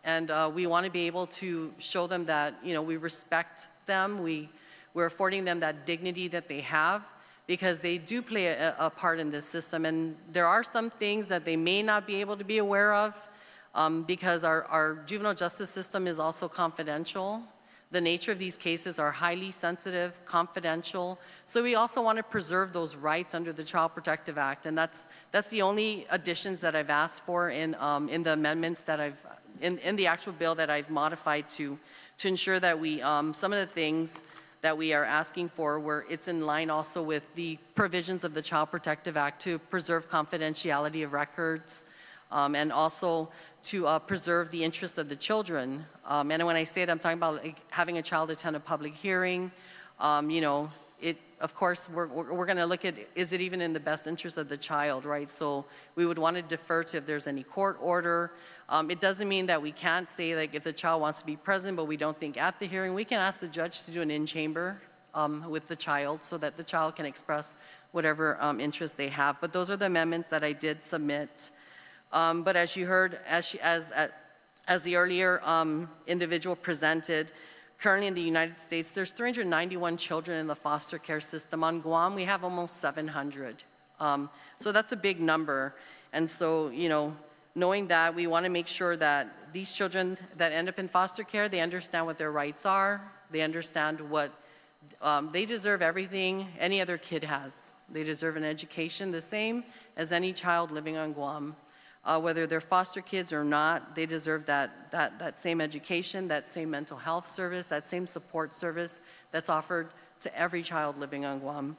and we want to be able to show them that we respect them, we're affording them that dignity that they have, because they do play a part in this system. And there are some things that they may not be able to be aware of because our juvenile justice system is also confidential. The nature of these cases are highly sensitive, confidential. So we also want to preserve those rights under the Child Protective Act. And that's the only additions that I've asked for in the amendments that in the actual bill that I've modified to ensure that we, some of the things that we are asking for, where it's in line also with the provisions of the Child Protective Act to preserve confidentiality of records, and also to preserve the interest of the children. And when I say that, I'm talking about having a child attend a public hearing, of course, we're going to look at, is it even in the best interest of the child, right? So we would want to defer to if there's any court order. It doesn't mean that we can't say, like, if the child wants to be present, but we don't think at the hearing, we can ask the judge to do an in-chamber with the child so that the child can express whatever interest they have. But those are the amendments that I did submit. But as you heard, as the earlier individual presented, currently in the United States, there's 391 children in the foster care system. On Guam, we have almost 700. So that's a big number. And so, you know, knowing that, we want to make sure that these children that end up in foster care, they understand what their rights are. They understand what they deserve everything any other kid has. They deserve an education the same as any child living on Guam. Whether they're foster kids or not, they deserve that same education, that same mental health service, that same support service that's offered to every child living on Guam.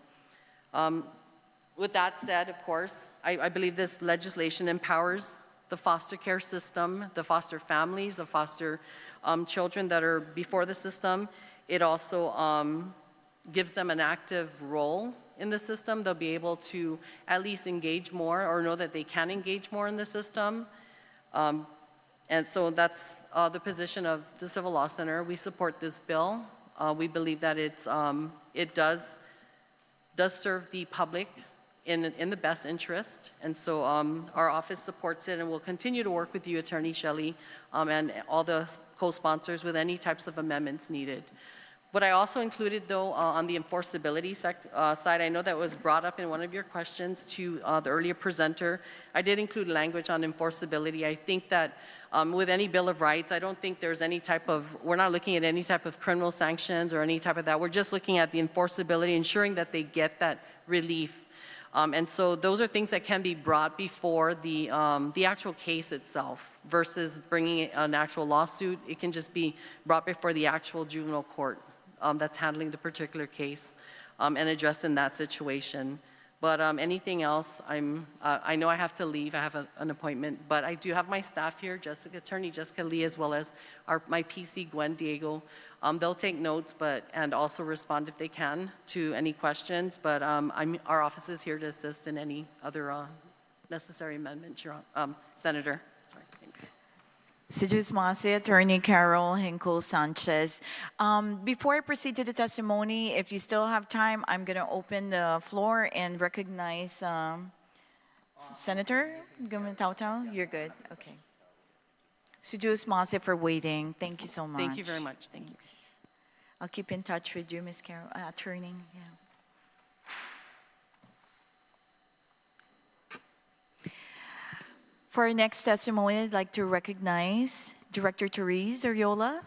With that said, of course, I believe this legislation empowers the foster care system, the foster families, the foster children that are before the system. It also gives them an active role in the system. They'll be able to at least engage more or know that they can engage more in the system. And so that's the position of the Civil Law Center. We support this bill. We believe that it does serve the public in the best interest. And so our office supports it, and we'll continue to work with you, Attorney Shelly, and all the co-sponsors with any types of amendments needed. What I also included, though, on the enforceability side, I know that was brought up in one of your questions to the earlier presenter. I did include language on enforceability. I think that with any Bill of Rights, I don't think there's any type of, we're not looking at any type of criminal sanctions or any type of that. We're just looking at the enforceability, ensuring that they get that relief. And so those are things that can be brought before the actual case itself versus bringing an actual lawsuit. It can just be brought before the actual juvenile court that's handling the particular case and addressed in that situation. But anything else, I know I have to leave. I have an appointment, but I do have my staff here, Attorney Jessica Lee, as well as my PC, Gwen Diego. They'll take notes, and also respond if they can to any questions. But our office is here to assist in any other necessary amendments, Senator. Sorry, thanks. Seduce Masi, Attorney Carol Hinkle Sanchez. Before I proceed to the testimony, if you still have time, I'm going to open the floor and recognize Senator Gumatao. You're good. Okay. Seduce Masi for waiting. Thank you so much. Thank you very much. Thanks. I'll keep in touch with you, Ms. Carol, Attorney. Yeah. For our next testimony, I'd like to recognize Director Therese Ariola.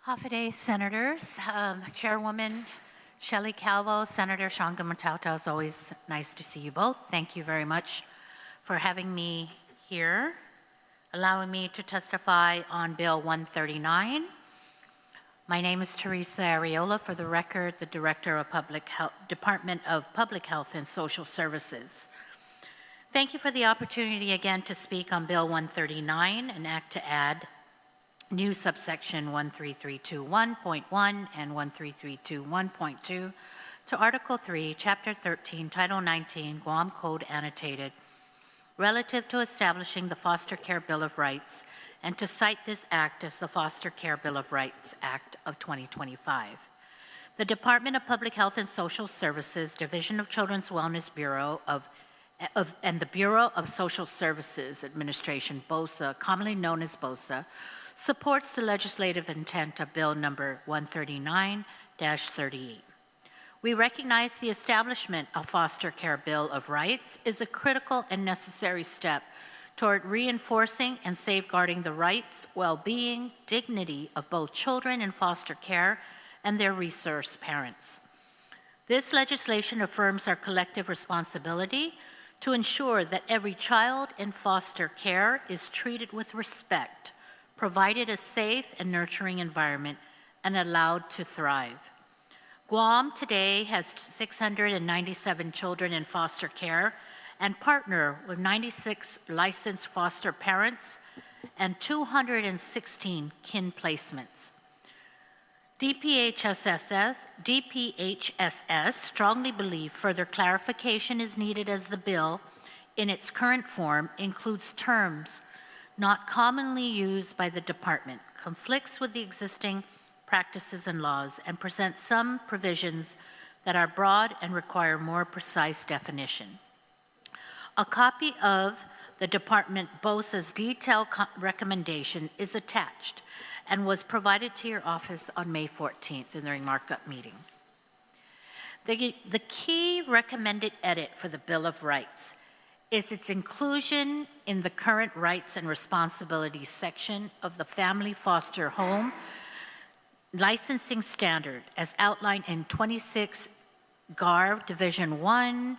Hafa Senators, Chairwoman Shelly, Calvo, Senator Sean Gumatao, it's always nice to see you both. Thank you very much for having me here, allowing me to testify on Bill 139. My name is Teresa Ariola, for the record, the Director of Department of Public Health and Social Services. Thank you for the opportunity again to speak on Bill 139, an act to add new subsection 13321.1 and 13321.2 to Article 3, Chapter 13, Title 19, Guam Code Annotated, relative to establishing the Foster Care Bill of Rights, and to cite this act as the Foster Care Bill of Rights Act of 2025. The Department of Public Health and Social Services, Division of Children's Wellness Bureau and the Bureau of Social Services Administration, BOSA, commonly known as BOSA, supports the legislative intent of Bill number 139-38. We recognize the establishment of Foster Care Bill of Rights is a critical and necessary step toward reinforcing and safeguarding the rights, well-being, dignity of both children in foster care and their resource parents. This legislation affirms our collective responsibility to ensure that every child in foster care is treated with respect, provided a safe and nurturing environment, and allowed to thrive. Guam today has 697 children in foster care and partner with 96 licensed foster parents and 216 kin placements. DPHSS strongly believe further clarification is needed as the bill, in its current form, includes terms not commonly used by the department, conflicts with the existing practices and laws, and presents some provisions that are broad and require more precise definition. A copy of the Department BOSA's detailed recommendation is attached and was provided to your office on May 14th in their markup meeting. The key recommended edit for the Bill of Rights is its inclusion in the current rights and responsibilities section of the Family Foster Home licensing standard as outlined in 26 GAR Division 1,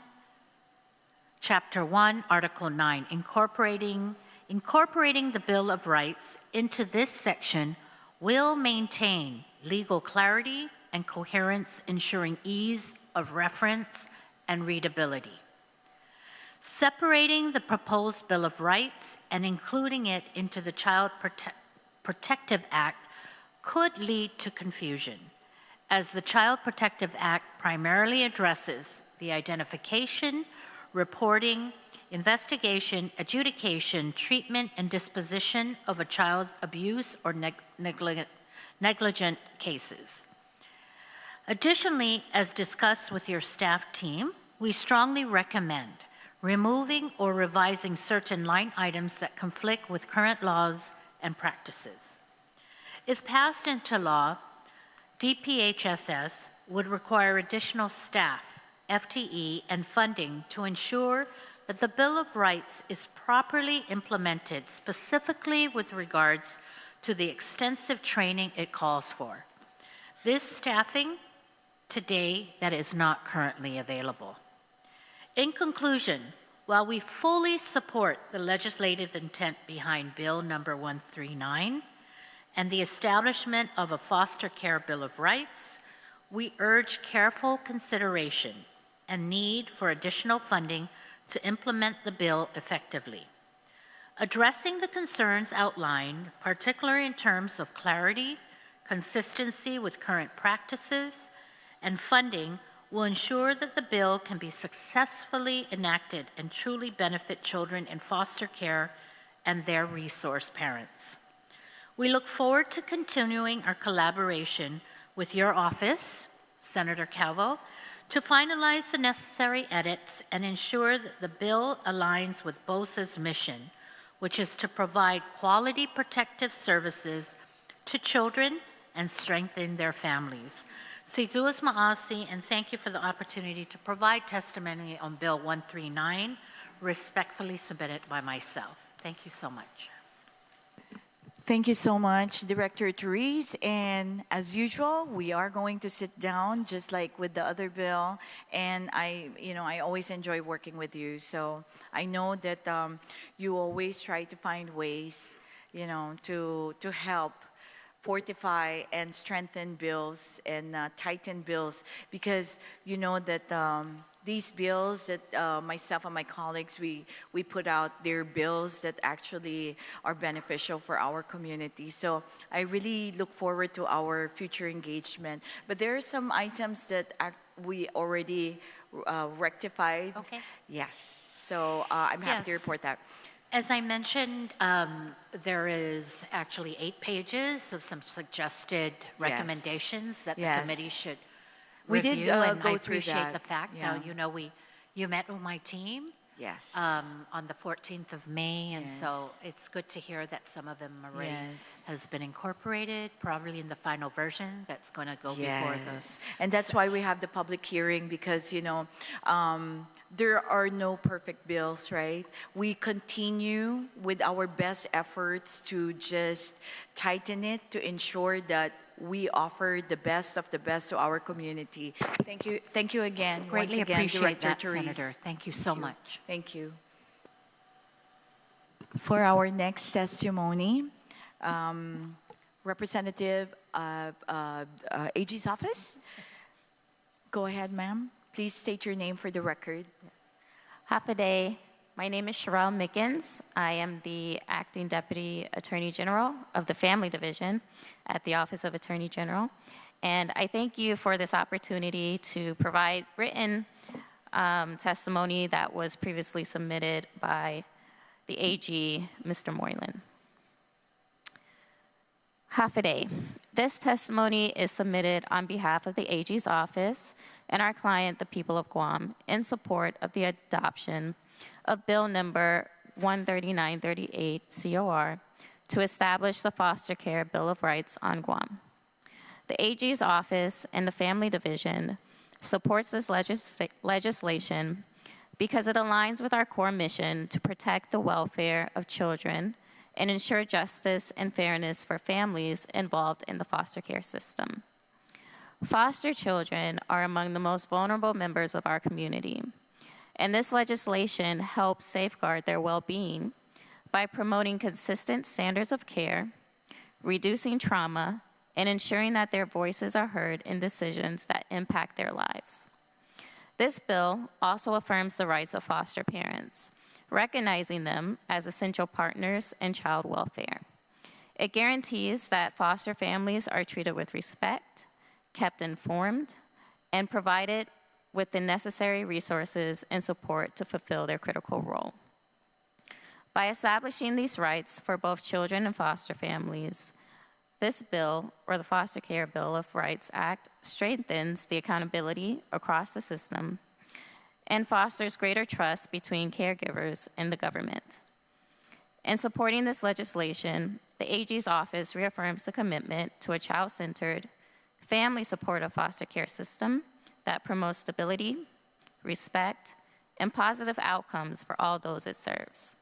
Chapter 1, Article 9, incorporating the Bill of Rights into this section will maintain legal clarity and coherence, ensuring ease of reference and readability. Separating the proposed Bill of Rights and including it into the Child Protective Act could lead to confusion, as the Child Protective Act primarily addresses the identification, reporting, investigation, adjudication, treatment, and disposition of a child's abuse or negligent cases. Additionally, as discussed with your staff team, we strongly recommend removing or revising certain line items that conflict with current laws and practices. If passed into law, DPHSS would require additional staff, FTE, and funding to ensure that the Bill of Rights is properly implemented, specifically with regards to the extensive training it calls for. This staffing today that is not currently available. In conclusion, while we fully support the legislative intent behind Bill number 139 and the establishment of a foster care Bill of Rights, we urge careful consideration and need for additional funding to implement the bill effectively. Addressing the concerns outlined, particularly in terms of clarity, consistency with current practices, and funding, will ensure that the bill can be successfully enacted and truly benefit children in foster care and their resource parents. We look forward to continuing our collaboration with your office, Senator Calvo, to finalize the necessary edits and ensure that the bill aligns with BOSA's mission, which is to provide quality protective services to children and strengthen their families. Siduas Maasi, and thank you for the opportunity to provide testimony on Bill 139, respectfully submitted by myself. Thank you so much. Thank you so much, Director Therese. And as usual, we are going to sit down just like with the other bill. And I always enjoy working with you. So I know that you always try to find ways, to help fortify and strengthen bills and tighten bills, because you know that these bills that myself and my colleagues, we put out, their bills that actually are beneficial for our community. So I really look forward to our future engagement. But there are some items that we already rectified. Okay. Yes. So I'm happy to report that. As I mentioned, there is actually 8 pages of some suggested recommendations that the committee should review. We did and go I through appreciate that. the fact that you met with my team. Yes. On the 14th of May, and so it's good to hear that some of them already has been incorporated, probably in the final version that's going to go before the... And that's why we have the public hearing, because, there are no perfect bills, right? We continue with our best efforts to just tighten it to ensure that we offer the best of the best to our community. Thank you. Thank you again. Greatly once again, appreciate Director that, Therese. Senator. Thank you so much. Thank you. For our next testimony, representative of AG's office. Go ahead, ma'am. Please state your name for the record. Happy day. My name is Sherelle Mickens. I am the Acting Deputy Attorney General of the Family Division at the Office of Attorney General. And I thank you for this opportunity to provide written testimony that was previously submitted by the AG, Mr. Moylan. Hafaday. This testimony is submitted on behalf of the AG's office and our client, the people of Guam, in support of the adoption of Bill number 13938 COR to establish the Foster Care Bill of Rights on Guam. The AG's office and the Family Division supports this legislation because it aligns with our core mission to protect the welfare of children and ensure justice and fairness for families involved in the foster care system. Foster children are among the most vulnerable members of our community, and this legislation helps safeguard their well-being by promoting consistent standards of care, reducing trauma, and ensuring that their voices are heard in decisions that impact their lives. This bill also affirms the rights of foster parents, recognizing them as essential partners in child welfare. It guarantees that foster families are treated with respect, kept informed, and provided with the necessary resources and support to fulfill their critical role. By establishing these rights for both children and foster families, this bill, or the Foster Care Bill of Rights Act, strengthens the accountability across the system and fosters greater trust between caregivers and the government. In supporting this legislation, the AG's office reaffirms the commitment to a child-centered, family-supportive foster care system that promotes stability, respect, and positive outcomes for all those it serves.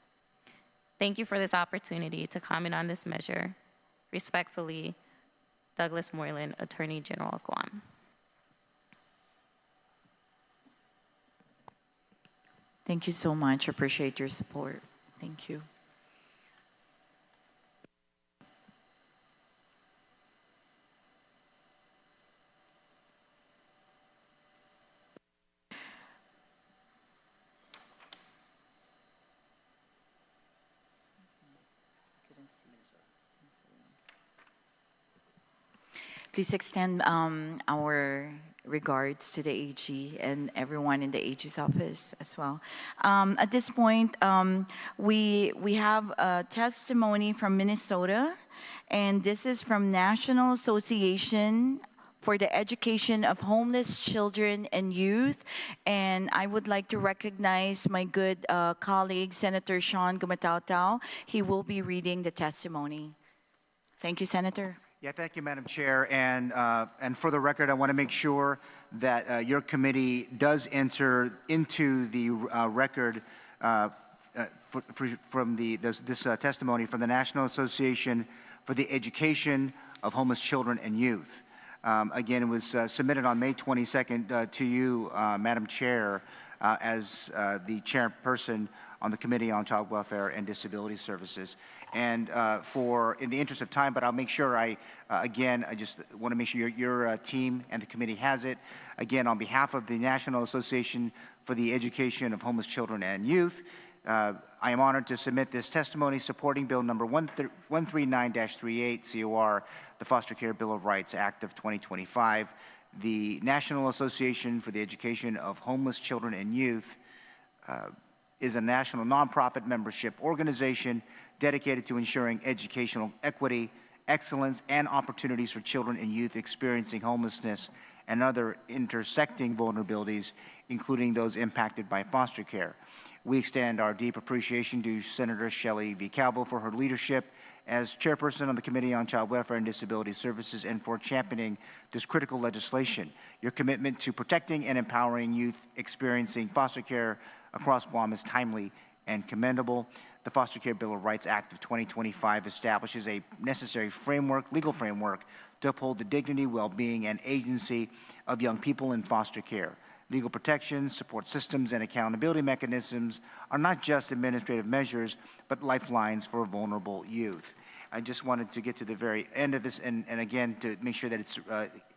Thank you for this opportunity to comment on this measure. Respectfully, Douglas Moylan, Attorney General of Guam. Thank you so much. Appreciate your support. Thank you. Please extend our regards to the AG and everyone in the AG's office as well. At this point, we have a testimony from Minnesota, and this is from National Association for the Education of Homeless Children and Youth. And I would like to recognize my good colleague, Senator Sean Gumatao. He will be reading the testimony. Thank you, Senator. Yeah, thank you, Madam Chair. And for the record, I want to make sure that your committee does enter into the record from this testimony from the National Association for the Education of Homeless Children and Youth. Again, it was submitted on May 22nd to you, Madam Chair, as the chairperson on the Committee on Child Welfare and Disability Services. And in the interest of time, but I'll make sure I just want to make sure your team and the committee has it. Again, on behalf of the National Association for the Education of Homeless Children and Youth, I am honored to submit this testimony supporting Bill number 139-38 COR, the Foster Care Bill of Rights Act of 2025. The National Association for the Education of Homeless Children and Youth is a national nonprofit membership organization dedicated to ensuring educational equity, excellence, and opportunities for children and youth experiencing homelessness and other intersecting vulnerabilities, including those impacted by foster care. We extend our deep appreciation to Senator Shelly V. Calvo for her leadership as chairperson of the Committee on Child Welfare and Disability Services and for championing this critical legislation. Your commitment to protecting and empowering youth experiencing foster care across Guam is timely and commendable. The Foster Care Bill of Rights Act of 2025 establishes a necessary legal framework to uphold the dignity, well-being, and agency of young people in foster care. Legal protections, support systems, and accountability mechanisms are not just administrative measures, but lifelines for vulnerable youth. I just wanted to get to the very end of this and again to make sure that it's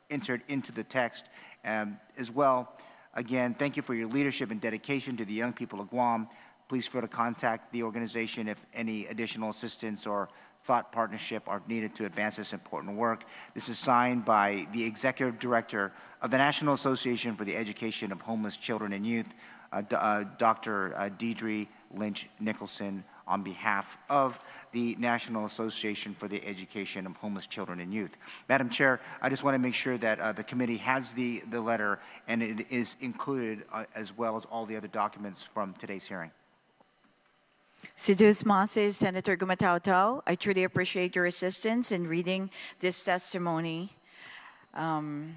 entered into the text as well. Again, thank you for your leadership and dedication to the young people of Guam. Please feel free to contact the organization if any additional assistance or thought partnership are needed to advance this important work. This is signed by the Executive Director of the National Association for the Education of Homeless Children and Youth, Dr. Deidre Lynch Nicholson, on behalf of the National Association for the Education of Homeless Children and Youth. Madam Chair, I just want to make sure that the committee has the letter and it is included as well as all the other documents from today's hearing. Sidus Mases, Senator Gumatao, I truly appreciate your assistance in reading this testimony from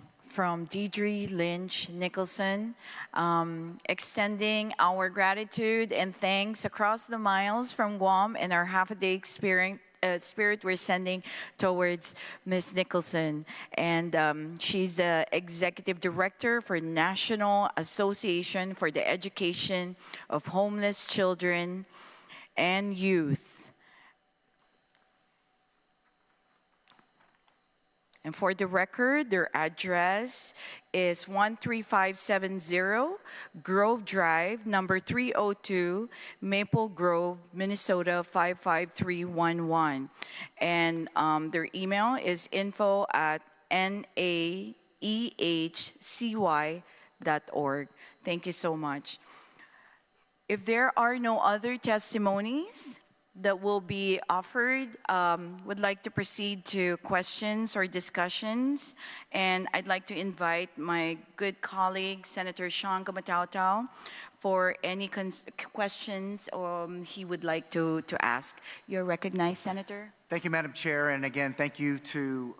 Deidre Lynch Nicholson, extending our gratitude and thanks across the miles from Guam and our half-a-day spirit we're sending towards Ms. Nicholson. And she's the Executive Director for National Association for the Education of Homeless Children and Youth. And for the record, their address is 13570 Grove Drive, number 302, Maple Grove, Minnesota 55311. And their email is info@naehcy.org. Thank you so much. If there are no other testimonies that will be offered, would like to proceed to questions or discussions. And I'd like to invite my good colleague, Senator Sean Gumatao, for any questions he would like to ask. You're recognized, Senator. Thank you, Madam Chair. And again, thank you to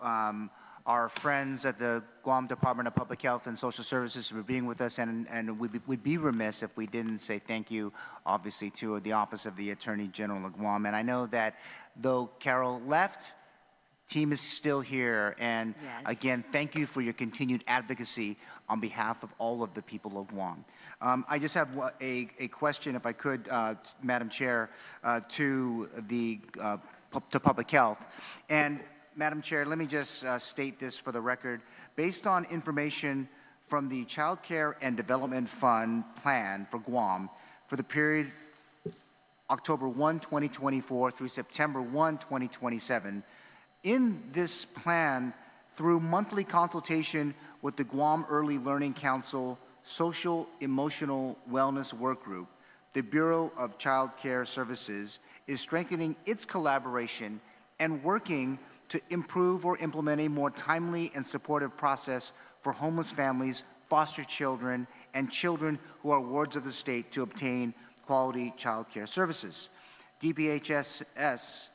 our friends at the Guam Department of Public Health and Social Services for being with us, and we'd be remiss if we didn't say thank you, obviously, to the Office of the Attorney General of Guam. And I know that though Carol left, team is still here, and yes, again, thank you for your continued advocacy on behalf of all of the people of Guam. I just have a question, if I could, Madam Chair, to Public Health. And Madam Chair, let me just state this for the record. Based on information from the Child Care and Development Fund plan for Guam for the period October 1, 2024 through September 1, 2027, in this plan, through monthly consultation with the Guam Early Learning Council Social Emotional Wellness Work Group, the Bureau of Child Care Services is strengthening its collaboration and working to improve or implement a more timely and supportive process for homeless families, foster children, and children who are wards of the state to obtain quality child care services. DPHSS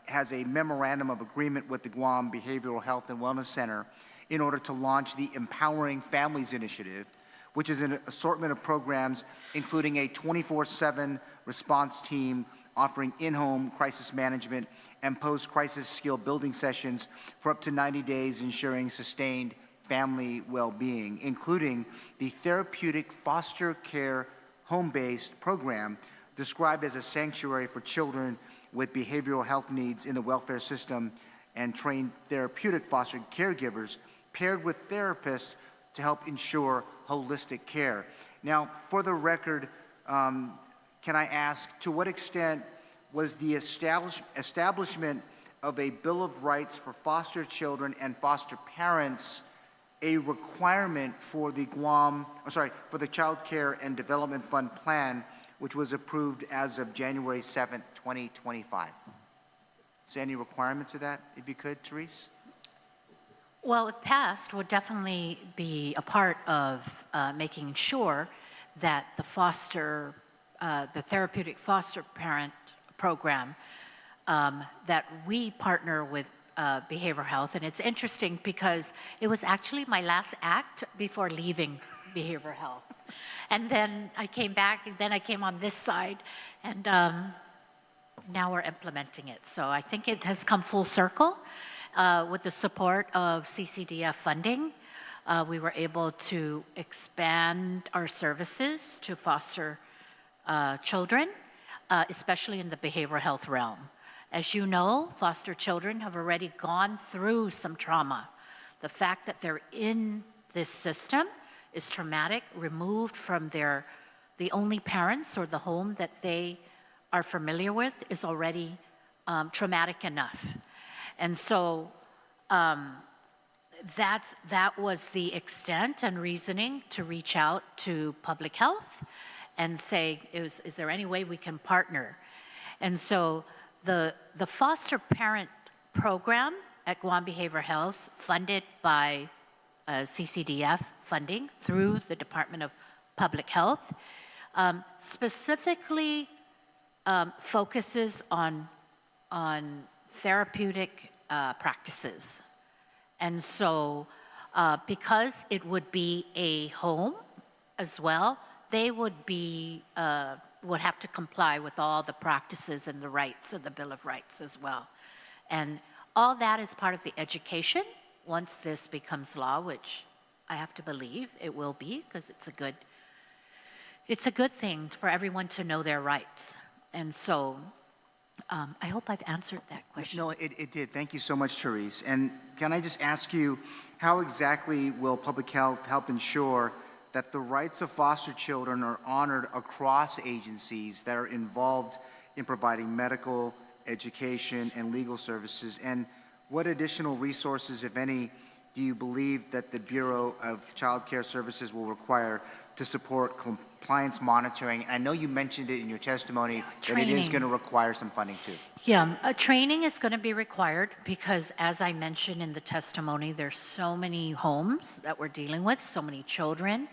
has a memorandum of agreement with the Guam Behavioral Health and Wellness Center in order to launch the Empowering Families Initiative, which is an assortment of programs including a 24/7 response team offering in-home crisis management and post-crisis skill building sessions for up to 90 days, ensuring sustained family well-being, including the therapeutic foster care home-based program described as a sanctuary for children with behavioral health needs in the welfare system, and trained therapeutic foster caregivers paired with therapists to help ensure holistic care. Now, for the record, can I ask, to what extent was the establishment of a Bill of Rights for foster children and foster parents a requirement for the for the Child Care and Development Fund plan, which was approved as of January 7th, 2025? Is there any requirements of that, if you could, Therese? Well, if passed, would definitely be a part of making sure that the therapeutic foster parent program, that we partner with behavioral health. And it's interesting because it was actually my last act before leaving behavioral health. And then I came back, and then I came on this side, and now we're implementing it. So I think it has come full circle. With the support of CCDF funding, we were able to expand our services to foster children, especially in the behavioral health realm. As you know, foster children have already gone through some trauma. The fact that they're in this system is traumatic, removed from their the only parents or the home that they are familiar with is already traumatic enough. And so that was the extent and reasoning to reach out to public health and say, is there any way we can partner? And so the foster parent program at Guam Behavioral Health, funded by CCDF funding through the Department of Public Health, specifically focuses on therapeutic practices. And so because it would be a home as well, they would have to comply with all the practices and the rights of the Bill of Rights as well. And all that is part of the education once this becomes law, which I have to believe it will be, because it's a good thing for everyone to know their rights. And so I hope I've answered that question. No, it did. Thank you so much, Therese. And can I just ask you, how exactly will public health help ensure that the rights of foster children are honored across agencies that are involved in providing medical, education, and legal services? And what additional resources, if any, do you believe that the Bureau of Child Care Services will require to support compliance monitoring? I know you mentioned it in your testimony that it is going to require some funding too. Yeah, training is going to be required because, as I mentioned in the testimony, there's so many homes that we're dealing with, so many children.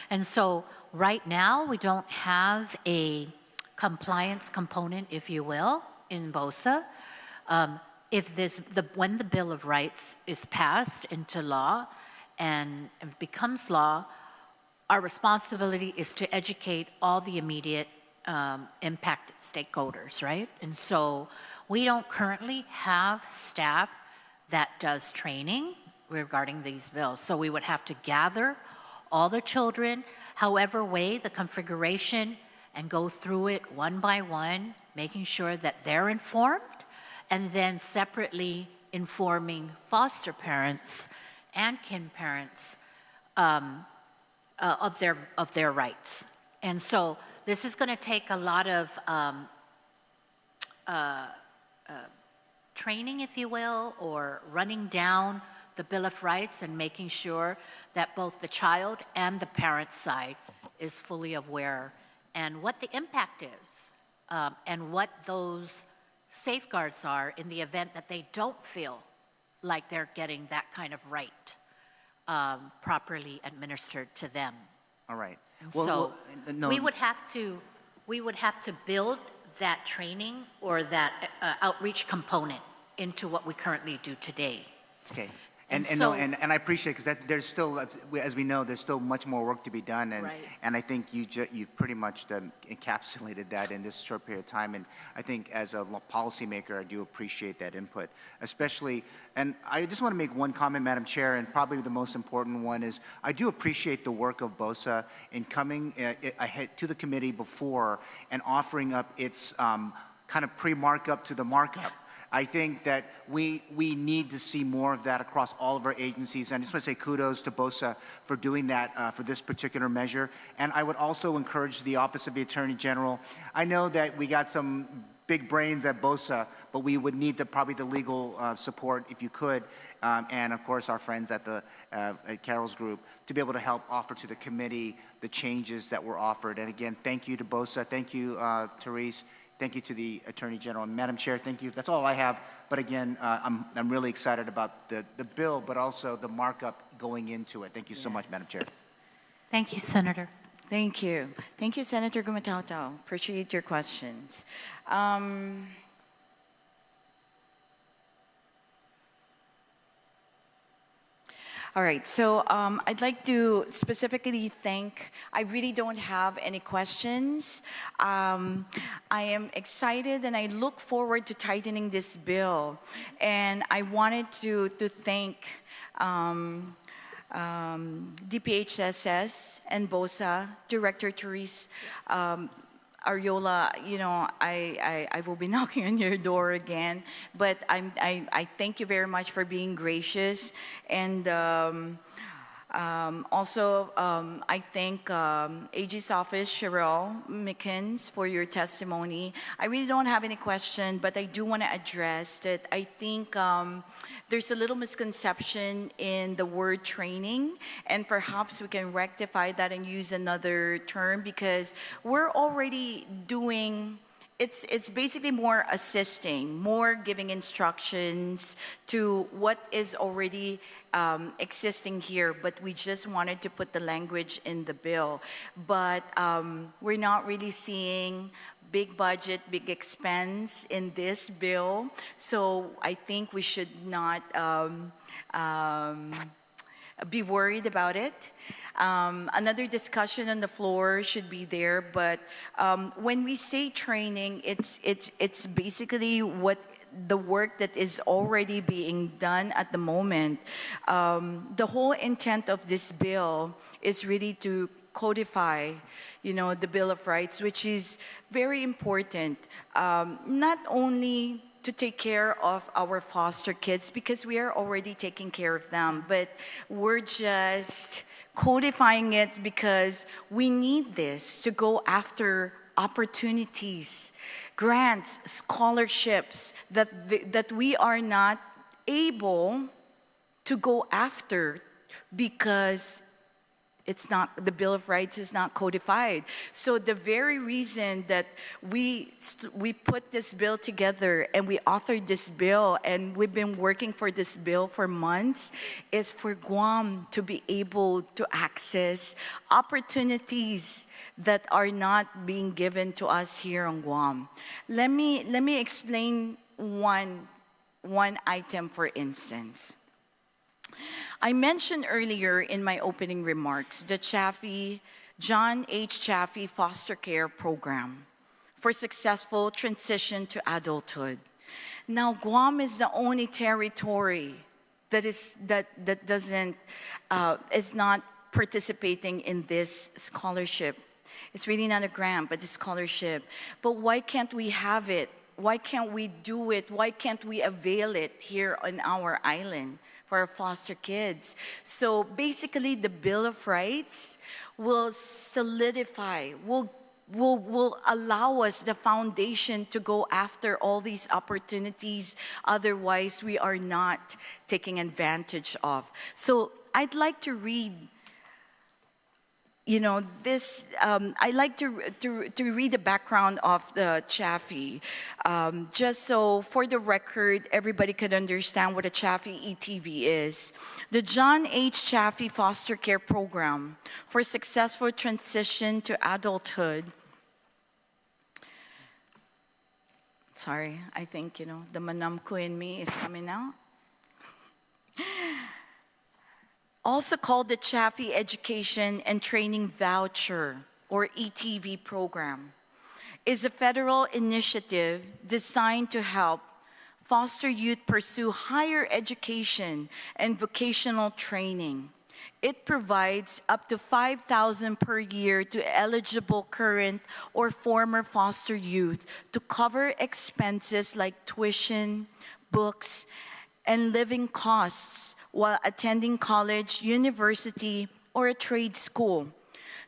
And so right now we don't have a compliance component, if you will, in BOSA. When the Bill of Rights is passed into law and becomes law, our responsibility is to educate all the immediate impacted stakeholders, right? And so we don't currently have staff that does training regarding these bills. So we would have to gather all the children, however way the configuration, and go through it one by one, making sure that they're informed, and then separately informing foster parents and kin parents of their rights. And so this is going to take a lot of training, if you will, or running down the Bill of Rights and making sure that both the child and the parent side is fully aware and what the impact is and what those safeguards are in the event that they don't feel like they're getting that kind of right properly administered to them. All right. No. we would have to build that training or that outreach component into what we currently do today. Okay. And I appreciate, because there's still, as we know, there's still much more work to be done, and I think you've pretty much encapsulated that in this short period of time. And I think as a policymaker, I do appreciate that input, especially. And I just want to make one comment, Madam Chair, and probably the most important one is I do appreciate the work of BOSA in coming ahead to the committee before and offering up its kind of pre-markup to the markup. I think that we need to see more of that across all of our agencies. And I just want to say kudos to BOSA for doing that for this particular measure. And I would also encourage the Office of the Attorney General. I know that we got some big brains at BOSA, but we would need probably the legal support, if you could, and of course our friends at at Carol's group, to be able to help offer to the committee the changes that were offered. And again, thank you to BOSA. Thank you, Therese. Thank you to the Attorney General. Madam Chair, thank you. That's all I have. But again, I'm really excited about the bill, but also the markup going into it. Thank you so much, Madam Chair. Thank you, Senator. Thank you. Thank you, Senator Gumatao. Appreciate your questions. All right, so I'd like to specifically thank, I really don't have any questions. I am excited and I look forward to tightening this bill. And I wanted to thank DPHSS and BOSA, Director Therese Ariola. You know, I will be knocking on your door again, but I thank you very much for being gracious, and I thank AG's office, Cheryl Mickens, for your testimony. I really don't have any question, but I do want to address that I think there's a little misconception in the word training, and perhaps we can rectify that and use another term, because we're already doing it's basically more assisting, more giving instructions to what is already existing here, but we just wanted to put the language in the bill. But we're not really seeing big budget, big expense in this bill, so I think we should not be worried about it. Another discussion on the floor should be there, but when we say training, it's basically what the work that is already being done at the moment. The whole intent of this bill is really to codify, the Bill of Rights, which is very important, not only to take care of our foster kids, because we are already taking care of them, but we're just codifying it because we need this to go after opportunities, grants, scholarships that we are not able to go after because the Bill of Rights is not codified. So the very reason that we put this bill together and we authored this bill and we've been working for this bill for months is for Guam to be able to access opportunities that are not being given to us here on Guam. Let me explain one item, for instance. I mentioned earlier in my opening remarks the John H. Chaffee Foster Care Program for successful transition to adulthood. Now, Guam is the only territory that is not participating in this scholarship. It's really not a grant, but a scholarship. But why can't we have it? Why can't we do it? Why can't we avail it here on our island for our foster kids? So basically, the Bill of Rights will solidify, will allow us the foundation to go after all these opportunities. Otherwise, we are not taking advantage of. So I'd like to read this, I like to read the background of the Chaffee, just so for the record, everybody could understand what a Chaffee ETV is. The John H. Chaffee Foster Care Program for Successful Transition to Adulthood. Sorry, I think, the manamko in me is coming out. Also called the Chaffee Education and Training Voucher, or ETV program, is a federal initiative designed to help foster youth pursue higher education and vocational training. It provides up to $5,000 per year to eligible current or former foster youth to cover expenses like tuition, books, and living costs while attending college, university, or a trade school.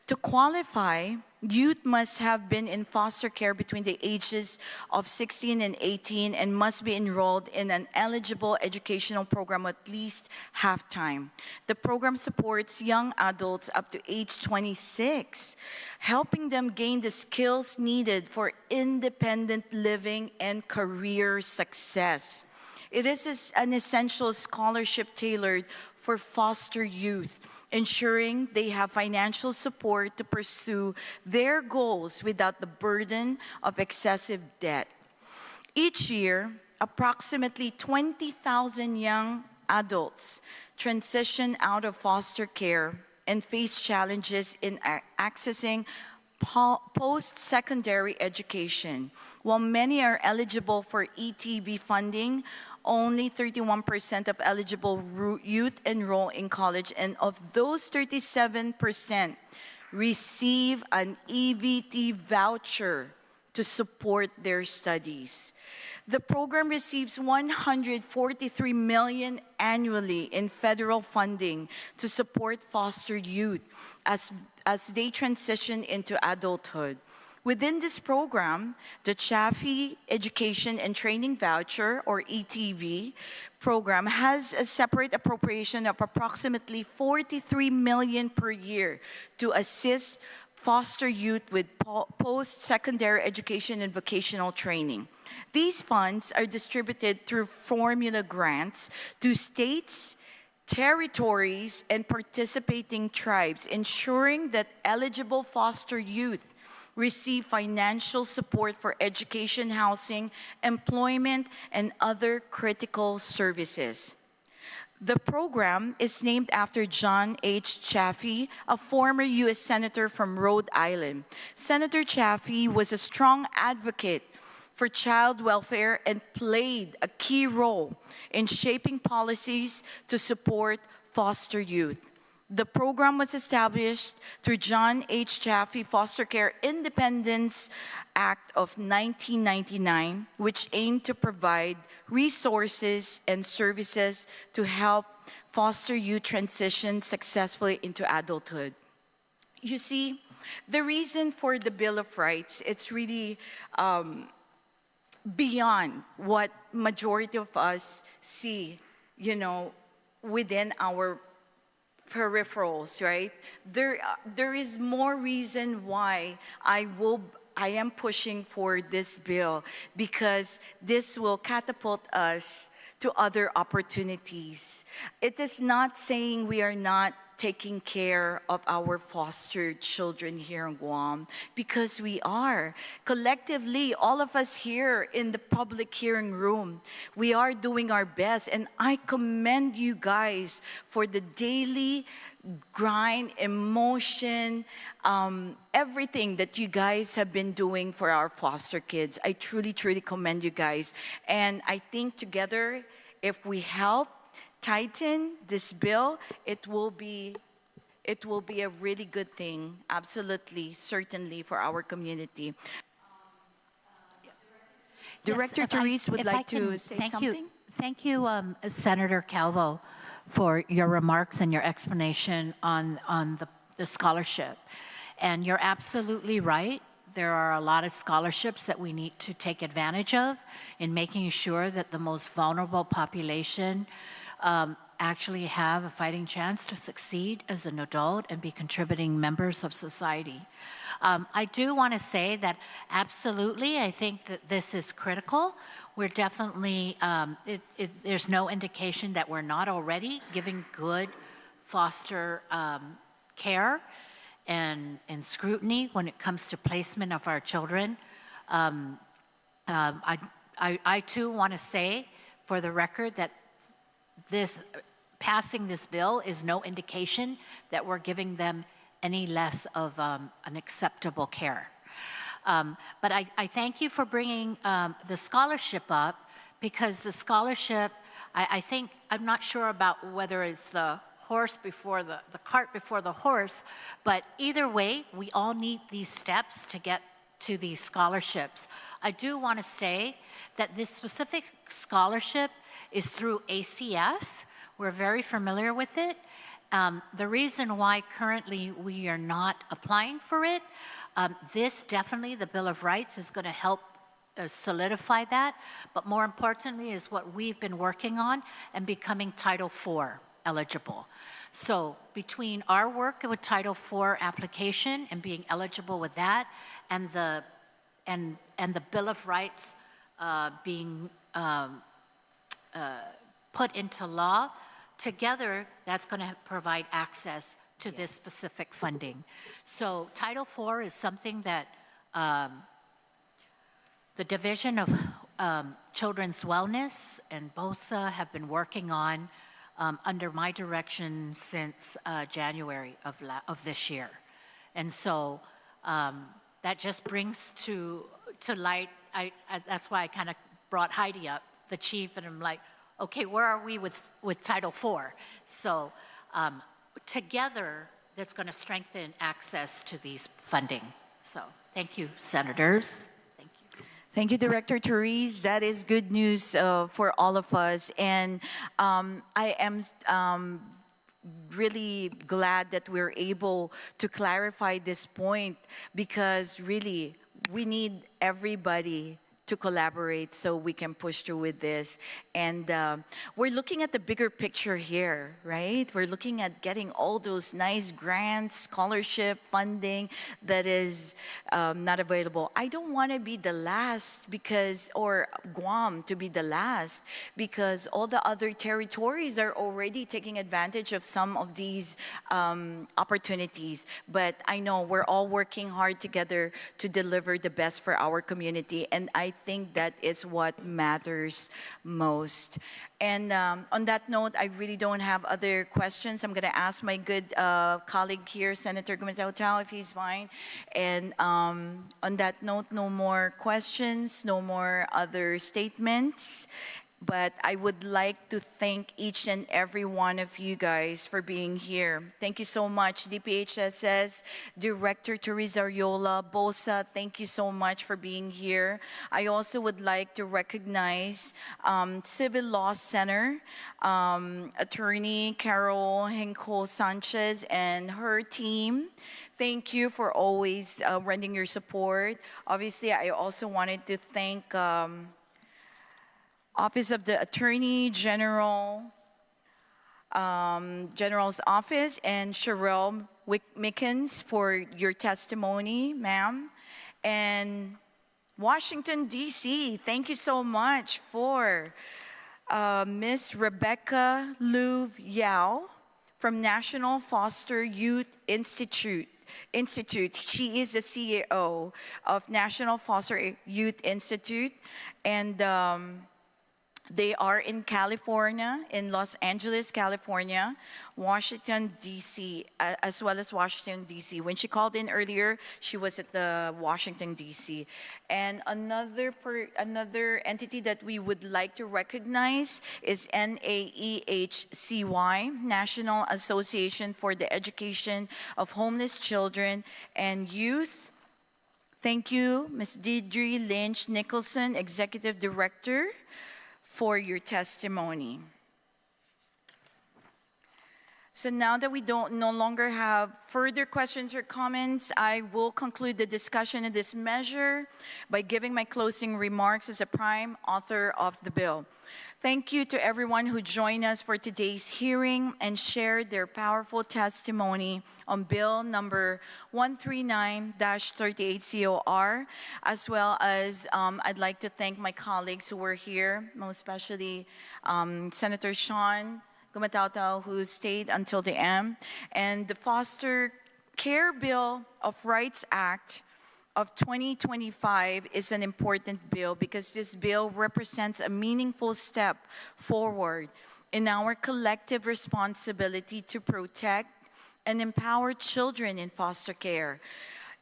To qualify, youth must have been in foster care between the ages of 16 and 18 and must be enrolled in an eligible educational program at least half-time. The program supports young adults up to age 26, helping them gain the skills needed for independent living and career success. It is an essential scholarship tailored for foster youth, ensuring they have financial support to pursue their goals without the burden of excessive debt. Each year, approximately 20,000 young adults transition out of foster care and face challenges in accessing post-secondary education. While many are eligible for ETV funding, only 31% of eligible youth enroll in college, and of those 37% receive an EVT voucher to support their studies. The program receives $143 million annually in federal funding to support foster youth as they transition into adulthood. Within this program, the Chaffee Education and Training Voucher, or ETV, program has a separate appropriation of approximately $43 million per year to assist foster youth with post-secondary education and vocational training. These funds are distributed through formula grants to states, territories, and participating tribes, ensuring that eligible foster youth receive financial support for education, housing, employment, and other critical services. The program is named after John H. Chaffee, a former U.S. Senator from Rhode Island. Senator Chaffee was a strong advocate for child welfare and played a key role in shaping policies to support foster youth. The program was established through John H. Chaffee Foster Care Independence Act of 1999, which aimed to provide resources and services to help foster youth transition successfully into adulthood. You see, the reason for the Bill of Rights, it's really beyond what majority of us see, you know, within our peripherals, right? There is more reason why I am pushing for this bill, because this will catapult us to other opportunities. It is not saying we are not taking care of our foster children here in Guam, because we are. Collectively, all of us here in the public hearing room, we are doing our best, and I commend you guys for the daily grind, emotion, everything that you guys have been doing for our foster kids. I truly, truly commend you guys. And I think together, if we help tighten this bill, it will be a really good thing, absolutely, certainly, for our community. Director Therese would like to say something. Thank you, Senator Calvo, for your remarks and your explanation on the scholarship. And you're absolutely right. There are a lot of scholarships that we need to take advantage of in making sure that the most vulnerable population actually have a fighting chance to succeed as an adult and be contributing members of society. I do want to say that absolutely, I think that this is critical. We're definitely, there's no indication that we're not already giving good foster care and scrutiny when it comes to placement of our children. I too want to say for the record that passing this bill is no indication that we're giving them any less of an acceptable care. But I thank you for bringing the scholarship up, because the scholarship, I think, I'm not sure about whether it's the horse before the cart before the horse, but either way, we all need these steps to get to these scholarships. I do want to say that this specific scholarship is through ACF. We're very familiar with it. The reason why currently we are not applying for it, this definitely, the Bill of Rights, is going to help solidify that, but more importantly is what we've been working on and becoming Title IV eligible. So between our work with Title IV application and being eligible with that, and the Bill of Rights being put into law, together that's going to provide access to this specific funding. So Title IV is something that the Division of Children's Wellness and BOSA have been working on under my direction since January of this year. And so that just brings to light, that's why I kind of brought Heidi up, the chief, and I'm like, okay, where are we with Title IV? So together, that's going to strengthen access to these funding. So thank you, senators. Thank Thank you, Director Therese. That is good news for all of us. And I am really glad that we're able to clarify this point, because really we need everybody to collaborate so we can push through with this. And we're looking at the bigger picture here, right? We're looking at getting all those nice grants, scholarship, funding that is not available. I don't want to be the last because, or Guam to be the last, because all the other territories are already taking advantage of some of these opportunities. But I know we're all working hard together to deliver the best for our community. And I think that is what matters most. And on that note, I really don't have other questions. I'm going to ask my good colleague here, Senator Gumatao, if he's fine. And on that note, no more questions, no more other statements. But I would like to thank each and every one of you guys for being here. Thank you so much, DPHSS, Director Therese Ariola, BOSA, thank you so much for being here. I also would like to recognize Civil Law Center, Attorney Carol Hinko Sanchez and her team. Thank you for always lending your support. Obviously, I also wanted to thank Office of the Attorney General, General's Office, and Sherelle Mickens for your testimony, ma'am. And Washington, D.C., thank you so much for Miss Rebecca Lu Yao from National Foster Youth Institute. She is the CEO of National Foster Youth Institute, and they are in California, in Los Angeles, California, Washington, D.C., as well as Washington, D.C. When she called in earlier, she was at the Washington, D.C. And another entity that we would like to recognize is NAEHCY, National Association for the Education of Homeless Children and Youth. Thank you, Ms. Deidre Lynch Nicholson, Executive Director, for your testimony. So now that we no longer have further questions or comments, I will conclude the discussion of this measure by giving my closing remarks as a prime author of the bill. Thank you to everyone who joined us for today's hearing and shared their powerful testimony on Bill number 139-38COR, as well as I'd like to thank my colleagues who were here, most especially Senator Sean Gumatao, who stayed until the end, and the Foster Care Bill of Rights Act of 2025 is an important bill because this bill represents a meaningful step forward in our collective responsibility to protect and empower children in foster care.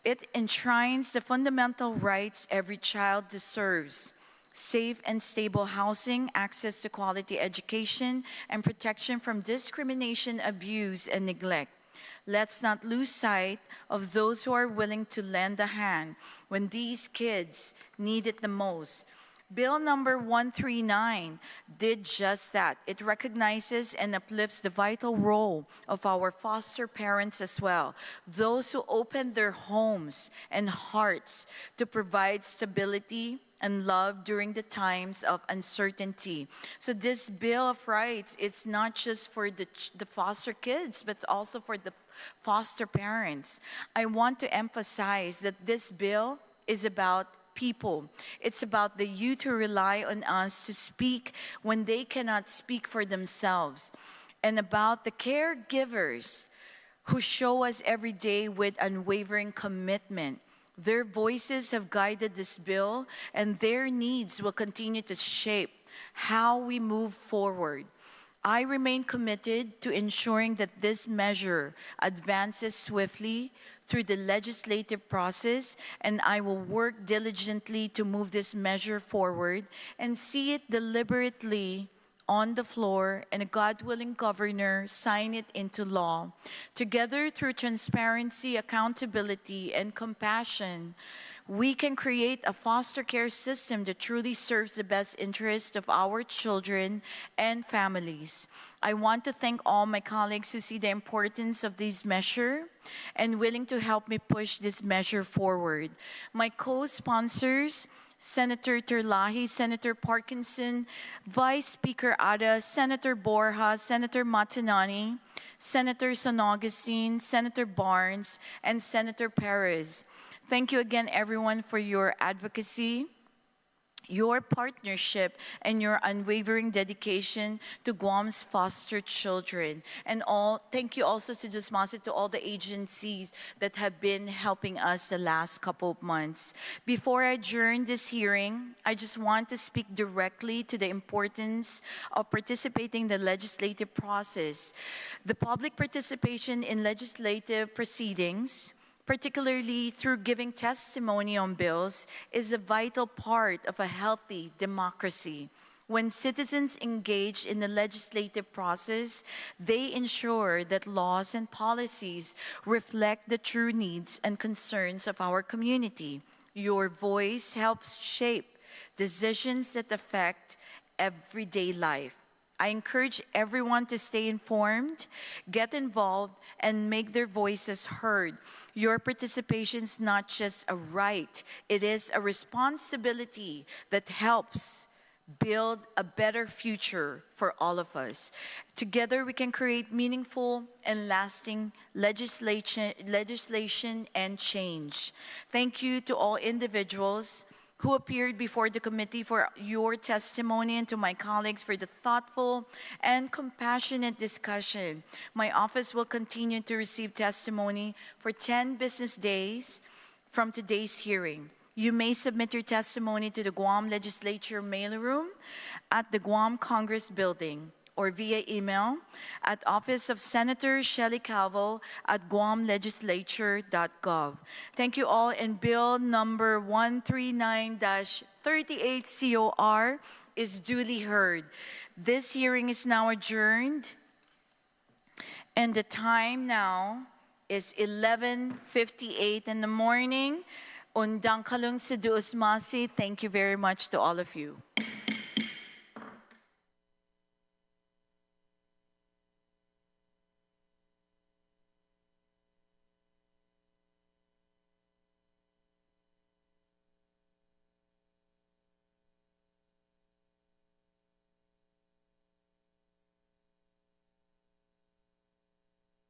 It enshrines the fundamental rights every child deserves: safe and stable housing, access to quality education, and protection from discrimination, abuse, and neglect. Let's not lose sight of those who are willing to lend a hand when these kids need it the most. Bill number 139 did just that. It recognizes and uplifts the vital role of our foster parents as well, those who open their homes and hearts to provide stability and love during the times of uncertainty. So this Bill of Rights, it's not just for the foster kids, but also for the foster parents. I want to emphasize that this bill is about people. It's about the youth who rely on us to speak when they cannot speak for themselves, and about the caregivers who show us every day with unwavering commitment. Their voices have guided this bill, and their needs will continue to shape how we move forward. I remain committed to ensuring that this measure advances swiftly through the legislative process, and I will work diligently to move this measure forward and see it deliberately on the floor, and a God-willing governor sign it into law. Together, through transparency, accountability, and compassion, we can create a foster care system that truly serves the best interest of our children and families. I want to thank all my colleagues who see the importance of this measure and willing to help me push this measure forward. My co-sponsors, Senator Terlaje, Senator Parkinson, Vice Speaker Ada, Senator Borja, Senator Matanane, Senator San Agustin, Senator Barnes, and Senator Perez. Thank you again, everyone, for your advocacy, your partnership, and your unwavering dedication to Guam's foster children. And thank you also to Dusmasi, to all the agencies that have been helping us the last couple of months. Before I adjourn this hearing, I just want to speak directly to the importance of participating in the legislative process. The public participation in legislative proceedings, particularly through giving testimony on bills, is a vital part of a healthy democracy. When citizens engage in the legislative process, they ensure that laws and policies reflect the true needs and concerns of our community. Your voice helps shape decisions that affect everyday life. I encourage everyone to stay informed, get involved, and make their voices heard. Your participation is not just a right, it is a responsibility that helps build a better future for all of us. Together, we can create meaningful and lasting legislation and change. Thank you to all individuals who appeared before the committee for your testimony, and to my colleagues for the thoughtful and compassionate discussion. My office will continue to receive testimony for 10 business days from today's hearing. You may submit your testimony to the Guam Legislature mailroom at the Guam Congress Building, or via email at Office of Senator Shelly Calvo at guamlegislature.gov. Thank you all, and bill number 139-38 COR is duly heard. This hearing is now adjourned, and the time now is 11:58 in the morning. Undang kalung sa Diyos masi. Thank you very much to all of you.